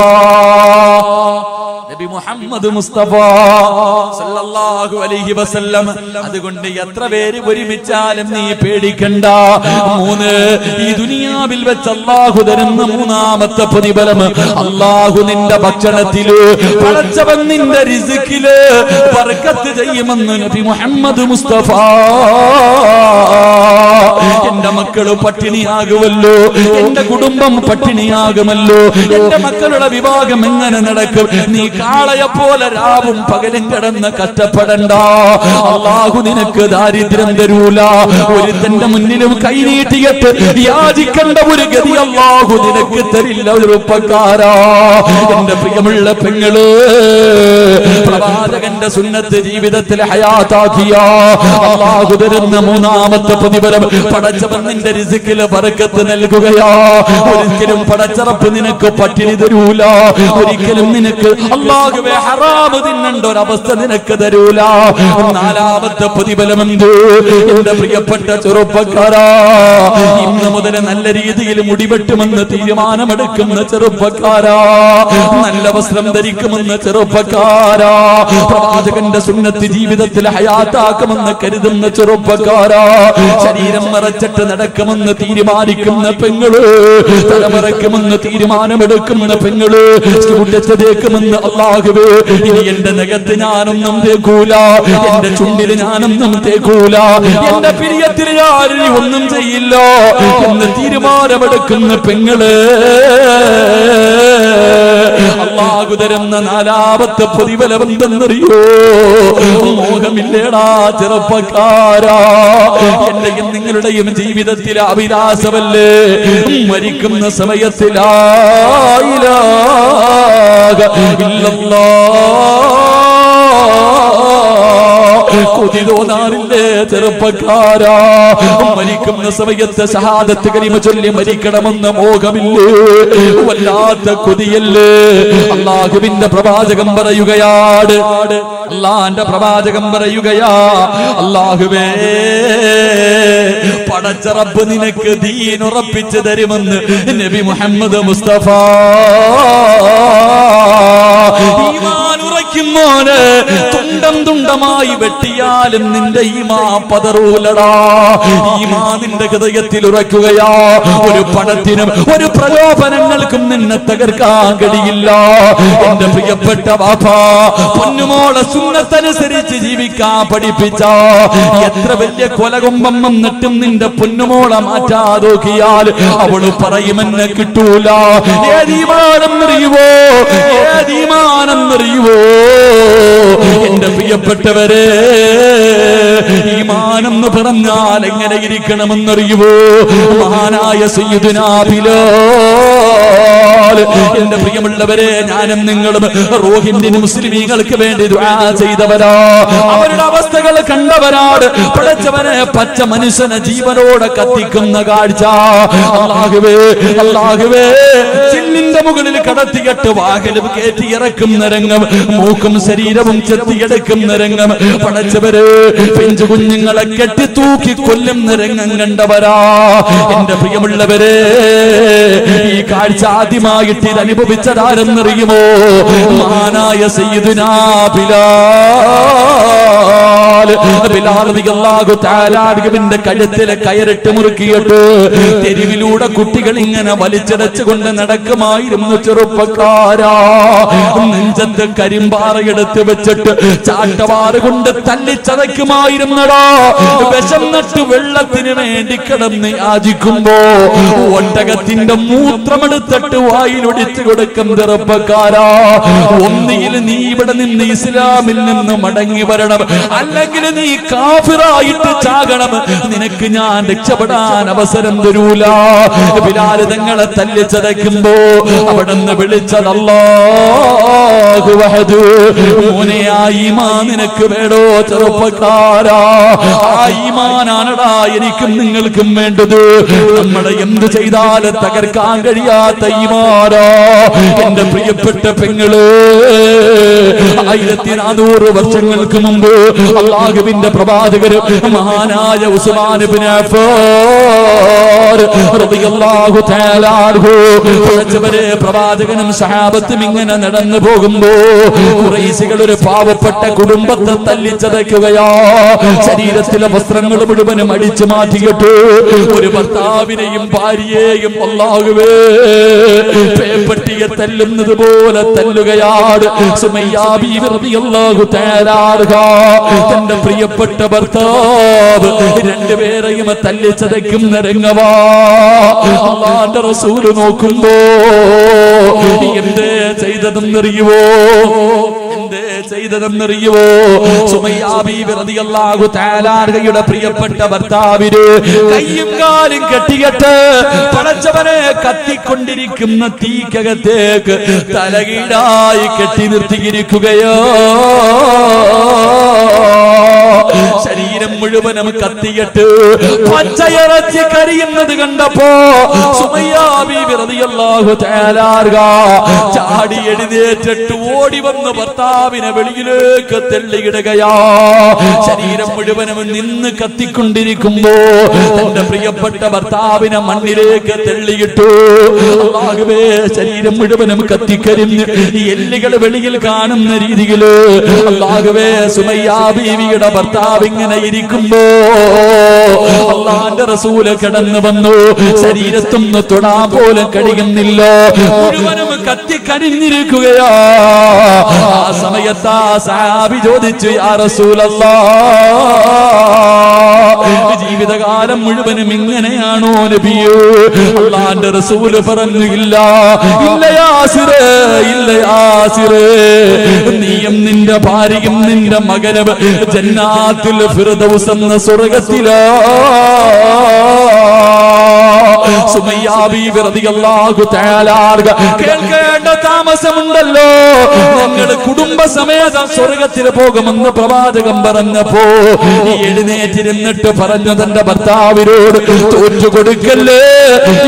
നബി മുഹമ്മദ് മുസ്തഫ സല്ലല്ലാഹു അലൈഹി വസല്ലം. അതുകൊണ്ട് എത്ര പേര് ഒരുമിച്ചാലും നീ പേടിക്കണ്ട. 3, ഈ ദുനിയാവിൽ വെച്ച് അല്ലാഹു തരുന്ന മൂന്നാമത്തെ പ്രതിഫലം, അല്ലാഹു നിന്റെ ഭക്ഷണത്തില്, പടച്ചവൻ നിന്റെ റിസ്കില് ബർക്കത്ത് ചെയ്യുമെന്ന് നബി മുഹമ്മദ് മുസ്തഫ. എന്റെ മക്കള് പട്ടിണിയാകുമല്ലോ, എന്റെ കുടുംബം പട്ടിണിയാകുമല്ലോ, എന്റെ മക്കളുടെ വിവാഹം എങ്ങനെ നടക്കും? നീ കാളയെ പോലെ രാവും പകലും കിടന്ന് കഷ്ടപ്പെടണ്ട. അല്ലാഹു നിനക്ക് ദാരിദ്ര്യം തരൂല. ഒരുത്തന്റെ മുന്നിലും കൈനീട്ടിയിട്ട് യാചിക്കേണ്ട ഒരു ഗതി അല്ലാഹു നിനക്ക് തരില്ല ചെറുപ്പക്കാരാ. എന്റെ പ്രിയമുള്ള പെങ്ങള്, പ്രവാചകന്റെ സുന്നത്ത് ജീവിതത്തിൽ ഹയാത്താക്കിയ അല്ലാഹു തരുന്ന മൂന്നാമത്തെ പ്രതിഫലം, പടച്ചവൻ നിന്റെ റിസ്കില് ബർക്കത്ത് നൽകുകയാ. ഒരിക്കലും പടച്ചറപ്പ് നിനക്ക് പട്ടിണി തരൂല, ഒരിക്കലും നിനക്ക് അല്ലാഹുവേ ഹറാമ് തിന്നണ്ട ഒരവസ്ഥ നിനക്ക് തരൂല. 4ാമത്തെ പ്രതിഫലം എന്ത്? എന്റെ പ്രിയപ്പെട്ട ചെറുപ്പക്കാരാ, ഇന്ന് മുതൽ നല്ല രീതിയിൽ മുടിവെട്ടുമെന്ന് തീരുമാനമെടുക്കുന്ന ചെറുപ്പക്കാരാ, നല്ല വസ്ത്രം ധരിക്കുമെന്ന് ചെറുപ്പക്കാരാ, പ്രവാചകന്റെ സുന്നത്ത് ജീവിതത്തിൽ ഹയാത്താക്കുമെന്ന് കരുതുന്ന ചെറുപ്പക്കാരാ, ശരീരം മറച്ചിട്ട് നടക്കുമെന്ന് തീരുമാനിക്കുന്ന പെങ്ങള്, തലമറക്കുമെന്ന് തീരുമാനമെടുക്കുന്ന പെങ്ങള്, തേക്കുമെന്ന് അല്ലാഹുവേ ഇനി എന്റെ നഖത്ത് ഞാനൊന്നും തേക്കൂല, എന്റെ ചുണ്ടിൽ ഞാനൊന്നും തേക്കൂല, എന്റെ പിരിയത്തിൽ ഞാൻ ഒന്നും ചെയ്യില്ല എന്ന് തീരുമാനമെടുക്കുന്ന പെങ്ങള്, അല്ലാഹു തരുന്ന 4ാമത്തെ പ്രതിഫലം എന്തെന്നറിയോ? മോഹമില്ലേടാ ചെറുപ്പക്കാരാ, എന്റെയും നിങ്ങളുടെയും ജീവിതത്തിലെ അഭിലാഷമല്ലേ മരിക്കുന്ന സമയത്ത് ലാ ഇലാഹ ഇല്ലല്ലാഹ് കൊതി തോന്നാറില്ലേ ചെറുപ്പക്കാരാ? മരിക്കുന്ന സമയത്ത് ഷഹാദത്ത് കലിമ ചൊല്ലി മരിക്കണമെന്ന് മോഹമില്ലേ? വല്ലാത്ത കൊതിയല്ലേ? അല്ലാഹുവിന്റെ പ്രവാചകൻ പറയുകയാണ്, അല്ലാഹുവിന്റെ പ്രവാചകൻ പറയുകയാ, അല്ലാഹുവേ പടച്ച റബ്ബ് നിനക്ക് ദീൻ ഉറപ്പിച്ചു തരുമെന്ന് നബി മുഹമ്മദ് മുസ്തഫ. ഈമാൻ ഉറയ്ക്കുമോനെ തുണ്ടം തുണ്ടമായി വെട്ടിയാലും നിന്റെ ഈമാൻ പതറൂലടാ. ഈമാൻ നിന്റെ ഹൃദയത്തിൽ ഉറയ്ക്കുകയാ. ഒരു പണത്തിനും ഒരു പ്രലോഭനങ്ങൾക്കും നിന്നെ തകർക്കാൻ കഴിയില്ല. എന്റെ പ്രിയപ്പെട്ട വാപ്പാ, പൊന്നുമോളെ സുന്നത്തനുസരിച്ച് ജീവിക്കാൻ പഠിപ്പിച്ച എത്ര വലിയ കൊലകൊമ്പം വന്നിട്ടും നിന്റെ പൊന്നുമോളെ മാറ്റാതോക്കിയാൽ അവള് പറയുമെന്നെ കിട്ടൂല. ഏതീമാനെന്നറിയുവോ? ഏതീമാനെന്നറിയുവോ? എന്റെ പ്രിയപ്പെട്ടവരെ, ഈമാനെന്ന് പറഞ്ഞാൽ എങ്ങനെ ഇരിക്കണമെന്നറിയുവോ? മഹാനായ സയ്യിദുനാ ബിലാൽ എന്റെ പ്രിയമുള്ളവരെ, ഞാനും നിങ്ങളും റോഹിംഗ്യൻ മുസ്ലിമീങ്ങൾക്ക് വേണ്ടി ദുആ ചെയ്തവരാ, അവരുടെ അവസ്ഥകൾ കണ്ടവരാണ്. പടച്ചവനെ, പച്ച മനുഷ്യനെ ജീവനോടെ കത്തിക്കുന്ന കാഴ്ച. അല്ലാഹുവേ, അല്ലാഹുവേ, ചില്ലിന്റെ മുകളിൽ കടത്തിയിട്ട് വാഹനം കയറ്റി ഇറക്കുന്ന രംഗം, മൂക്കും ശരീരവും ചെത്തിയെടുക്കുന്ന രംഗം. പടച്ചവര് പിഞ്ചു കുഞ്ഞുങ്ങളെ കെട്ടിത്തൂക്കി കൊല്ലുന്ന രംഗം കണ്ടവരാ. എന്റെ പ്രിയമുള്ളവരെ, ഈ കാഴ്ച ആദ്യമായിട്ട് ഇത് അനുഭവിച്ചതാരെന്നറിയുമോ? മഹാനായ സയ്യിദുനാ ബിലാൽ റളിയല്ലാഹു തആല അൻഹുവിന്റെ കഴുത്തിലെ കയറിട്ട് മുറുക്കിയിട്ട് തെരുവിലൂടെ കുട്ടികൾ ഇങ്ങനെ വലിച്ചടച്ചുകൊണ്ട് നടക്കുമായിരുന്നു. ചെറുപ്പക്കാരാ, നെഞ്ചത്ത് കരിമ്പാറയെടുത്ത് വെച്ചിട്ട് ചാട്ടവാറ് കൊണ്ട് തല്ലിച്ചതയ്ക്കുമായിരുന്നടാ. വിശന്നിട്ട് വെള്ളത്തിന് വേണ്ടി കിടന്ന് യാചിക്കുമ്പോ ഒട്ടകത്തിന്റെ മൂത്രമെടുത്തിട്ട് വായിലൊടിച്ചു കൊടുക്കും. ചെറുപ്പക്കാരാ, ഒന്നുകിൽ നീ ഇവിടെ നിന്ന് ഇസ്ലാമിൽ നിന്ന് മടങ്ങി വരണം, അല്ലെങ്കിൽ നീ കാഫിറായിട്ട് ചാകണം. നിനക്ക് ഞാൻ രക്ഷപ്പെടാൻ അവസരം തരൂല. ബിലാൽ തങ്ങളെ തല്ലിച്ചതയ്ക്കുമ്പോ അവിടുന്ന് വിളിച്ചത് അല്ലാഹു വഹദ്. മോനെ, ആ ഈമാൻ നിനക്ക് വേടോ? ചെറുപ്പക്കാരാ, ആ ഈമാനാണടാ എനിക്കും നിങ്ങൾക്കും വേണ്ടത്. നമ്മളെ എന്ത് ചെയ്താലും തകർക്കാൻ കഴിയാത്ത ഈമാനാ. എന്റെ പ്രിയപ്പെട്ട പെങ്ങള്, 1400 വർഷങ്ങൾക്ക് മുമ്പ് അല്ലാഹുവിന്റെ പ്രവാചകര് മഹാനായ ഉസ്മാൻ ഇബ്നു അഫ്ഫാൻ റളിയല്ലാഹു തആല അൻഹു പ്രവാചകനും സഹാബത്തും ഇങ്ങനെ നടന്നു പോകുമ്പോ ഖുറൈശികൾ ഒരു പാവപ്പെട്ട കുടുംബത്തെ തല്ലിച്ചതയ്ക്കുകയാ. ശരീരത്തിലെ വസ്ത്രങ്ങൾ മുഴുവനും അടിച്ചു മാറ്റിയിട്ട് ഒരു ഭർത്താവിനെയും ഭാര്യയെയും അല്ലാഹുവേ പേപ്പട്ടിയെ തല്ലുന്നത് പോലെ തല്ലുകയാണ്. സുമയ്യ ബീവി റളിയല്ലാഹു തആല അൻഹാ തന്റെ പ്രിയപ്പെട്ട ഭർത്താവ് രണ്ടുപേരെയും തല്ലിച്ചതയ്ക്കുന്ന രംഗമാ. അല്ലാഹുവിന്റെ റസൂല് നോക്കുമ്പോ എന്തേ ചെയ്തതെന്നറിയുവോ? സുമയ്യ ബീവി റളിയല്ലാഹു തആല അൻഹയുടെ പ്രിയപ്പെട്ട ഭർത്താവിന് കയ്യും കാലും കെട്ടിയിട്ട് പടച്ചവനെ കത്തിക്കൊണ്ടിരിക്കുന്ന തീക്കകത്തേക്ക് തലകീഴായി കെട്ടി നിർത്തിയിരിക്കുകയോ. ശരീരം മുഴുവനും കത്തിയിട്ട് പച്ചയിറച്ചി കരിയുന്നത് കണ്ടപ്പോ സുമയ്യ ബീവി റളിയല്ലാഹു തആല അൻഹ ചാടി എഴുന്നേറ്റിട്ട് ഓടി വന്ന് ഭർത്താവിനെ വെളിയിലേക്ക് തള്ളിയിടുകയാ. ശരീരം മുഴുവനും നിന്ന് കത്തിക്കൊണ്ടിരിക്കുമ്പോ തന്റെ പ്രിയപ്പെട്ട ഭർത്താവിനെ മണ്ണിലേക്ക് തള്ളിയിട്ടു. അല്ലാഹുവേ, ശരീരം മുഴുവനും കത്തിക്കരിഞ്ഞ് എല്ലുകൾ വെളിയിൽ കാണുന്ന രീതിയില് അല്ലാഹുവേ സുമയ്യ ബീവിയുടെ ഭർത്താവ് ഇങ്ങനെ ഇരിക്കുമ്പോ അല്ലാഹുവിന്റെ റസൂല് കടന്നു വന്നു. ശരീരത്തൊന്ന് തൊടാൻ പോലും കഴിയുന്നില്ല, മുഴുവനും കത്തിക്കരിഞ്ഞിരിക്കുകയാ. ആ സമയത്ത് ആ സഹാബി ചോദിച്ചു, യാ റസൂലല്ലാഹ്, ജീവിതകാലം മുഴുവനും ഇങ്ങനെയാണോ നബിയേ? അല്ലാഹുവിന്റെ റസൂല് പറഞ്ഞു, ഇല്ല ഇല്ല യാസിറേ, ഇല്ല യാസിറേ, നീയും നിന്റെ ഭാര്യയും നിന്റെ മകനും ജന്നാത്തുൽ ഫിർദൗസ് എന്ന സ്വർഗ്ഗത്തിലാ. സുമയ്യ ബീവി റളിയല്ലാഹു തആല അൻഹ കേൾക്കേണ്ട താമസമുണ്ടല്ലോ, ഞങ്ങൾ കുടുംബസമേതം സ്വർഗ്ഗത്തിൽ പോകുമെന്ന് പ്രവാചകൻ പറഞ്ഞപ്പോ എഴുന്നേറ്റിരുന്നിട്ട് പറഞ്ഞു തന്റെ ഭർത്താവിനോട്, തോറ്റുകൊടുക്കല്ലേ,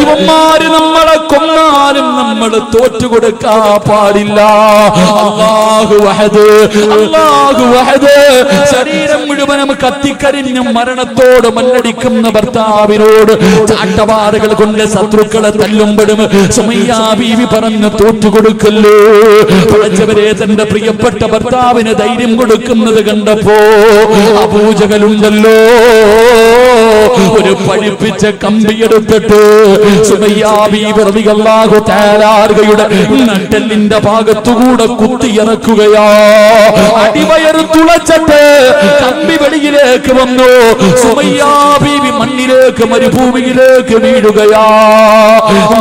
ഇവന്മാര് നമ്മളെ കൊന്നാലും നമ്മൾ തോറ്റുകൊടുക്കാൻ പാടില്ല. അല്ലാഹു വഹദ്, അല്ലാഹു വഹദ്. ശരീരം മുഴുവനും കത്തിക്കരിഞ്ഞും മരണത്തോട് മല്ലടിക്കുന്ന ഭർത്താവിനോട് ചാട്ടവാറുകൾ കൊണ്ട് ശത്രുക്കളെ തല്ലുമ്പോഴും സുമയ്യ ബീവി പറഞ്ഞു, തോറ്റുകൊടുക്കല്ലോ. പടച്ചവരെ, തന്റെ പ്രിയപ്പെട്ട ഭർത്താവിന് ധൈര്യം കൊടുക്കുന്നത് കണ്ടപ്പോ അബൂജഹലുണ്ടല്ലോ ഒരു പഠിപ്പിച്ച കമ്പിയെടുത്തിട്ട് സുമയ്യ ബീവി റളിയല്ലാഹു തആല അൻഹയുടെ നട്ടെല്ലിന്റെ ഭാഗത്തുകൂടെ കുത്തിയിറക്കുകയാ. അടിവയറ് തുളച്ചിട്ട് കമ്പി വെളിയിലേക്ക് വന്നു. സുമയ്യ ബീവി മണ്ണിലേക്ക് മരുഭൂമിയിലേക്ക് വീഴുകയാ.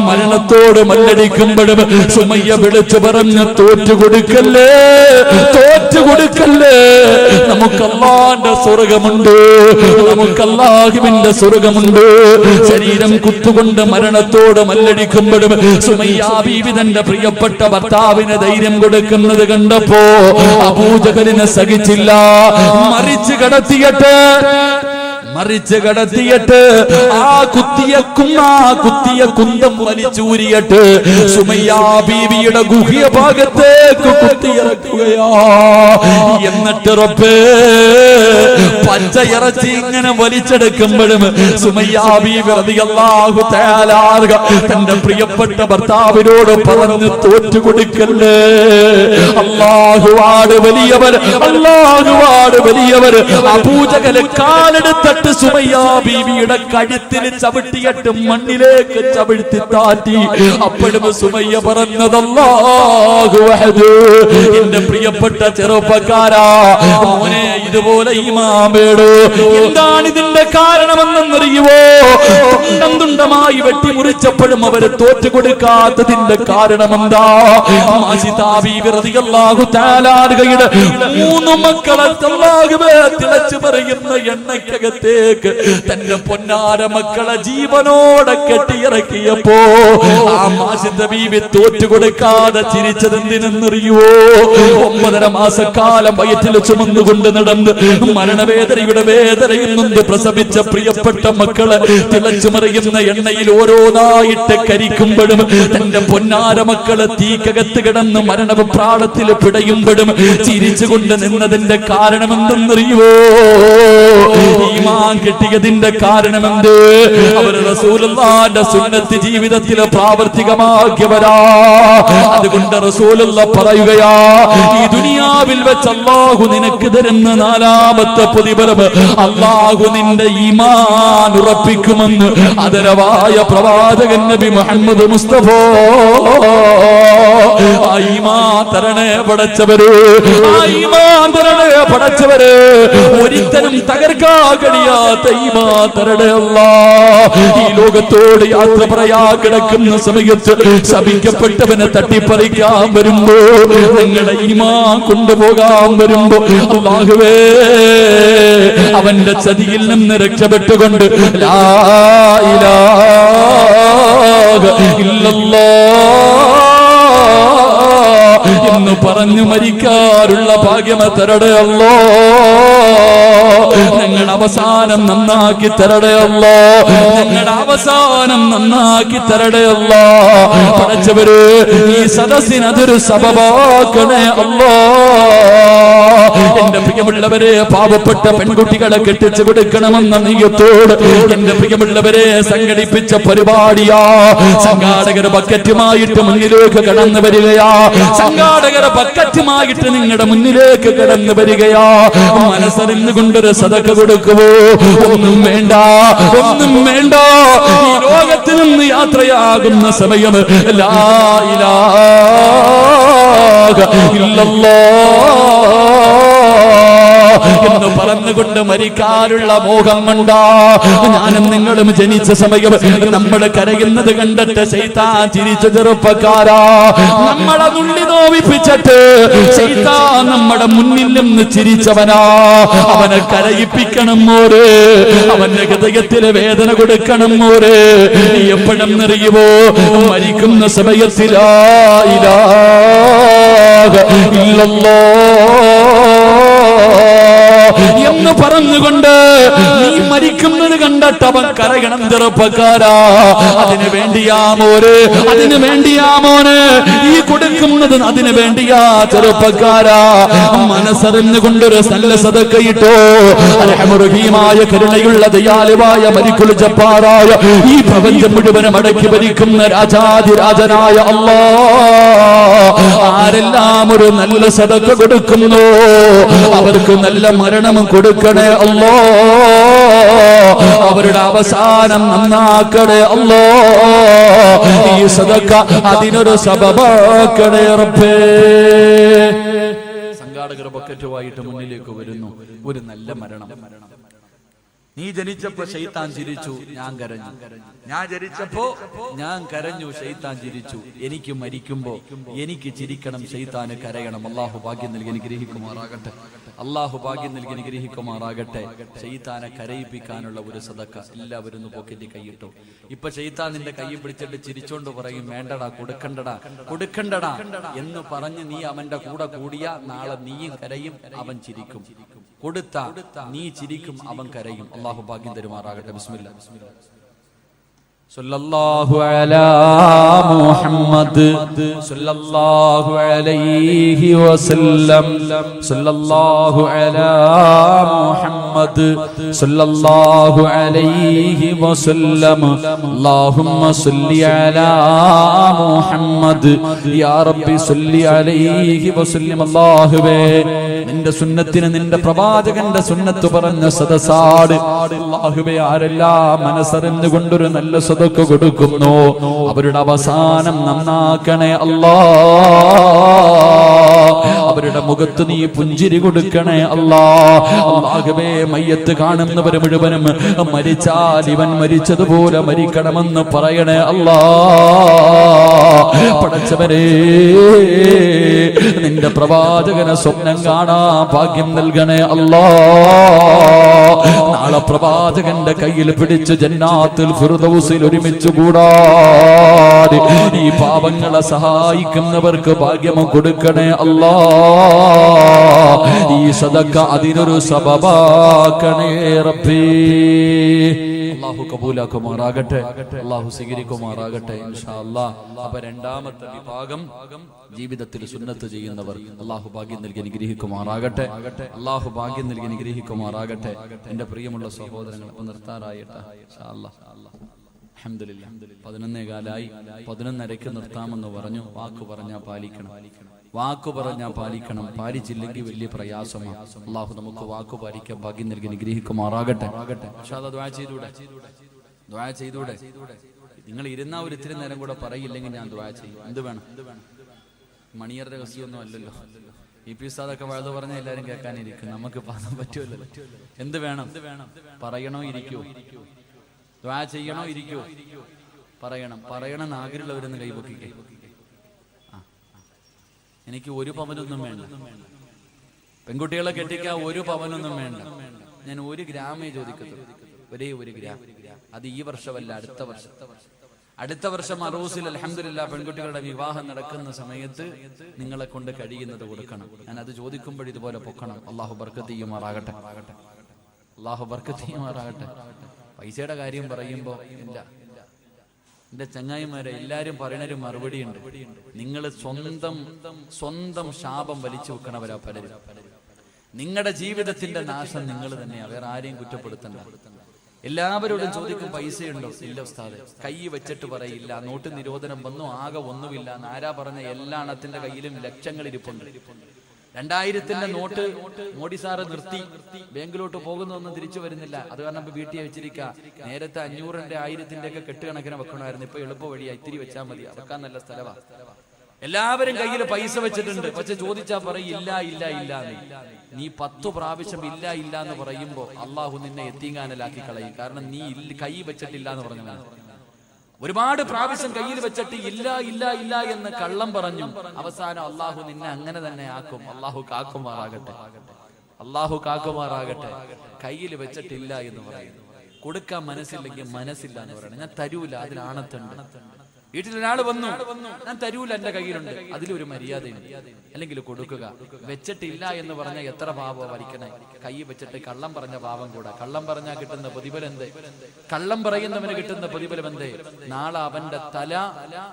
മരണത്തോട് മല്ലടിക്കുമ്പോഴും സുമയ്യ വിളിച്ചു പറഞ്ഞു, തോറ്റുകൊടുക്കല്ലേ, തോറ്റുകൊടുക്കല്ലേ, നമുക്ക് അല്ലാഹുവിന്റെ സ്വർഗ്ഗമുണ്ട്, നമുക്ക് അല്ലാഹുവിന്റെ കൊണ്ട് സ്വർഗമുണ്ട്. ശരീരം കുത്തുകൊണ്ട് മരണത്തോട് മല്ലടിക്കുമ്പോഴും സുമയ്യ ബീവി തന്റെ പ്രിയപ്പെട്ട ഭർത്താവിന് ധൈര്യം കൊടുക്കുന്നത് കണ്ടപ്പോ അബൂജഹലിനെ സഹിച്ചില്ല. മറിച്ച് കടത്തിയിട്ട് ആ കുത്തിയ കുന്തം വലിച്ചൂരിയിട്ട് സുമയ്യ ബീവിയുടെ ഗുഹ്യ ഭാഗത്തേക്ക് കുത്തിയിറക്കുകയാ. എന്നിട്ട് റബ്ബേ പച്ചയിറച്ചി ഇങ്ങനെ വലിച്ചെടുക്കുമ്പോഴും സുമയ്യ ബീവി റളിയല്ലാഹു തആല തന്റെ പ്രിയപ്പെട്ട ഭർത്താവിനോട് പറഞ്ഞു, തോറ്റു കൊടുക്കല്ലേ, അല്ലാഹുവാണ് വലിയവർ, അല്ലാഹുവാണ് വലിയവർ. അബൂജഹൽ കാലെടുത്തിട്ട് സുമയ്യ ബീവിയുടെ കഴുത്തിൽ ചവിട്ടിയിട്ട് മണ്ണിലേക്ക് ചവിട്ടി താറ്റി. അപ്പോഴും സുമയ്യ പറഞ്ഞത്, അല്ലാഹു അഹദ്. എന്റെ പ്രിയപ്പെട്ട ചെറുപ്പക്കാരാ, മോനെ ഇതുപോലെ ഈമാൻ വേണോ? എന്താണ് ഇതിന്റെ കാരണമെന്നറിയുവോ? തുണ്ടമായി വെട്ടിമുറിച്ചപ്പോഴും അവര് തോറ്റു കൊടുക്കാത്തതിന്റെ കാരണമെന്താ? മൂന്ന് മക്കളെ അല്ലാഹുവേ തിളച്ചു പറയുന്ന എണ്ണയ്ക്കകത്തേക്ക് തന്റെ പൊന്നാര മക്കളെ ജീവനോടെ കെട്ടിയിറക്കിയപ്പോ ആ മാസിദ ബീവി തോറ്റു കൊടുക്കാതെ ചിരിച്ചതെന്തിനെന്നറിയുവോ? 9.5 മാസക്കാലം വയറ്റിൽ ചുമന്നുകൊണ്ട് നടന്ന് മരണവേദനയുടെ വേദനയിൽ നിന്ന് പ്രസവിച്ച പ്രിയപ്പെട്ട മക്കളെ തിളച്ചു മറിയുന്ന എണ്ണയിൽ ഓരോന്നായിട്ട് കരിക്കുമ്പോഴും തന്റെ പൊന്നാര മക്കളെ തീക്കകത്ത് കിടന്ന് മരണപ്രാളത്തിൽ പിടയുമ്പോഴും ചിരിച്ചുകൊണ്ട് നിന്നതിന്റെ കാരണമെന്തെന്നറിയുവോ? ഈമാൻ കിട്ടിയതിന്റെ കാരണമെന്ത്? അവർ റസൂലുള്ളാഹിന്റെ സുന്നത്ത് ജീവിതത്തിൽ പ്രാവർത്തികമാക്കിയവരാ. അതുകൊണ്ട് റസൂലുള്ള പറയുകയാ, ഈ ദുനിയാവിൽ വെച്ച് അല്ലാഹു നിനക്ക് തരുന്ന 4ാമത്തെ പ്രതിഫലം അല്ലാഹു നിന്റെ ഈമാൻ ഉറപ്പിക്കുമെന്ന് ആദരവായ പ്രവാചകൻ നബി മുഹമ്മദ് മുസ്തഫ. ആ ഈമാൻ തരണേ പടച്ചവര്, ആ ഈമാൻ തരണേ പടച്ചവര്. ഒരിക്കലും തകർക്കാൻ കഴിയാത്ത ഈമാൻ തരണേ അല്ലാഹ്. ഈ ലോകത്തോട് യാത്ര പറയാ കിടക്കുന്ന സമയത്ത് ശപിക്കപ്പെട്ടവനെ തട്ടിപ്പറിക്കാൻ വരുമ്പോ, നിങ്ങളുടെ ഈമാൻ കൊണ്ടുപോകാൻ വരുമ്പോ, അല്ലാഹുവേ അവന്റെ ചതിയിൽ നിന്ന് രക്ഷപ്പെട്ടുകൊണ്ട് ലാ ഇലാഹ ഇല്ലല്ലാഹ് എന്ന് പറഞ്ഞു മരിക്കാറുള്ള ഭാഗ്യം തരണേ അല്ലാഹ്. ഞങ്ങളുടെ അവസാനം നന്നാക്കി തരണേ അല്ലാഹ്. ഞങ്ങളുടെ അവസാനം നന്നാക്കി തരണേ അല്ലാഹ്. പടച്ചവര് ഈ സദസ്സിന് അതൊരു സബബാക്കണേ അല്ലാഹ്. എന്റെ പ്രിയമുള്ളവരെ, പാവപ്പെട്ട പെൺകുട്ടികളെ കെട്ടിച്ചു കൊടുക്കണമെന്ന നീയത്തോട് എന്റെ പ്രിയമുള്ളവരെ സംഘടിപ്പിച്ച പരിപാടിയാ. സംഘാടകർ ബക്കറ്റുമായിട്ട് മുന്നിലേക്ക് കടന്നു വരികയാ. സംഘാടകർ ബക്കറ്റുമായിട്ട് നിങ്ങളുടെ മുന്നിലേക്ക് കടന്നു വരികയാ. മനസ്സറിഞ്ഞു കൊണ്ടൊരു സദഖ കൊടുക്കുവോ? ഒന്നും വേണ്ട, ഒന്നും വേണ്ട. ഈ ലോകത്തിൽ നിന്ന് യാത്രയാകുന്ന സമയം ലാ ഇലാഹ ഇല്ലല്ലാഹ് എന്ന് പറഞ്ഞുകൊണ്ട് മരിക്കാനുള്ള മോഹം കൊണ്ടാ ഞാനും നിങ്ങളും ജനിച്ച സമയം നമ്മൾ കരയുന്നത് കണ്ടിട്ട് ശൈത്താൻ ചിരിച്ച ചെറുപ്പക്കാരാ. നമ്മളെ നുള്ളി നോവിപ്പിച്ചിട്ട് ശൈത്താൻ നമ്മുടെ മുന്നിൽ നിന്ന് ചിരിച്ചവനാ. അവനെ കരയിപ്പിക്കണം മോര്, അവന്റെ ഹൃദയത്തില് വേദന കൊടുക്കണം മോര്. എപ്പോഴും അറിയുമോ? മരിക്കുന്ന സമയത്തിൽ ലാ ഇലാഹ എന്ന് പറഞ്ഞുകൊണ്ട് നീ മരിക്കുന്നത് കണ്ടിട്ട് അവൻ കരയണം ചെറുപ്പക്കാരാ. അതിനു വേണ്ടിയാ മോര്, അതിനു വേണ്ടിയാ മോന് ഈ കൊടുക്കുന്നത്, അതിനു വേണ്ടിയാ ചെറുപ്പക്കാരാ. മനസ്സറിഞ്ഞുകൊണ്ടൊരു നല്ല സദഖയിട്ടോ. റഹീമായ കരുണയുള്ള ദയാലുവായ മലിക്കുൽ ജബ്ബാറായ ഈ പ്രപഞ്ചം മുഴുവനും അടക്കി ഭരിക്കുന്ന രാജാതിരാജനായ അല്ലാഹ് ആരെല്ലാം ഒരു നല്ല സദഖ കൊടുക്കുന്നു അവർക്ക് നല്ല മരണം കൊടുക്കണേ അല്ലാഹ്. അവരുടെ അവസാനം നന്നാക്കണേ അല്ലാഹ്. ഈ സദഖ അതിനൊരു സബബാക്കണേ റബ്ബേ. സംഘാടകർ ബക്കറ്റുമായിട്ട് മുന്നിലേക്ക് വരുന്നു. ഒരു നല്ല മരണം. നീ ജനിച്ചപ്പോ ശൈത്താൻ ചിരിച്ചു, ഞാൻ കരഞ്ഞു. ഞാൻ ജനിച്ചപ്പോ ഞാൻ കരഞ്ഞു, ശൈത്താൻ ചിരിച്ചു. എനിക്ക് മരിക്കുമ്പോ എനിക്ക് ചിരിക്കണം, ശൈത്താന് കരയണം. അല്ലാഹു ഭാഗ്യം നൽകി അനുഗ്രഹിക്കുമാറാകട്ടെ. അള്ളാഹു ഭാഗ്യം നൽകി അനുഗ്രഹിക്കുമാറാകട്ടെ. ശൈത്താനെ കരയിപ്പിക്കാനുള്ള ഒരു സദക്ക എല്ലാവരും ഒന്ന് പോക്കറ്റിൽ കൈയിട്ടു. ഇപ്പൊ ശൈത്താൻ നിന്റെ കൈ പിടിച്ചിട്ട് ചിരിച്ചോണ്ട് പറയും, വേണ്ടടാ, കൊടുക്കണ്ടടാ, കൊടുക്കണ്ടടാ എന്ന് പറഞ്ഞ് നീ അവന്റെ കൂടെ കൂടിയ നാളെ നീയും കരയും, അവൻ ചിരിക്കും. കൊടുത്ത നീ ചിരിക്കും, അവൻ കരയും. അള്ളാഹു ഭാഗ്യം തരുമാറാകട്ടെ. ബിസ്മില്ലാ. സല്ലല്ലാഹു അലാ മുഹമ്മദ് സല്ലല്ലാഹു അലൈഹി വസല്ലം. സല്ലല്ലാഹു അലാ മുഹമ്മദ് സല്ലല്ലാഹു അലൈഹി വസല്ലം. അല്ലാഹുമ്മ സല്ലി അലാ മുഹമ്മദ് യാ റബ്ബി സല്ലി അലൈഹി വസല്ലം. അല്ലാഹുവേ, നിന്റെ സുന്നത്തിന്, നിന്റെ പ്രവാചകന്റെ സുന്നത്ത് പറഞ്ഞ സദസാട് അല്ലാഹുവേ, ആരെല്ലാം മനസ്സറിഞ്ഞുകൊണ്ടൊരു നല്ല സദക്ക കൊടുക്കുന്നു, അവരുടെ അവസാനം നന്നാക്കണേ അല്ലാ. അവരുടെ മുഖത്ത് നീ പുഞ്ചിരി കൊടുക്കണേ അല്ലാ. അല്ലാഹുവേ, മയ്യത്ത് കാണുന്നവർ മുഴുവനും മരിച്ചാൽ ഇവൻ മരിച്ചതുപോലെ മരിക്കണമെന്ന് പറയണേ അല്ലാ. പടച്ചവരേ, നിന്റെ പ്രവാചകനെ സ്വപ്നം കാണാ ഭാഗ്യം നൽകണേ അല്ലാ. നാളെ പ്രവാചകന്റെ കയ്യിൽ പിടിച്ച് ജന്നാത്തുൽ ഫിർദൗസിൽ ഒരുമിച്ച് കൂടാതെ ഈ പാപങ്ങളെ സഹായിക്കുന്നവർക്ക് ഭാഗ്യം കൊടുക്കണേ അല്ലാ. ഈ സദക്ക അതിനൊരു സബബാക്കണേ റബ്ബേ. അല്ലാഹു കബൂലാക്കുമാറാകട്ടെ, അല്ലാഹു സ്വീകരിക്കുമാറാകട്ടെ ഇൻഷാ അല്ലാഹ്. അപ്പൊ രണ്ടാമത്തെ വിഭാഗം ജീവിതത്തിൽ സുന്നത്ത് ചെയ്യുന്നവർ, അല്ലാഹു ഭാഗ്യം നൽകി അനുഗ്രഹിക്കുമാറാകട്ടെ. അല്ലാഹു ഭാഗ്യം നൽകി അനുഗ്രഹിക്കുമാറാകട്ടെ. എന്റെ പ്രിയമുള്ള സഹോദരങ്ങൾ, അപ്പൊ നിർത്താറായിട്ടാ ഇൻഷാ അല്ലാഹ്. അൽഹംദുലില്ലാഹ് 11:15 11:30 നിർത്താമെന്ന് പറഞ്ഞു. വാക്ക് പറഞ്ഞാൽ പാലിക്കണം, വാക്കു പറഞ്ഞാൽ പാലിക്കണം. പാലിച്ചില്ലെങ്കിൽ വലിയ പ്രയാസമാണ്. അല്ലാഹു നമുക്ക് വാക്കു പാലിക്കാൻ ഭാഗ്യം നൽകി അനുഗ്രഹിക്കുമാറാകട്ടെ. ദുആ ചെയ്തൂടെ? നിങ്ങൾ ഇരുന്ന ഒരു ഇത്തിരി നേരം കൂടെ പറയില്ലെങ്കിൽ ഞാൻ ദുആ ചെയ്യും. എന്ത് വേണം? മണിയർ രഹസ്യമൊന്നും അല്ലല്ലോ. ഇ.പി. ഉസ്താദൊക്കെ വഴുതു പറഞ്ഞാൽ എല്ലാവരും കേൾക്കാനിരിക്കും, നമുക്ക് പറയാൻ പറ്റുമല്ലോ. എന്ത് വേണം? പറയണോ ഇരിക്കൂ? ദുആ ചെയ്യണോ ഇരിക്കൂ? പറയണം. പറയണം ആഗ്രഹമുള്ളവരെന്ന് കൈപൊക്കിക്കേ. എനിക്ക് 1 പവനൊന്നും വേണ്ട. പെൺകുട്ടികളെ കെട്ടിക്കാൻ 1 പവനൊന്നും വേണ്ട. ഞാൻ 1 ഗ്രാമേ ചോദിക്കത്തുള്ളൂ. ഒരേ 1 ഗ്രാം. അത് ഈ വർഷമല്ല, അടുത്ത വർഷം. അടുത്ത വർഷം അറൂസിൽ അൽഹംദുലില്ലാഹ് പെൺകുട്ടികളുടെ വിവാഹം നടക്കുന്ന സമയത്ത് നിങ്ങളെ കൊണ്ട് കഴിയുന്നത് കൊടുക്കണം. ഞാൻ അത് ചോദിക്കുമ്പോൾ ഇതുപോലെ പൊക്കണം. അല്ലാഹു ബർക്കത്ത് ചെയ്യുമാറാകട്ടെ, അല്ലാഹു ബർക്കത്ത് ചെയ്യുമാറാകട്ടെ. പൈസയുടെ കാര്യം പറയുമ്പോ ഇല്ല, എന്റെ ചങ്ങായിമാരെ എല്ലാരും പറയണൊരു മറുപടി ഉണ്ട്. നിങ്ങൾ സ്വന്തം ശാപം വലിച്ചു വെക്കണവരാ പലരും. നിങ്ങളുടെ ജീവിതത്തിന്റെ നാശം നിങ്ങൾ തന്നെയാ, വേറെ ആരെയും കുറ്റപ്പെടുത്തണ്ട. എല്ലാവരോടും ചോദിക്കും പൈസയുണ്ടോ? ഇല്ല ഉസ്താദെ. കൈ വെച്ചിട്ട് പറയില്ല. നോട്ട് നിരോധനം വന്നു, ആകെ ഒന്നുമില്ല. ആരാ പറഞ്ഞ? എല്ലാ എണ്ണത്തിന്റെ കയ്യിലും ലക്ഷങ്ങൾ ഇരിപ്പുണ്ട്. 2000-ന്റെ നോട്ട് മോഡി സാറ് നിർത്തി, ബാങ്കിലോട്ട് പോകുന്നൊന്നും തിരിച്ചു വരുന്നില്ല. അത് കാരണം ഇപ്പൊ വീട്ടിൽ വെച്ചിരിക്കുക. നേരത്തെ 500-ന്റെ 1000-ന്റെ ഒക്കെ കെട്ടുകണക്കിന് വെക്കണമായിരുന്നു. ഇപ്പൊ എളുപ്പ വഴിയാ, ഇത്തിരി വെച്ചാൽ മതി, വെക്കാൻ നല്ല സ്ഥലമാണ്. എല്ലാവരും കയ്യിൽ പൈസ വെച്ചിട്ടുണ്ട്. പക്ഷെ ചോദിച്ചാ പറയും ഇല്ല ഇല്ല ഇല്ല. നീ 10 പ്രാവശ്യം ഇല്ല ഇല്ല എന്ന് പറയുമ്പോ അള്ളാഹു നിന്നെ എത്തിങ്ങാനലാക്കി കളയും. കാരണം നീ കൈ വെച്ചിട്ടില്ല എന്ന് പറഞ്ഞു. ഒരുപാട് പ്രാവശ്യം കയ്യിൽ വെച്ചിട്ട് ഇല്ല ഇല്ല ഇല്ല എന്ന് കള്ളം പറഞ്ഞു. അവസാനം അള്ളാഹു നിന്നെ അങ്ങനെ തന്നെ ആക്കും. അള്ളാഹു കാക്കുമാറാകട്ടെ, അള്ളാഹു കാക്കുമാറാകട്ടെ. കയ്യിൽ വെച്ചിട്ടില്ല എന്ന് പറയുന്നു. കൊടുക്കാൻ മനസ്സില്ലെങ്കിൽ മനസ്സില്ല എന്ന് പറയണം. ഞാൻ തരൂല, അതിലാണത്തുണ്ട്. വീട്ടിലൊരാൾ വന്നു, ഞാൻ തരൂല, എന്റെ കയ്യിലുണ്ട്, അതിലൊരു മര്യാദയുണ്ട്. അല്ലെങ്കിൽ കൊടുക്കുക. വെച്ചിട്ടില്ല എന്ന് പറഞ്ഞാൽ എത്ര പാപം വരിക്കണേ. കൈ വെച്ചിട്ട് കള്ളം പറഞ്ഞ പാപം കൂടെ. കള്ളം പറഞ്ഞാൽ കിട്ടുന്ന പ്രതിഫലം എന്തേ? കള്ളം പറയുന്നവന് കിട്ടുന്ന പ്രതിഫലം എന്തേ? നാളെ അവന്റെ തല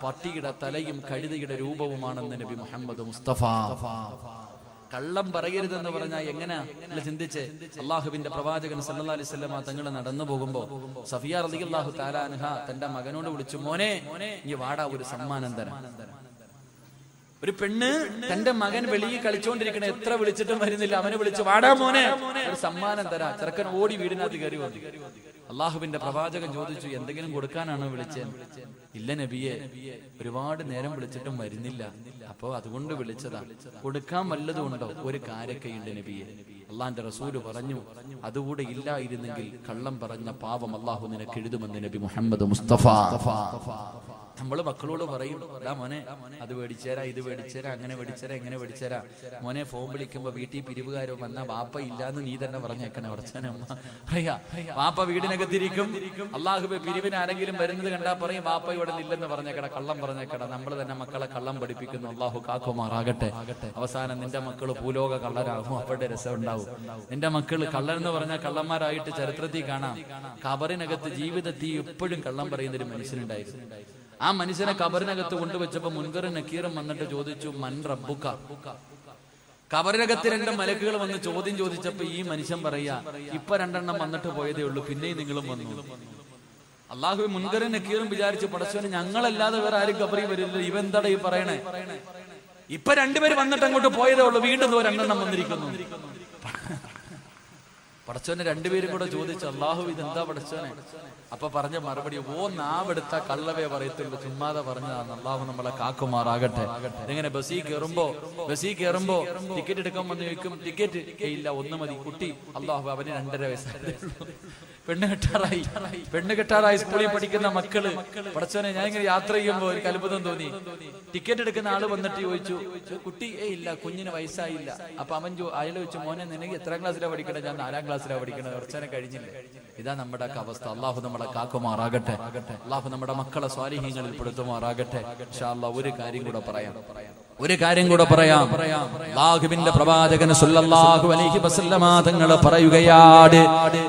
പട്ടിയുടെ തലയും കഴുതയുടെ രൂപവുമാണെന്ന് നബി മുഹമ്മദ് മുസ്തഫ. കള്ളം പറയരുതെന്ന് പറഞ്ഞാൽ എങ്ങനെ ചിന്തിച്ച്? അള്ളാഹുവിന്റെ പ്രവാചകൻ സല്ലല്ലാഹു അലൈഹി വസല്ലം തങ്ങൾ നടന്നു പോകുമ്പോ സഫിയ റളിയല്ലാഹു തആല അൻഹ തന്റെ മകനോട് വിളിച്ചു, മോനെ ഈ വാടാ, ഒരു സമ്മാനം തരാം. ഒരു പെണ്ണ് തന്റെ മകൻ വെളിയിൽ കളിച്ചോണ്ടിരിക്കണ, എത്ര വിളിച്ചിട്ടും വരുന്നില്ല. അവനെ വിളിച്ചു, വാടാ മോനെ, ഒരു സമ്മാനം തരാം. ചെറുക്കൻ ഓടി വീടിനകത്ത് കയറി വന്നു. അള്ളാഹുവിന്റെ പ്രവാചകൻ ചോദിച്ചു, എന്തെങ്കിലും കൊടുക്കാനാണോ വിളിച്ചത്? ഇല്ല നബിയെ, ഒരുപാട് നേരം വിളിച്ചിട്ടും വരുന്നില്ല, അപ്പോ അതുകൊണ്ട് വിളിച്ചതാ. കൊടുക്കാൻ വല്ലതും ഉണ്ടോ? ഒരു കാരക്കയുണ്ട് നബിയെ. അള്ളാന്റെ റസൂല് പറഞ്ഞു, അതുകൂടെ ഇല്ലായിരുന്നെങ്കിൽ കള്ളം പറഞ്ഞ പാപം അള്ളാഹു നിനക്ക് എഴുതുമെന്ന് നബി മുഹമ്മദ് മുസ്തഫ. നമ്മള് മക്കളോട് പറയും, മോനെ അത് മേടിച്ചേരാ, ഇത് മേടിച്ചേരാ, അങ്ങനെ മേടിച്ചേരാ, എങ്ങനെ മേടിച്ചേരാ. മോനെ ഫോൺ വിളിക്കുമ്പോ വീട്ടിൽ പിരിവുകാരോ വന്നാ വാപ്പ ഇല്ലാന്ന് നീ തന്നെ പറഞ്ഞേക്കണേ. പറയാ വാപ്പ വീടിനകത്തിരിക്കും, അള്ളാഹുബെ പിരിവിന് ആരെങ്കിലും വരുന്നത് കണ്ടാ പറയും വാപ്പ ഇവിടെ ഇല്ലെന്ന് പറഞ്ഞേക്കട, കള്ളം പറഞ്ഞേക്കട. നമ്മൾ തന്നെ മക്കളെ കള്ളം പഠിപ്പിക്കുന്നു. അള്ളാഹു കാക്കുമാറാകട്ടെ. അവസാനം നിന്റെ മക്കള് ഭൂലോക കള്ളരാകും, അവരുടെ രസം ഉണ്ടാവും. നിന്റെ മക്കള് കള്ളരെന്ന് പറഞ്ഞാൽ കള്ളന്മാരായിട്ട് ചരിത്രത്തിൽ കാണാം. കബറിനകത്ത് ജീവിതത്തിൽ എപ്പോഴും കള്ളം പറയുന്നൊരു മനുഷ്യനുണ്ടായിരുന്നു. ആ മനുഷ്യനെ കബറിനകത്ത് കൊണ്ടുവച്ചപ്പോ മുൻകറും നക്കീറും വന്നിട്ട് ചോദിച്ചു, മൻ റബ്ബുക. കബറിനകത്ത് 2 മലക്കുകൾ വന്ന് ചോദ്യം ചോദിച്ചപ്പോ ഈ മനുഷ്യൻ പറയാ, ഇപ്പൊ 2 വന്നിട്ട് പോയതേ ഉള്ളൂ, പിന്നെയും നിങ്ങളും വന്നു. അള്ളാഹു മുൻകറും നക്കീറും വിചാരിച്ചു, പടച്ചവനെ ഞങ്ങളല്ലാതെ വേറെ ആരും കബറി വരില്ല, ഇവെന്താടാ ഈ പറയണേ. ഇപ്പൊ 2 പേര് വന്നിട്ട് അങ്ങോട്ട് പോയതേ ഉള്ളൂ, വീണ്ടും 2 വന്നിരിക്കുന്നു. പടച്ചോനെ 2 പേരും കൂടെ ചോദിച്ചു, അള്ളാഹു ഇതെന്താ പടച്ചോനെ? അപ്പൊ പറഞ്ഞ മറുപടി, നാവെടുത്ത കള്ളവേ പറയത്തുള്ളൂ, ചുമ്മാതെ പറഞ്ഞതാണ്. അള്ളാഹു നമ്മളെ കാക്കുമാറാകട്ടെ. ഇങ്ങനെ ബസ്സിൽ കയറുമ്പോ ടിക്കറ്റ് എടുക്കാൻ വന്ന് ചോദിക്കും, ടിക്കറ്റ് ഇല്ല, 1 മതി. കുട്ടി അള്ളാഹു അവന് 2.5 വയസ്സായി, പെണ്ണ് കെട്ടാറായി സ്കൂളിൽ പഠിക്കുന്ന മക്കള്. പടച്ചോനെ ഞാൻ ഇങ്ങനെ യാത്ര ചെയ്യുമ്പോ എനിക്ക് അത്ഭുതം തോന്നി. ടിക്കറ്റ് എടുക്കുന്ന ആള് വന്നിട്ട് ചോദിച്ചു, കുട്ടി ഇല്ല, കുഞ്ഞിന് വയസ്സായില്ല. അപ്പൊ അവൻ അയാൾ വെച്ചു, മോനെ നിനക്ക് എത്രാം ക്ലാസ്സിലാണ് പഠിക്കണേ? ഞാൻ 4ാം ക്ലാസ്സിലാണ് പഠിക്കണത്. പടച്ചോനെ കഴിഞ്ഞില്ല. ഇതാ നമ്മുടെ അവസ്ഥ. അള്ളാഹു നമ്മളെ കാക്കുമാറാകട്ടെ. അള്ളാഹു നമ്മുടെ മക്കളെ സ്വാലിഹീങ്ങളിൽ പെടുത്തുമാറാകട്ടെ. ഇൻഷാ അല്ലാഹ് ഒരു കാര്യം കൂടെ പറയാം. അല്ലാഹുവിന്റെ പ്രവാചകൻ സല്ലല്ലാഹു അലൈഹി വസല്ലമ തങ്ങൾ പറയുകയാണ്,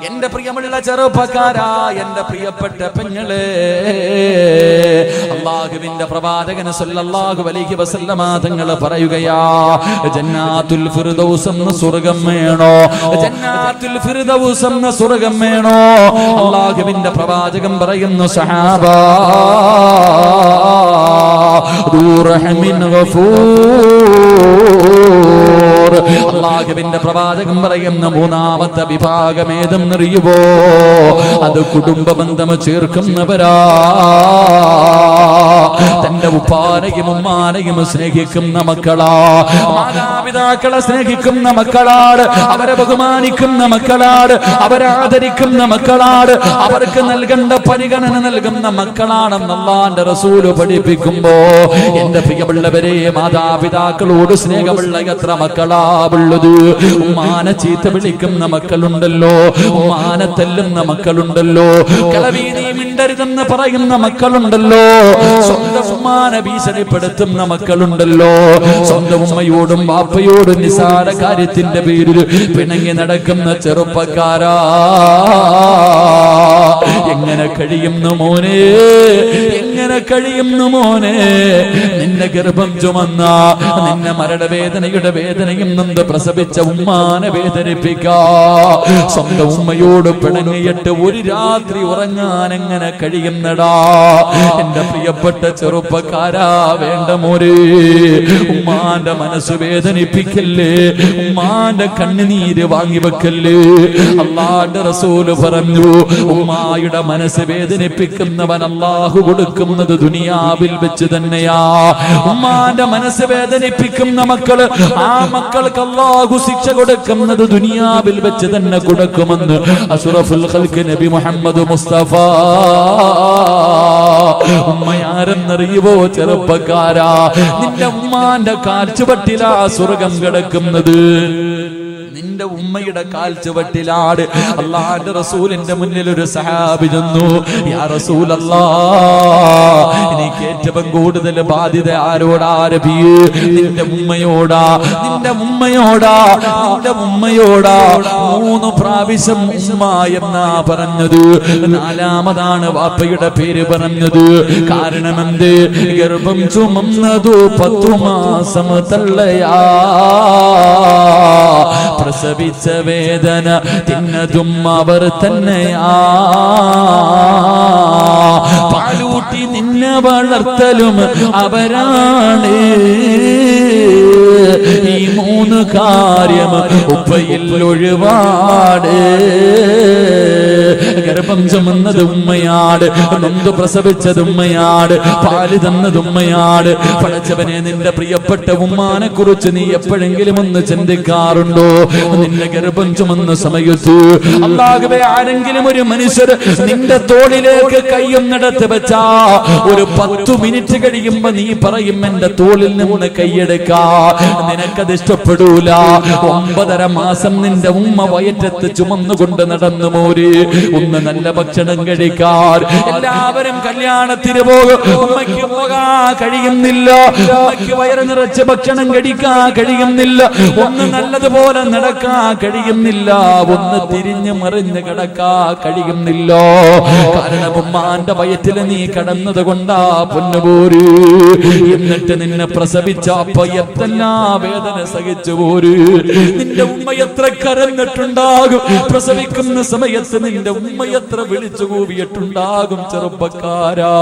എന്റെ പ്രിയമുള്ള ചെറുപ്പക്കാരാ, എന്റെ പ്രിയപ്പെട്ട പെങ്ങളെ, അല്ലാഹുവിന്റെ പ്രവാചകൻ സല്ലല്ലാഹു അലൈഹി വസല്ലമ തങ്ങൾ പറയുകയാ, ജന്നാത്തുൽ ഫിർദൗസ് എന്ന സ്വർഗ്ഗം വേണോ? ജന്നാത്തുൽ ഫിർദൗസ് എന്ന സ്വർഗ്ഗം വേണോ? അല്ലാഹുവിന്റെ പ്രവാചകൻ പറയുന്നു, സഹാബാ റഹ്മിൻ ഗഫൂർ. അല്ലാഹുവിന്റെ പ്രവാചകൻ പറയുന്ന 3ാമത്തെ വിഭാഗം ഏതെന്നറിയുവോ? അത് കുടുംബ ബന്ധം ചേർക്കുന്നവരാ. തന്റെ ഉപ്പാനെയും ഉമ്മാനെയും സ്നേഹിക്കുന്ന മക്കളാ, മാതാപിതാക്കളെ സ്നേഹിക്കുന്ന മക്കളാണ്, അവരെ ബഹുമാനിക്കുന്ന മക്കളാണ്, അവരെ ആദരിക്കുന്ന മക്കളാണ്, അവർക്ക് നൽകേണ്ട പരിഗണന നൽകുന്ന മക്കളാണെന്ന് അല്ലാഹുവിന്റെ റസൂല് പഠിപ്പിക്കുമ്പോ, എന്റെ പ്രിയമുള്ളവരെ, മാതാപിതാക്കളോട് സ്നേഹമുള്ള എത്ര മക്കളാ ഉള്ളത്? ഉമ്മാനെ ചീത്ത വിളിക്കുന്ന മക്കളുണ്ടല്ലോ, ഉമ്മാനെ തല്ലുന്ന മക്കളുണ്ടല്ലോ, കിളവി നീ മിണ്ടരുതെന്ന് പറയുന്ന മക്കളുണ്ടല്ലോ, സ്വന്തം ഉമ്മാനെ ഭീഷണിപ്പെടുത്തുന്ന മക്കളുണ്ടല്ലോ, സ്വന്തം ഉമ്മയോടും വാപ്പയോടും നിസാര കാര്യത്തിന്റെ പേരിൽ പിണങ്ങി നടക്കുന്ന ചെറുപ്പക്കാരാ, എങ്ങനെ കഴിയുന്നു മോനെ? എങ്ങനെ കഴിയുന്നു മോനെ? നിന്നെ ഗർഭം ചുമന്ന, നിന്നെ മരണവേദനയുടെ വേദനയും നൊന്ത് പ്രസവിച്ച ഉമ്മാനെ വേദനിപ്പിക്കാ, സ്വന്തം ഉമ്മയോട് പിണങ്ങിയിട്ട് ഒരു രാത്രി ഉറങ്ങാൻ എങ്ങനെ കഴിയുന്നടാ? എന്റെ പ്രിയപ്പെട്ട ചെറുപ്പക്കാരാ, വേണ്ട മോരെ, ഉമ്മാന്റെ മനസ്സ് വേദനിപ്പിക്കല്ലേ, ഉമ്മാന്റെ കണ്ണുനീര് വാങ്ങിവെക്കല്ലേ. അല്ലാഹുവിന്റെ റസൂല് പറഞ്ഞു, ഉമ്മായുടെ മനസ്സ് വേദനിപ്പിക്കുന്നവൻ അല്ലാഹു കൊടുക്കുന്നത് ദുനിയാവിൽ വെച്ച് തന്നെയാ. ഉമ്മാന്റെ മനസ്സ് വേദനിപ്പിക്കുന്ന മക്കള്, ആ മക്കൾക്ക് അല്ലാഹു ശിക്ഷ കൊടുക്കുന്നത് ദുനിയാവിൽ വെച്ച് തന്നെ കൊടുക്കുമെന്ന് അഷ്റഫുൽ ഖൽഖ് നബി മുഹമ്മദ് മുസ്തഫ. ഉമ്മയാരെന്നറിയുവോ ചെറുപ്പക്കാരാ? നിന്റെ ഉമ്മാന്റെ കാൽച്ചുവട്ടിലാ സ്വർഗം കിടക്കുന്നത്. നിന്റെ ഉമ്മയുടെ കാൽച്ചുവട്ടിലാണ്. അല്ലാഹുവിന്റെ റസൂലിന്റെ മുന്നിൽ ഒരു സഹാബി ചെന്നു, യാ റസൂലല്ലാഹ്, എനിക്ക് ഏറ്റവും കൂടുതൽ ബാധ്യത ആരോടാ നബിയേ? നിന്റെ ഉമ്മയോടാ, നിന്റെ ഉമ്മയോടാ, നിന്റെ ഉമ്മയോടാ. 3 പ്രാവശ്യം ഉമ്മ എന്നാ പറഞ്ഞത്. 4ാമതാണ് വാപ്പയുടെ പേര് പറഞ്ഞത്. കാരണം എന്ത്? ഗർഭം ചുമന്നതു 10 മാസം തള്ളയാ, പ്രസവിച്ച വേദന തിന്നതും അവർ തന്നെയാ, പാലൂട്ടി നിന്നെ വളർത്തലും അവരാണ്. ഈ 3 കാര്യം ഉപ്പയിൽ ഒഴിവാട്. ഗർഭം ചുമന്നത് ഉമ്മയാണ്, നൊന്ത് പ്രസവിച്ചത് ഉമ്മയാണ്, പാല് തന്നത് ഉമ്മയാണ്. പടച്ചവനെ, നിന്റെ പ്രിയപ്പെട്ട ഉമ്മാനെ കുറിച്ച് നീ എപ്പോഴെങ്കിലും ഒന്ന് ചിന്തിക്കാറുണ്ടോ? നിന്റെ ഗർഭം ചുമന്ന സമയത്ത് അല്ലാഹുവേ, ആരെങ്കിലും ഒരു മനുഷ്യർ നിന്റെ തോളിലേക്ക് കൈയൊന്നെടുത്ത് വെച്ചാ ഒരു 10 മിനിറ്റ് കഴിയുമ്പോ നീ പറയും എന്റെ തോളിൽ നിന്ന് കൈയെടുക്കാ. നിനക്കത് ഇഷ്ടപ്പെടൂല. 9.5 മാസം നിന്റെ ഉമ്മ വയറ്റത്ത് ചുമന്നുകൊണ്ട് നടന്നു മോര്. ഒന്ന് നല്ല ഭക്ഷണം കഴിക്കാൻ എല്ലാവരും കല്യാണത്തിന് പോകും, ഉമ്മയ്ക്ക് പോകാൻ കഴിയുന്നില്ല. ഉമ്മയ്ക്ക് വയറ് നിറച്ച് ഭക്ഷണം കഴിക്കാൻ കഴിയുന്നില്ല. ഒന്ന് നല്ലതുപോലെ നടക്കാൻ കഴിയുന്നില്ല. ഒന്ന് തിരിഞ്ഞു മറിഞ്ഞ് കിടക്കാൻ കഴിയുന്നില്ല. കാരണം ഉമ്മാന്റെ വയറ്റിൽ നീ കടന്നത് കൊണ്ടാ പൊന്നുപോര്. എന്നിട്ട് നിന്നെ പ്രസവിച്ച അപ്പ എത്രല്ലാ വേദന സഹിച്ചു പോര്. നിന്റെ ഉമ്മ എത്ര കരഞ്ഞിട്ടുണ്ടാകും. പ്രസവിക്കുന്ന സമയത്ത് നിന്റെ ഉമ്മ എത്ര വിളിച്ചു കൂവിയിട്ടുണ്ടാകും. ചെറുപ്പക്കാരാ,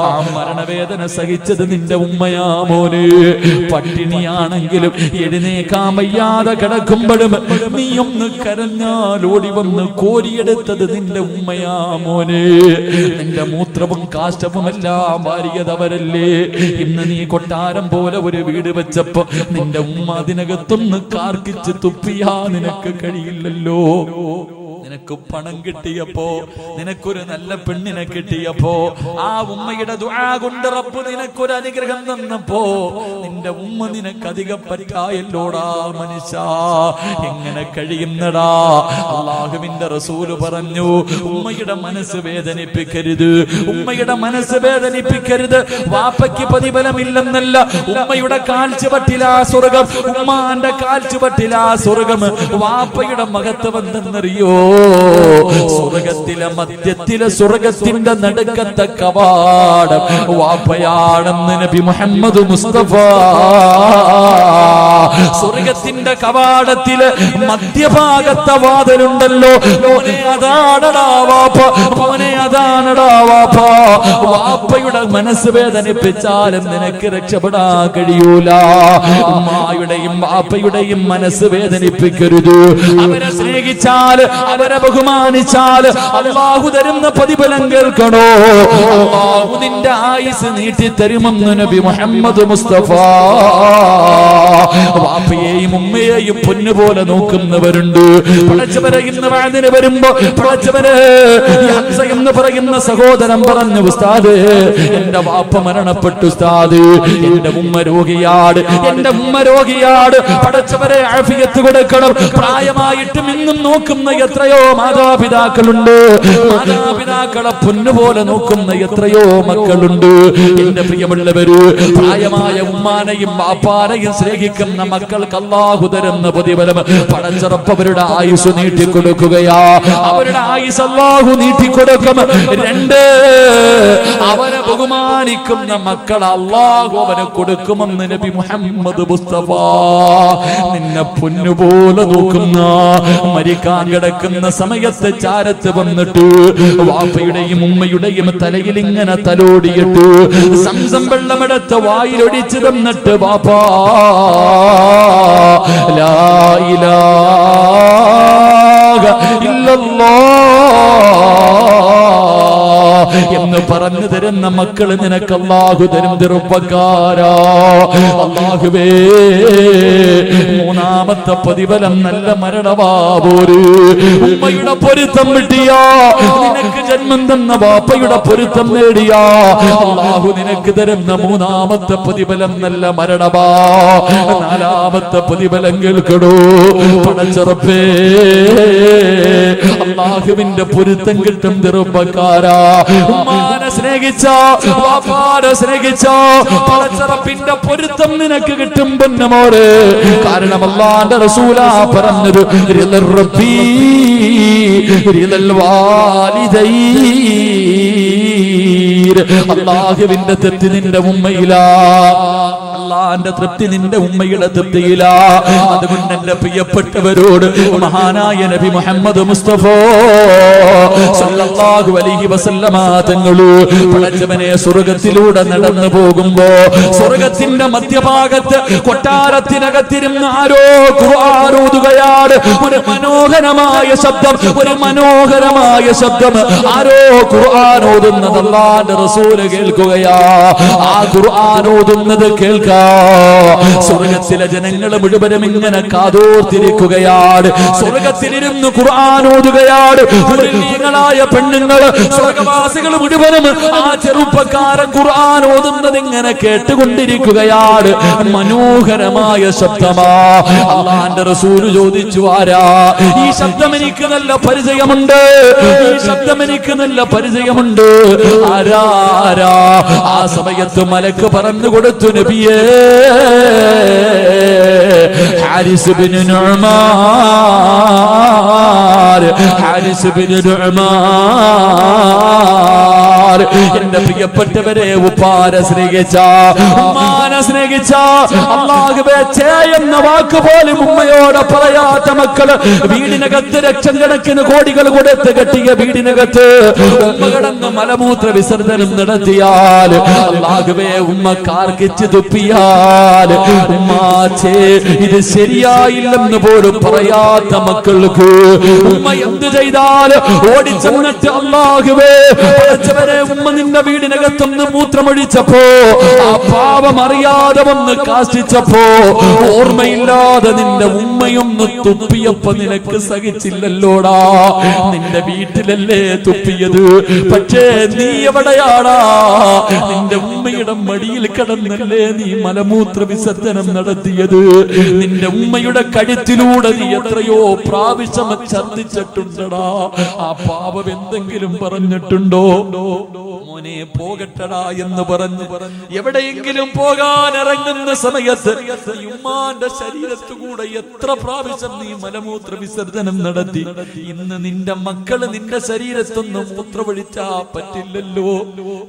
ആ മരണവേദന സഹിച്ചത് നിന്റെ ഉമ്മയാ മോന്. പട്ടിണിയാണെങ്കിലും എഴുന്നേക്കാൻ വയ്യാതെ കിടക്കുമ്പോഴും നീ ഒന്ന് കരഞ്ഞാൽ ഓടി വന്ന് കോരിയെടുത്തത് നിന്റെ ഉമ്മയാ മോന്. നിന്റെ മൂത്രവും കാഷ്ടവും എല്ലാം വാരിയതവരല്ലേ. ഇന്ന് നീ കൊട്ടാരം പോലെ ഒരു വീട് വെച്ചപ്പോ നിന്റെ ഉമ്മ അതിനകത്തൊന്ന് കാർക്കിച്ച് തുപ്പിയാ നിനക്ക് കഴിയില്ലല്ലോ. നിനക്ക് പണം കിട്ടിയപ്പോ, നിനക്കൊരു നല്ല പെണ്ണിനെ കിട്ടിയപ്പോ, ആ ഉമ്മയുടെ ദുആ കൊണ്ട് റബ്ബ് നിനക്കൊരു അനുഗ്രഹം തന്നപ്പോ നിന്റെ ഉമ്മ നിനക്ക് അധികം പറ്റായല്ലോടാ മനുഷ്യ. എങ്ങനെ കഴിയുന്നടാ? അല്ലാഹുവിന്റെ റസൂല് പറഞ്ഞു, ഉമ്മയുടെ മനസ്സ് വേദനിപ്പിക്കരുത്, ഉമ്മയുടെ മനസ്സ് വേദനിപ്പിക്കരുത്. വാപ്പയ്ക്ക് പ്രതിഫലമില്ലെന്നല്ല, ഉമ്മയുടെ കാൽച്ചുവട്ടിലാ സ്വർഗം, ഉമ്മാന്റെ കാൽച്ചുവട്ടിലാ സ്വർഗം. വാപ്പയുടെ മഹത്വം എന്തെന്നറിയോ? സ്വർഗത്തിലെ മധ്യത്തിലെ സ്വർഗത്തിന്റെ നടുക്കത്തെ കവാടം വാപ്പയാണെന്ന് നബി മുഹമ്മദ് മുസ്തഫ. സ്വർഗത്തിന്റെ കവാടത്തിലെ മധ്യഭാഗത്തെ വാതിലുണ്ടല്ലോ, മോനെ അതാണടാ വാപ്പ, മോനെ അതാണടാ വാപ്പ. വാപ്പയുടെ മനസ്സ് വേദനിപ്പിച്ചാലും നിനക്ക് രക്ഷപ്പെടാൻ കഴിയൂല. ഉമ്മായുടെയും വാപ്പയുടെയും മനസ്സ് വേദനിപ്പിക്കരുത്. അവരെ സ്നേഹിച്ചാൽ, അവരെ ബഹുമാനിച്ചാൽ അല്ലാഹു തരുന്ന പ്രതിഫലം കേൾക്കണോ? അല്ലാഹു നിന്റെ ആയുസ് നീട്ടി തരുമെന്ന് നബി മുഹമ്മദ് മുസ്തഫ. വാപ്പയെയും ഉമ്മയെയും പൊന്നുപോലെ നോക്കുന്നവരുണ്ട്. പടച്ചവരെ, ഇന്ന് വാതിന് വരുമ്പോ പടച്ചവരെ ഹംസ എന്ന് പറയുന്ന സഹോദരൻ പറഞ്ഞു, ഉസ്താദ് എന്റെ വാപ്പ മരണപ്പെട്ടു ഉസ്താദ്, എന്റെ ഉമ്മ രോഗിയാട്, എന്റെ ഉമ്മ രോഗിയാട്. പടച്ചവരെ ആഫിയത്ത് കൊടുക്കണം. പ്രായമായിട്ടും ഇന്നും നോക്കുന്ന എത്രയോ മാതാപിതാക്കളുണ്ട്. മാതാപിതാക്കളെ പൊന്നുപോലെ നോക്കുന്ന എത്രയോ മക്കളുണ്ട്. എന്റെ പ്രിയമുള്ളവര്, പ്രായമായ ഉമ്മാനെയും വാപ്പാനെയും സ്നേഹിക്കുന്ന മക്കൾക്ക് അല്ലാഹു തരുന്ന പ്രതിഫലം പടച്ചറപ്പ് അവരുടെ ആയുസ് നീട്ടിക്കൊടുക്കുകയാ. അവരുടെ ആയുസ് അല്ലാഹു നീട്ടിക്കൊടുക്കും. 2, അവരെ ബഹുമാനിക്കുന്ന മക്കൾ അല്ലാഹു അവന് കൊടുക്കുമെന്ന് നബി മുഹമ്മദ് മുസ്തഫ. നിന്നെ പൊന്നുപോലെ നോക്കുന്ന, മരിക്കാൻ കിടക്കുന്ന സമയത്ത് ചാരത്ത് വന്നിട്ട് വാപ്പയുടെയും ഉമ്മയുടെയും തലയിൽ ഇങ്ങനെ തലോടിയിട്ട് സംസം വെള്ളമെടുത്ത് വായിലൊടിച്ചു തന്നിട്ട്, വാപ്പാ ലാ ഇലാഹ ഇല്ലല്ലാഹ് എന്ന് പറഞ്ഞു തരുന്ന മക്കള് നിനക്ക് അല്ലാഹു തരും. ചെറുപ്പക്കാരാ, അല്ലാഹുവേ, 3ാമത്തെ പ്രതിഫലം നല്ല മരണവാപോര്. ഉമ്മയുടെ പൊരുത്തം കിട്ടിയാ, നിനക്ക് ജന്മം തന്ന വാപ്പയുടെ പൊരുത്തം നേടിയാ, അല്ലാഹു നിനക്ക് തരുന്ന 3ാമത്തെ പ്രതിഫലം നല്ല മരണവാ. 4ാമത്തെ പ്രതിഫലം കേൾക്കടോ പടച്ചറപ്പേ, അല്ലാഹുവിന്റെ പൊരുത്തം കിട്ടും. ചെറുപ്പക്കാരാ, ഉമ്മാനെ സ്നേഹിച്ചോ, വാപ്പാനെ സ്നേഹിച്ചോ, പടച്ചറപ്പിന്റെ പൊരുത്തം നിനക്ക് കിട്ടും പൊന്നമോരെ. കാരണം അല്ലാഹുവിന്റെ റസൂലാ പറഞ്ഞത്, റിളൽ റബ്ബി റിളൽ വാലിദൈൻ. അല്ലാഹുവിന്റെ തെറ്റ് നിന്റെ ഉമ്മയിലാ, അള്ളാന്റെ തൃപ്തി നിന്റെ ഉമ്മയുടെ തൃപ്തിയില. അതുകൊണ്ട് എന്റെ പ്രിയപ്പെട്ടവരോട് മഹാനായ നബി മുഹമ്മദ് മുസ്തഫ സല്ലല്ലാഹു അലൈഹി വസല്ലമ തങ്ങള് പടച്ചവനെ സ്വർഗ്ഗത്തിലൂടെ നടന്നു പോകുമ്പോ സ്വർഗ്ഗത്തിന്റെ മധ്യഭാഗത്ത് കൊട്ടാരത്തിനകത്തിരുന്ന് ആരോ ഖുർആൻ ഓതുകയാണ്. ഒരു മനോഹരമായ ശബ്ദം, ഒരു മനോഹരമായ ശബ്ദം. ആരോ ഖുർആൻ ഓതുന്നത് അല്ലാഹുവിന്റെ റസൂല് കേൾക്കുകയാ. ആ ഖുർആൻ ഓതുന്നത് കേൾക്കാ സ്വർഗ്ഗത്തിലെ ജനങ്ങൾ മുഴുവനും ഇങ്ങനെ കാതോർത്തിരിക്കുകയാണ്. സ്വർഗ്ഗത്തിലിരുന്ന് ഖുർആൻ ഓതുകയാണ്. മുഅ്മിനീങ്ങളായ പെണ്ണുങ്ങൾ, സ്വർഗ്ഗവാസികൾ മുഴുവനും ആ ചെറുപ്പക്കാരൻ ഖുർആൻ ഓതുന്നത് ഇങ്ങനെ കേട്ടുകൊണ്ടിരിക്കുകയാണ്. മനോഹരമായ ശബ്ദമാ. അല്ലാഹുവിന്റെ റസൂൽ ചോദിച്ചു, ആരാ ഈ ശബ്ദം? എനിക്ക് നല്ല പരിചയമുണ്ട്, ഈ ശബ്ദം എനിക്ക് നല്ല പരിചയമുണ്ട്. ആരാ ആരാ? ആ സമയത്ത് മലക്ക് പറഞ്ഞു കൊടുത്തു, നബിയേ, ഹാരിസ് ബിൻ നുഅ്മാൻ, ഹാരിസ് ബിൻ നുഅ്മാൻ. എന്റെ പ്രിയപ്പെട്ടവരെ, ഉപ്പാനെ സ്നേഹിച്ച, ഉമ്മാനെ സ്നേഹിച്ച, അല്ലാഹുവേ ചേ എന്ന വാക്ക് പോലും ഉമ്മയോട് പറയാത്ത മക്കള്, വീടിനകത്ത് ലക്ഷം കണക്കിന് കോടികൾ കൊടുത്ത് കെട്ടിയ വീടിനകത്ത് ഉമ്മ കിടന്ന് മലമൂത്ര വിസർജനം നടത്തിയാൽ, അല്ലാഹുവേ ഉമ്മ കാർക്കിച്ച് തുപ്പിയാൽ, ഉമ്മാച്ചേ ഇത് ശരിയായില്ലെന്ന് പോലും പറയാത്ത മക്കൾക്ക് ഉമ്മ എന്ത് ചെയ്താൽ ഓടിച്ചെന്നിട്ട്, അല്ലാഹുവേ പടച്ചവനെ, ഉമ്മ നിന്റെ വീടിനകത്തൊന്ന് മൂത്രമൊഴിച്ചപ്പോ, ആ പാപം അറിയാതെ വന്ന് കാശിച്ചപ്പോ, ഓർമ്മയില്ലാതെ നിന്റെ ഉമ്മയൊന്ന് തുപ്പിയപ്പോ നിനക്ക് സഹിച്ചില്ലല്ലോടാ. നിന്റെ വീട്ടിലല്ലേ തുപ്പിയത്, പക്ഷേ നീ എവിടെയാടാ? നിന്റെ ഉമ്മയുടെ മടിയിൽ കിടന്നല്ലേ നീ മലമൂത്ര വിസർജനം നടത്തിയത്. നിന്റെ ഉമ്മയുടെ കഴുത്തിലൂടെ നീ എത്രയോ പ്രാവശ്യം ഛർദ്ദിച്ചിട്ടുണ്ടടാ. ആ പാപം എന്തെങ്കിലും പറഞ്ഞിട്ടുണ്ടോ? മോനെ പോകട്ടടാ എന്ന് പറഞ്ഞു എവിടെയെങ്കിലും പോകാൻ ഇറങ്ങുന്ന സമയത്ത് ഉമ്മാന്റെ ശരീരത്തുകൂടെ എത്ര പ്രാവശ്യം നീ മലമൂത്ര വിസർജനം നടത്തി. ഇന്ന് നിന്റെ മക്കള് നിന്റെ ശരീരത്തൊന്നും മൂത്രമൊഴിച്ചാ പറ്റില്ലല്ലോ.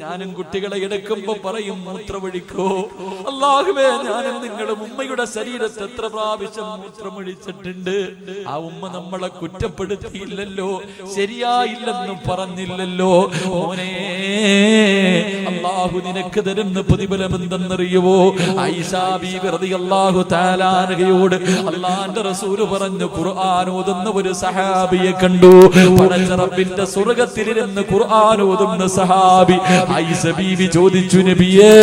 ഞാനും കുട്ടികളെ എടുക്കുമ്പോ പറയും, മൂത്രമൊഴിക്കോ. അല്ലാഹുവേ, ഞാനും നിങ്ങളുടെ ഉമ്മയുടെ ശരീരത്ത് എത്ര പ്രാവശ്യം മൂത്രമൊഴിച്ചിട്ടുണ്ട്. ആ ഉമ്മ നമ്മളെ കുറ്റപ്പെടുത്തിയില്ലല്ലോ, ശരിയായില്ലെന്നും പറഞ്ഞില്ലല്ലോ. മോനെ, അല്ലാഹു നിനക്ക് തരുന്ന പ്രതിഫലം എന്തെന്നറിയുവോ? ആയിഷാ ബീവി റളിയല്ലാഹു തആല അൻഹയോട് അല്ലാഹുവിന്റെ റസൂൽ പറഞ്ഞു, ഖുർആൻ ഓതുന്ന ഒരു സഹാബിയെ കണ്ടു. പടച്ച റബ്ബിന്റെ സ്വർഗ്ഗത്തിലിരുന്ന് ഖുർആൻ ഓതുന്ന സഹാബി. ആയിഷ ബീവി ചോദിച്ചു, നബിയേ,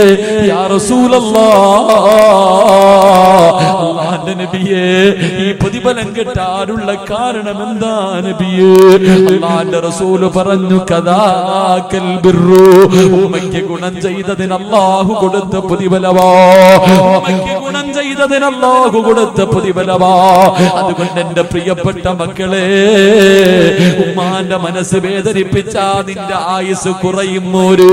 യാ റസൂലല്ലാഹ്, അല്ലാഹുവിന്റെ നബിയേ, ഈ പ്രതിഫലം കിട്ടാനുള്ള കാരണം എന്താ നബിയേ? അല്ലാഹുവിന്റെ റസൂൽ പറഞ്ഞു, കദാകൽ ബിർറു, ഉമ്മയ്ക്ക് ഗുണം ചെയ്തതിന് അല്ലാഹു കൊടുത്ത പ്രതിഫലമാ. ഉമ്മയ്ക്ക് ഗുണം ചെയ്തതിന് അല്ലാഹു കൊടുത്ത പ്രതിഫലമാ. അതുകൊണ്ട് എന്റെ പ്രിയപ്പെട്ട മക്കളെ, ഉമ്മാന്റെ മനസ്സ് വേദനിപ്പിച്ചാ നിന്റെ ആയുസ് കുറയും. ഒരു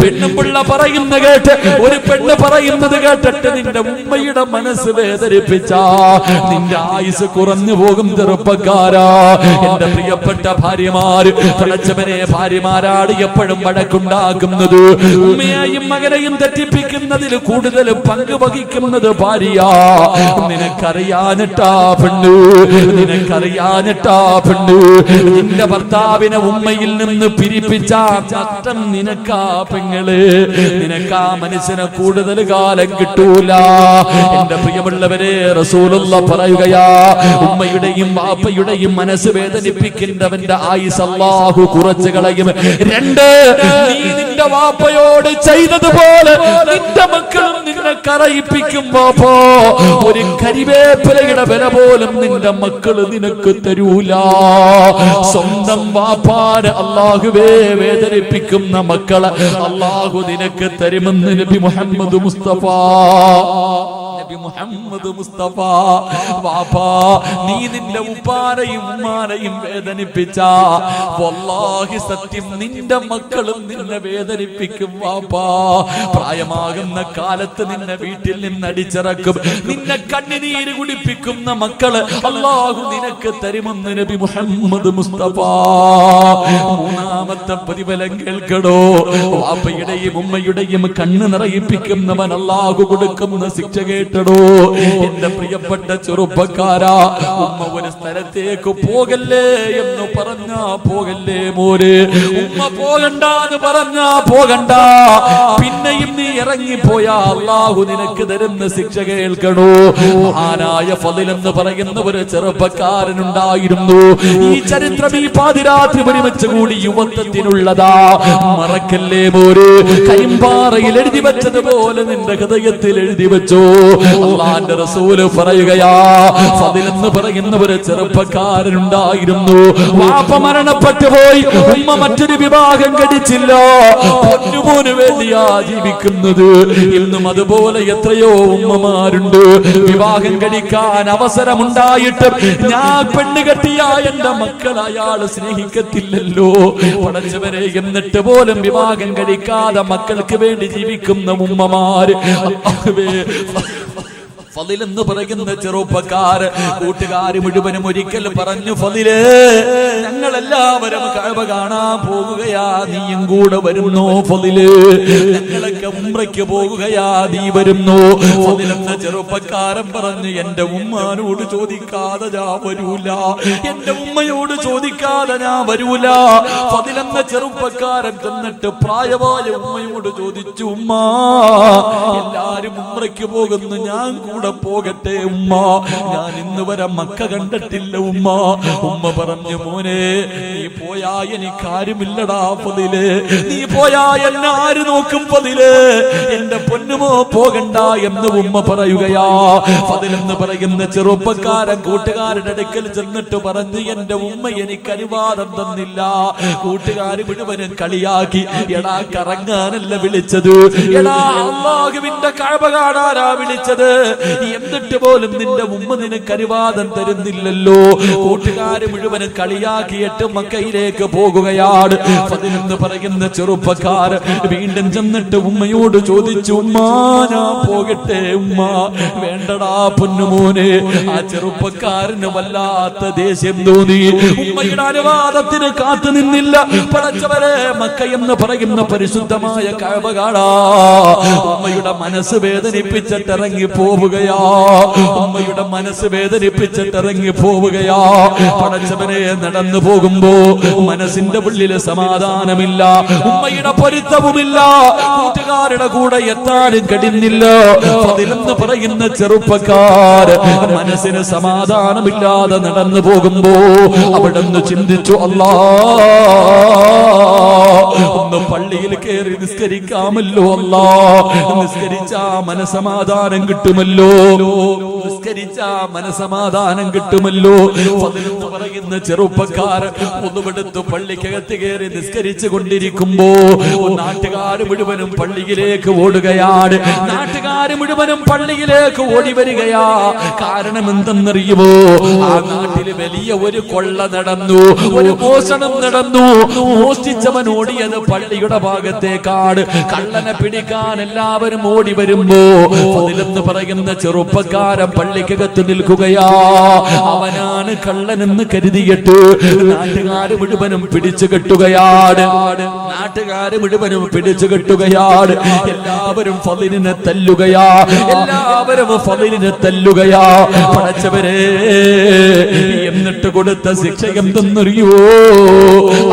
പെണ്ണുപിള്ള പറയുന്ന കേട്ട്, ഒരു പെണ്ണ് പറയുന്നത് കേട്ടിട്ട് നിന്റെ ഉമ്മയുടെ മനസ്സ് വേദനിപ്പിച്ചാ നിന്റെ ആയുസ് കുറഞ്ഞു പോകും. ചെറുപ്പക്കാരാ, എന്റെ പ്രിയപ്പെട്ട ഭാര്യമാര്, പടച്ചവനെ, ഭാര്യമാരാണ് എപ്പോഴും വഴക്കുണ്ടാക്കുന്നത്. ഉമ്മയെയും മകനെയും തെറ്റിപ്പിക്കുന്നതിൽ കൂടുതൽ പങ്ക് വഹിക്കുന്നത് ഭാര്യയാ. നിനക്കറിയാനിട്ടാ പെണ്ണ്, നിനക്കറിയാനിട്ടാ പെണ്ണ്, നിന്റെ ഭർത്താവിനെ ഉമ്മയിൽ നിന്ന് പിരിപ്പിച്ച നഷ്ടം നിനക്കാ പെങ്ങള്. നിനക്കാ മനുഷ്യനെ കൂടുതൽ കാലം കിട്ടൂല. എന്റെ പ്രിയമുള്ളവരെ, റസൂലുള്ള പറയുകയാ, ഉമ്മയുടെയും വാപ്പയുടെയും മനസ്സ് വേദനിപ്പിക്കുന്നവന്റെ ആയുസ് അല്ലാഹു കുറച്ചു കളയും. രണ്ട്, നീ നിന്റെ വാപ്പയോട് ചെയ്തതുപോലെ നിന്റെ മക്കളും നിന്നെ കരയിപ്പിക്കുമ്പോ ഒരു കരിവേപ്പിലയുടെ വില പോലും നിന്റെ മക്കള് നിനക്ക് തരൂല. സ്വന്തം വാപ്പാനെ അല്ലാഹുവേ വേദനിപ്പിക്കുന്ന മക്കളെ അല്ലാഹു നിനക്ക് തരുമെന്ന് നബി മുഹമ്മദ് മുസ്തഫ. നബി മുഹമ്മദ് മുസ്തഫ, വാപ്പാ, നീ നിന്റെ ഉപ്പാനെയും ഉമ്മാനെയും വേദനിപ്പിച്ച, വല്ലാഹി സത്യം, നിന്റെ മക്കളും നിന്നെ വേദനിപ്പിക്കും. വാപ്പാ, പ്രായമാകുന്ന കാലത്ത് നിന്നെ വീട്ടിൽ നിന്ന് അടിച്ചിറക്കും. നിന്നെ കണ്ണുനീര് കുടിപ്പിക്കുന്ന മക്കള് അല്ലാഹു നിനക്ക് തരുമെന്ന് നബി മുഹമ്മദ് മുസ്തഫ. മൂന്നാമത്തെ പ്രതിഫലം കേൾക്കണോ? വാപ്പയുടെയും ഉമ്മയുടെയും കണ്ണ് നിറയിപ്പിക്കുന്നവൻ അല്ലാഹു കൊടുക്കുന്ന ശിക്ഷ കേട്ടടോ. എന്റെ പ്രിയപ്പെട്ട ചെറുപ്പക്കാരാ, ഉമ്മ ഒരു സ്ഥലത്തേക്ക് പോകല്ലേ എന്ന് പറഞ്ഞാ പോകല്ലേ മോര്, ഉമ്മ പോകണ്ടെന്ന് പറഞ്ഞാ പോകണ്ട. പിന്നെയും നീ ഇറങ്ങിപ്പോയാ അല്ലാഹു നിനക്ക് തരുന്ന ശിക്ഷ കേൾക്കണോ? മഹാനായ ഫളിൽ എന്ന് പറയുന്ന ഒരു ചെറുപ്പക്കാരനുണ്ടായിരുന്നു. ഈ ചരിത്രം ഈ പാതിരാത്രി ഒരുമിച്ച് കൂടി യുവത്വത്തിനുള്ളതാ. മറക്കല്ലേ മോര്. കരിമ്പാറയിൽ എഴുതി വെച്ചതുപോലെ നിന്റെ ഹൃദയത്തിൽ എഴുതി വെച്ചോ. അല്ലാഹുവിന്റെ റസൂല് പറയുകയാ, ഫളിൽ എന്ന് പറയുന്ന ഒരു ചെറുപ്പക്കാരനുണ്ടായിരുന്നു. വാപ്പ മരണപ്പെട്ടു പോയി, ഉമ്മ മറ്റൊരു വിവാഹം കഴിച്ചില്ല. പൊന്നുമോന് വേണ്ടിയാ ജീവിക്കുന്നത്. ഇന്നും അതുപോലെ എത്രയോ ഉമ്മമാരുണ്ട്. വിവാഹം കഴിക്കാൻ അവസരമുണ്ടായിട്ട് ഞാൻ പെണ്ണ് കെട്ടിയ എന്റെ മക്കൾ അയാള് സ്നേഹിക്കത്തില്ലല്ലോ. പടച്ചവരെ, എന്നിട്ട് പോലും വിവാഹം കഴിക്കാതെ മക്കൾക്ക് വേണ്ടി ജീവിക്കുന്ന ഉമ്മമാര്. ഫളിൽ എന്ന് പറയുന്ന ചെറുപ്പക്കാര് കൂട്ടുകാര് മുഴുവനും ഒരിക്കൽ പറഞ്ഞു, ഫളില് ഞങ്ങളെല്ലാവരും കഅബ കാണാൻ പോകുകയാ, നീയും കൂടെ വരുന്നോ? ഫളില് ഞങ്ങളൊക്കെ ഉംറയ്ക്ക് പോകുകയാ, നീ വരുന്നോ? ഫളിൽ എന്ന ചെറുപ്പക്കാരൻ പറഞ്ഞു, എന്റെ ഉമ്മാനോട് ചോദിക്കാതെ ഞാൻ വരൂല, എന്റെ ഉമ്മയോട് ചോദിക്കാതെ ഞാൻ വരൂല. ഫളിൽ എന്ന ചെറുപ്പക്കാരൻ തന്നിട്ട് പ്രായമായ ഉമ്മയോട് ചോദിച്ചു, ഉമ്മ എല്ലാരും ഉംറയ്ക്ക് പോകുന്നു, ഞാൻ കൂടെ പോകട്ടെ ഉമ്മ? ഞാൻ ഇന്ന് വരെ മക്ക കണ്ടിട്ടില്ല ഉമ്മ. ഉമ്മ പറഞ്ഞു, മോനെ നീ പോയാ എനിക്കാരുമില്ലടാ ഫളില്, നീ പോയാ എന്നെ ആര് നോക്കും ഫളില്? എന്റെ പൊന്നുമോ പോകണ്ട എന്ന് ഉമ്മ പറയുകയാ. ഫളിൽ എന്ന് പറയുന്ന ചെറുപ്പക്കാരൻ കൂട്ടുകാരുടെ അടുക്കൽ ചെന്നിട്ട് പറഞ്ഞു, എന്റെ ഉമ്മ എനിക്ക് അനുവാദം തന്നില്ല. കൂട്ടുകാര് മുഴുവനും കളിയാക്കി, എടാ കറങ്ങാനല്ല വിളിച്ചത്, എടാ അല്ലാഹുവിന്റെ കഅബ കാണാനാ വിളിച്ചത്, എന്നിട്ട് പോലും നിന്റെ ഉമ്മ നിനക്ക് അനുവാദം തരുന്നില്ലല്ലോ. കൂട്ടുകാര് മുഴുവനും കളിയാക്കിയിട്ട് മക്കയിലേക്ക് പോകുകയാണ്. ഫളിൽ എന്ന് പറയുന്ന ചെറുപ്പക്കാര് വീണ്ടും ചെന്നിട്ട് ഉമ്മയോട് ചോദിച്ചു, ഉമ്മ ഞാൻ പോകട്ടെ ഉമ്മ? വേണ്ടടാ പൊന്നുമോനെ. ആ ചെറുപ്പക്കാരന് വല്ലാത്ത ദേഷ്യം തോന്നി. ഉമ്മയുടെ അനുവാദത്തിന് കാത്തു നിന്നില്ല. പടച്ചവരെ, മക്ക എന്ന് പറയുന്ന പരിശുദ്ധമായ കഅബ കാണാ ഉമ്മയുടെ മനസ്സ് വേദനിപ്പിച്ചിട്ട് ഇറങ്ങി പോവുകയാ. ഉമ്മയുടെ മനസ്സ് വേദനിപ്പിച്ചിട്ട് ഇറങ്ങി പോവുകയാ. പടച്ചവനെ, നടന്നു പോകുമ്പോ മനസ്സിന്റെ ഉള്ളില് സമാധാനമില്ല, ഉമ്മയുടെ പൊരുത്തവുമില്ല, കൂട്ടുകാരുടെ കൂടെ എത്താനും കഴിയുന്നില്ല. ഫളിൽ എന്ന് പറയുന്ന ചെറുപ്പക്കാർ മനസ്സിന് സമാധാനമില്ലാതെ നടന്നു പോകുമ്പോ അവിടെ നിന്ന് ചിന്തിച്ചു, അല്ലാ ഒന്ന് പള്ളിയിൽ കയറി നിസ്കരിക്കാമല്ലോ, അല്ലാ നിസ്കരിച്ചാ മനസമാധാനം കിട്ടുമല്ലോ, നിസ്കരിച്ചാ മനസമാധാനം കിട്ടുമല്ലോ. ഫളിൽ എന്ന് പറയുന്ന ചെറുപ്പക്കാർ ഒന്നുമെടുത്ത് പള്ളിക്കകത്ത് കയറി നിസ്കരിച്ചു കൊണ്ടിരിക്കുമ്പോ നാട്ടുകാര് മുഴുവനും പള്ളിയിലേക്ക് ഓടുകയാണ്. നാട്ടുകാര് മുഴുവനും പള്ളിയിലേക്ക് ഓടി വരികയാ. കാരണം എന്തെന്നറിയുമോ? ആ നാട്ടില് വലിയ ഒരു കൊള്ള നടന്നു, ഒരു മോഷണം നടന്നു. മോഷ്ടിച്ചവൻ ഓടിയത് പള്ളിയുടെ ഭാഗത്തേക്കാണ്. കള്ളനെ പിടിക്കാൻ എല്ലാവരും ഓടി വരുമ്പോ ഫളിൽ എന്ന് പറയുന്ന ചെറുപ്പക്കാരൻ പള്ളിക്കകത്ത് നിൽക്കുകയാ. അവനാണ് കള്ളനെന്ന് കരുതിയിട്ട് നാട്ടുകാര് മുഴുവനും പിടിച്ചു കെട്ടുകയാണ്. നാട്ടുകാര് മുഴുവനും പിടിച്ചു കെട്ടുകയാണ്. എല്ലാവരും ഫളിലിനെ തല്ലുകയാ, എല്ലാവരും ഫളിലിനെ തല്ലുകയാ. പടച്ചവരെ, എന്നിട്ട് കൊടുത്ത ശിക്ഷ എന്തെന്നറിയോ?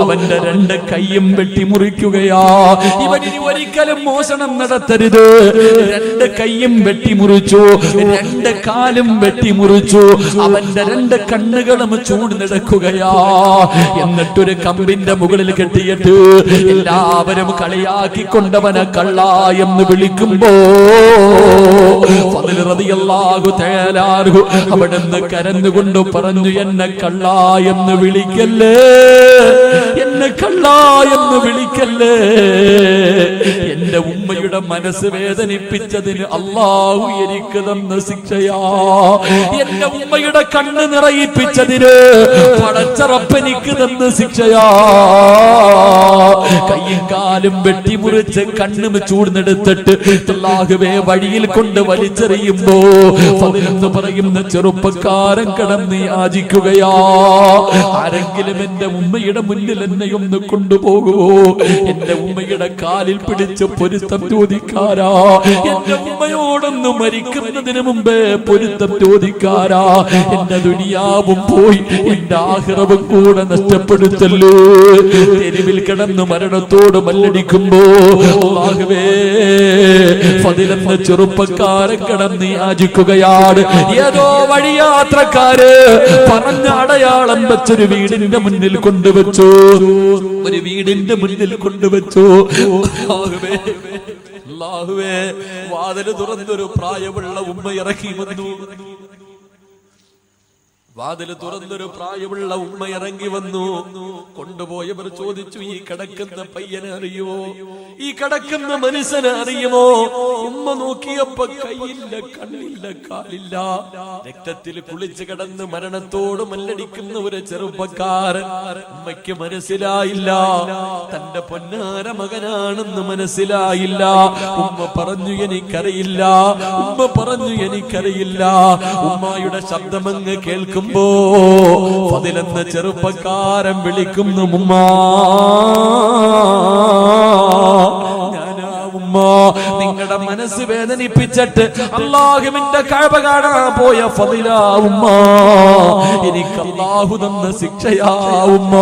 അവന്റെ രണ്ട് കൈയും വെട്ടിമുറിക്കുകയാ. ഇവനിനി ഒരിക്കലും മോഷണം നടത്തരുത്. രണ്ട് കൈയും വെട്ടിമുറിച്ചു, രണ്ട് കാലും വെട്ടിമുറിച്ചു. അവന്റെ രണ്ട് കണ്ണുകളും ചൂടുന്നിടക്കുകയാ. എന്നിട്ടൊരു കമ്പിന്റെ മുകളിൽ കെട്ടിയിട്ട് എല്ലാവരും കളിയാക്കിക്കൊണ്ടവനെ കള്ള എന്ന് വിളിക്കുമ്പോ ഫളിൽ റളിയല്ലാഹു തആല അൻഹു അവിടുന്ന് കരഞ്ഞുകൊണ്ട് പറഞ്ഞു, എന്നെ കള്ള എന്ന് വിളിക്കല്ലേ, എന്നെ കള്ള എന്ന് വിളിക്കല്ലേ. എന്റെ ഉമ്മയുടെ മനസ്സ് വേദനിപ്പിച്ചതിന് അല്ലാഹു എനിക്ക് തന്ന ശിക്ഷയാ. എന്റെ ഉമ്മയുടെ കണ്ണ് നിറയിപ്പിച്ചതിന് പടച്ച റബ്ബ് എനിക്ക് തന്ന ശിക്ഷയാ. കയ്യും കാലും വെട്ടിമുറിച്ച് കണ്ണും ചൂടുന്നെടുത്തിട്ട് അല്ലാഹുവേ വഴിയിൽ കൊണ്ട് വലിച്ചെറിയുമ്പോ ഫളിലെന്ന് പറയുന്ന ചെറുപ്പക്കാരൻ കിടന്ന് യാചിക്കുകയാ, ആരെങ്കിലും എന്റെ ഉമ്മയുടെ മുന്നിൽ എന്നെ ഒന്ന് കൊണ്ടുപോകുമോ, എന്റെ ഉമ്മയുടെ കാലിൽ പിടിച്ച് പൊരുത്തം ചോദിക്കാരാ, എന്റെ ഉമ്മയോടൊന്ന് മരിക്കുന്നതിന് മുമ്പേ പൊരുത്തം ചോദിക്കാരാ, എന്റെ ദുനിയാവും പോയി എന്റെ ആഖിറവും കൂടെ നഷ്ടപ്പെടുത്തല്ലോ. തെരുവിൽ കിടന്ന് മരണത്തോട് മല്ലടിക്കുമ്പോ അല്ലാഹുവേ ഫളിലെന്ന ചെറുപ്പക്കാരൻ കിടന്ന് യാചിക്കുകയാണ്. ഏതോ വഴിയാത്രക്കാര് പറഞ്ഞ അടയാളം വെച്ചൊരു വീടിന്റെ മുന്നിൽ കൊണ്ടുവച്ചു, ഒരു വീടിന്റെ മുന്നിൽ കൊണ്ടുവച്ചു. അല്ലാഹുവേ വാതില് തുറന്നൊരു പ്രായമുള്ള ഉമ്മ ഇറങ്ങി വന്നു. വാതില് തുറന്നൊരു പ്രായമുള്ള ഉമ്മ ഇറങ്ങി വന്നു. കൊണ്ടുപോയവർ ചോദിച്ചു, ഈ കിടക്കുന്ന പയ്യനെ അറിയുമോ, ഈ കിടക്കുന്ന മനുഷ്യനെ അറിയുമോ? ഉമ്മ നോക്കിയപ്പോ കൈയില്ല, കണ്ണില്ല, കാലില്ല, രക്തത്തിൽ കുളിച്ച് കിടന്ന് മരണത്തോട് മല്ലടിക്കുന്ന ഒരു ചെറുപ്പക്കാരൻ. ഉമ്മയ്ക്ക് മനസ്സിലായില്ല, തന്റെ പൊന്നാര മകനാണെന്ന് മനസ്സിലായില്ല. ഉമ്മ പറഞ്ഞു എനിക്കറിയില്ല, ഉമ്മ പറഞ്ഞു എനിക്കറിയില്ല. ഉമ്മയുടെ ശബ്ദമങ്ങ് കേൾക്കും ഫളിലെന്ന ചെറുപ്പക്കാരൻ വിളിക്കുന്നു, ഉമ്മ നിങ്ങളുടെ മനസ്സ് വേദനിപ്പിച്ചിട്ട് അല്ലാഹുവിന്റെ കഅബ കാണാൻ പോയ ഫളില ഉമ്മ, എനിക്ക് അല്ലാഹു തന്ന ശിക്ഷയാ ഉമ്മ.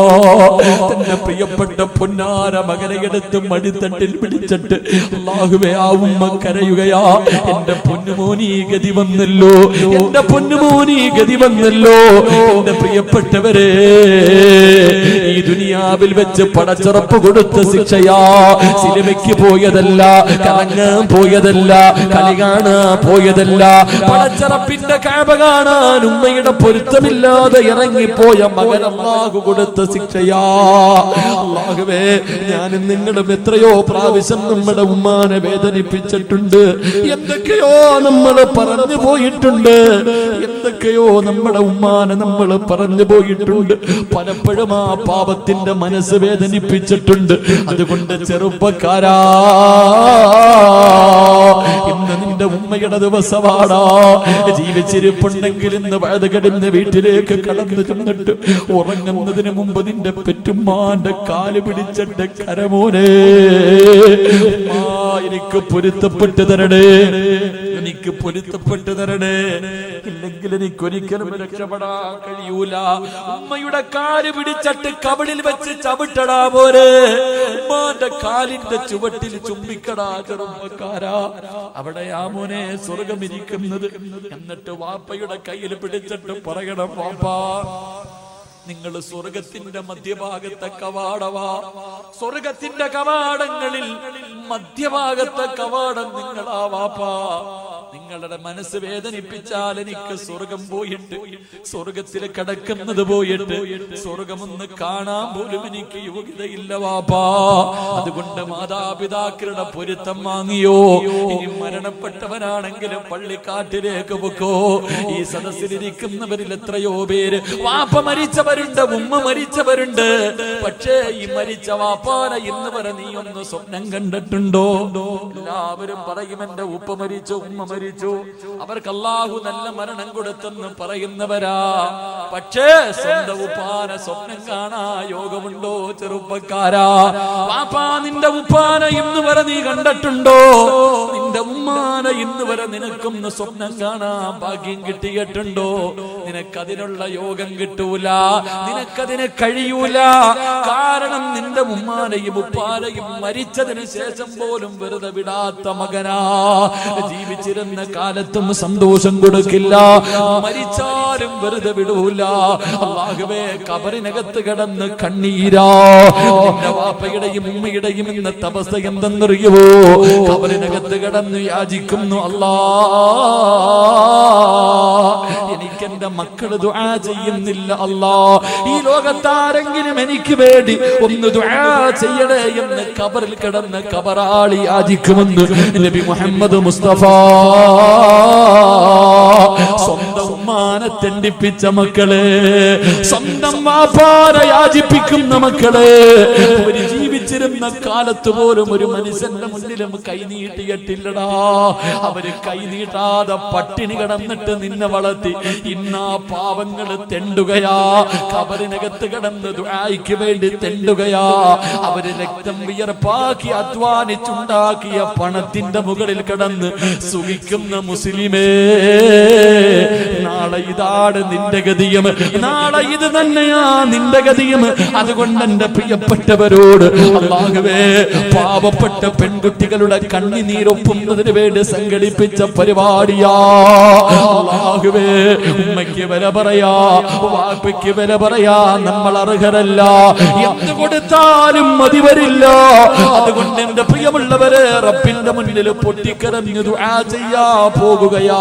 തന്റെ പ്രിയപ്പെട്ട പൊന്നാര മകനെ എടുത്ത് മടിത്തട്ടിൽ പിടിച്ചിട്ട് അല്ലാഹുവേ ആ ഉമ്മ കരയുകയാ, എന്റെ പൊന്നുമോനീ ഗതി വന്നല്ലോ, എന്റെ പൊന്നുമോനീ ഗതി വന്നല്ലോ. എന്റെ പ്രിയപ്പെട്ടവരെ, ഈ ദുനിയാവിൽ വെച്ച് പടച്ചുറപ്പ് കൊടുത്ത ശിക്ഷയാ. സിനിമയ്ക്ക് പോയതല്ല, കറങ്ങാൻ പോയതല്ല, കളി കാണാൻ പോയതല്ല, പടച്ചറപ്പിന്റെ കഅബ കാണാൻ ഉമ്മയുടെ പൊരുത്തമില്ലാതെ ഇറങ്ങിപ്പോയ മകൻ അല്ലാഹു കൊടുത്ത ശിക്ഷയാ. അല്ലാഹുവേ, ഞാനും നിങ്ങളും എത്രയോ പ്രാവശ്യം നമ്മുടെ ഉമ്മാനെ വേദനിപ്പിച്ചിട്ടുണ്ട്, എന്തൊക്കെയോ നമ്മൾ പറഞ്ഞു പോയിട്ടുണ്ട്, എന്തൊക്കെയോ നമ്മുടെ ഉമ്മാനെ നമ്മൾ പറഞ്ഞു പോയിട്ടുണ്ട്. പലപ്പോഴും ആ പാപത്തിന്റെ മനസ്സ് വേദനിപ്പിച്ചിട്ടുണ്ട്. അതുകൊണ്ട് ചെറുപ്പക്കാരാ, ഇന്ന് നിന്റെ ഉമ്മയുടെ ദിവസമാടാ. ജീവിച്ചിരിപ്പുണ്ടെങ്കിൽ ഇന്ന് വഴുതുകടിന്ന് വീട്ടിലേക്ക് കടന്നു ചെന്നിട്ട് ഉറങ്ങുന്നതിന് മുമ്പ് നിന്റെ പെറ്റുമ്മാന്റെ കാല് പിടിച്ചിട്ട് കരമോനെ എനിക്ക് പൊരുത്തപ്പെട്ടു തരണേ, എനിക്ക് പൊരുത്തപ്പെട്ടു തരണേ, ഇല്ലെങ്കിൽ എനിക്ക് ഒരിക്കലും രക്ഷപ്പെടാൻ കഴിയൂല. ഉമ്മയുടെ കാല് പിടിച്ചിട്ട് കവിളിൽ വെച്ച് ചവിട്ടടാ പോരെ, ഉമ്മാന്റെ കാലിന്റെ ചുവട്ടിൽ ചുംബിക്കടാ ചെറുപ്പക്കാരാ. അവിടെയാ മോനെ സ്വർഗം ഇരിക്കുന്നത്. എന്നിട്ട് വാപ്പയുടെ കയ്യിൽ പിടിച്ചിട്ട് പറയണം, വാപ്പാ നിങ്ങൾ സ്വർഗത്തിന്റെ മധ്യഭാഗത്തെ കവാടവാ, സ്വർഗത്തിന്റെ കവാടങ്ങളിൽ മധ്യഭാഗത്തെ കവാടം നിങ്ങളാ വാപ്പാ. നിങ്ങളുടെ മനസ്സ് വേദനിപ്പിച്ചാൽ എനിക്ക് സ്വർഗം പോയിട്ട്, സ്വർഗത്തിൽ കിടക്കുന്നത് പോയിട്ട് സ്വർഗമൊന്ന് കാണാൻ പോലും എനിക്ക് യോഗ്യതയില്ല വാപ്പാ. അതുകൊണ്ട് മാതാപിതാക്കളുടെ പൊരുത്തം വാങ്ങിയോ, ഇനി മരണപ്പെട്ടവനാണെങ്കിലും പള്ളിക്കാട്ടിലേക്ക് വെക്കോ. ഈ സദസ്സിലിരിക്കുന്നവരിൽ എത്രയോ പേര് വാപ്പ മരിച്ചവരുണ്ട്, ഉമ്മ മരിച്ചവരുണ്ട്. പക്ഷേ ഈ മരിച്ച വാപ്പാനെ ഇന്ന് വരെ നീ ഒന്ന് സ്വപ്നം കണ്ടിട്ടുണ്ടോ? എല്ലാവരും പറയും എന്റെ ഉപ്പ മരിച്ചു, ഉമ്മ മരിച്ചു, അവർക്ക് അല്ലാഹു നല്ല മരണം കൊടുത്തെന്ന് പറയുന്നവരാ. പക്ഷേ സ്വന്തം ഉപ്പാനെ സ്വപ്നം കാണാ യോഗമുണ്ടോ ചെറുപ്പക്കാരാ? വാപ്പാ നിന്റെ ഉപ്പാനെ ഇന്ന് വരെ നീ കണ്ടിട്ടുണ്ടോ? നിന്റെ ഉമ്മാനെ ഇന്ന് വരെ നിനക്കൊന്ന് സ്വപ്നം കാണാൻ ഭാഗ്യം കിട്ടിയിട്ടുണ്ടോ? നിനക്കതിനുള്ള യോഗം കിട്ടൂല, നിനക്കതിന് കഴിയൂല. കാരണം നിന്റെ ഉമ്മാനെയും ഉപ്പാനെയും മരിച്ചതിന് ശേഷം പോലും വെറുതെ വിടാത്ത മകനാ. ജീവിച്ചിരുന്ന കാലത്തും സന്തോഷം കൊടുക്കില്ല, മരിച്ചാലും വെറുതെ വിടൂല. അല്ലാഹുവേ, ഖബറിനകത്ത് കിടന്ന് കണ്ണീരാ. നിന്റെ വാപ്പയുടെയും ഉമ്മയുടെയും ഇന്നത്തെ അവസ്ഥ എന്തെന്നറിയുവോ? ഖബറിനകത്ത് കിടന്ന് യാചിക്കുന്നു, അല്ലാ എനിക്കെന്റെ മക്കള് ദുആ ചെയ്യുന്നില്ല അല്ലാ, ഈ ലോകത്താരെങ്കിലും എനിക്ക് വേണ്ടി ഒന്ന് ദുആ ചെയ്യണേ എന്ന് ഖബറിൽ കിടന്ന് ഖബറാളി യാചിക്കുമെന്ന് നബി മുഹമ്മദ് മുസ്തഫ. സ്വന്തം ഉമ്മാനെ തെണ്ടിപ്പിച്ച മക്കളെ, സ്വന്തം വാപ്പാനെ യാചിപ്പിക്കുന്ന മക്കളെ, അവര് ജീവിച്ച ജീവിച്ചിരുന്ന കാലത്ത് പോലും ഒരു മനുഷ്യന്റെ മുന്നിലും കൈനീട്ടിയിട്ടില്ലടാ. അവര് കൈനീട്ടാതെ പട്ടിണി കിടന്നിട്ട് നിന്നെ വളർത്തി. ഇന്നാ പാവങ്ങള് തെണ്ടുകയാ, ഖബറിനകത്ത് കിടന്ന് ദുആയ്ക്ക് വേണ്ടി തെണ്ടുകയാ. അവര് രക്തം വിയർപ്പാക്കി അധ്വാനിച്ചുണ്ടാക്കിയ പണത്തിന്റെ മുകളിൽ കിടന്ന് സുഖിക്കുന്ന മുസ്ലിമേ, നാളെ ഇതാണ് നിന്റെ ഗതിയും, നാളെ ഇത് തന്നെയാ നിന്റെ ഗതിയും. അതുകൊണ്ട് എന്റെ പ്രിയപ്പെട്ടവരോട് അല്ലാഹുവേ, പാവപ്പെട്ട പെൺകുട്ടികളുടെ കണ്ണുനീരൊപ്പുന്നതിന് വേണ്ടി സംഘടിപ്പിച്ച പരിപാടിയാ അല്ലാഹുവേ. ഉമ്മയ്ക്ക് വില പറയാ, വാപ്പയ്ക്ക് വില പറയാ നമ്മൾ അർഹരല്ല, എന്ത് കൊടുത്താലും മതി വരില്ല. അതുകൊണ്ട് എന്റെ പ്രിയമുള്ളവരെ, റബ്ബിന്റെ മുന്നിൽ പൊട്ടിക്കരഞ്ഞു ദുആ ചെയ്യാ പോകുകയാ.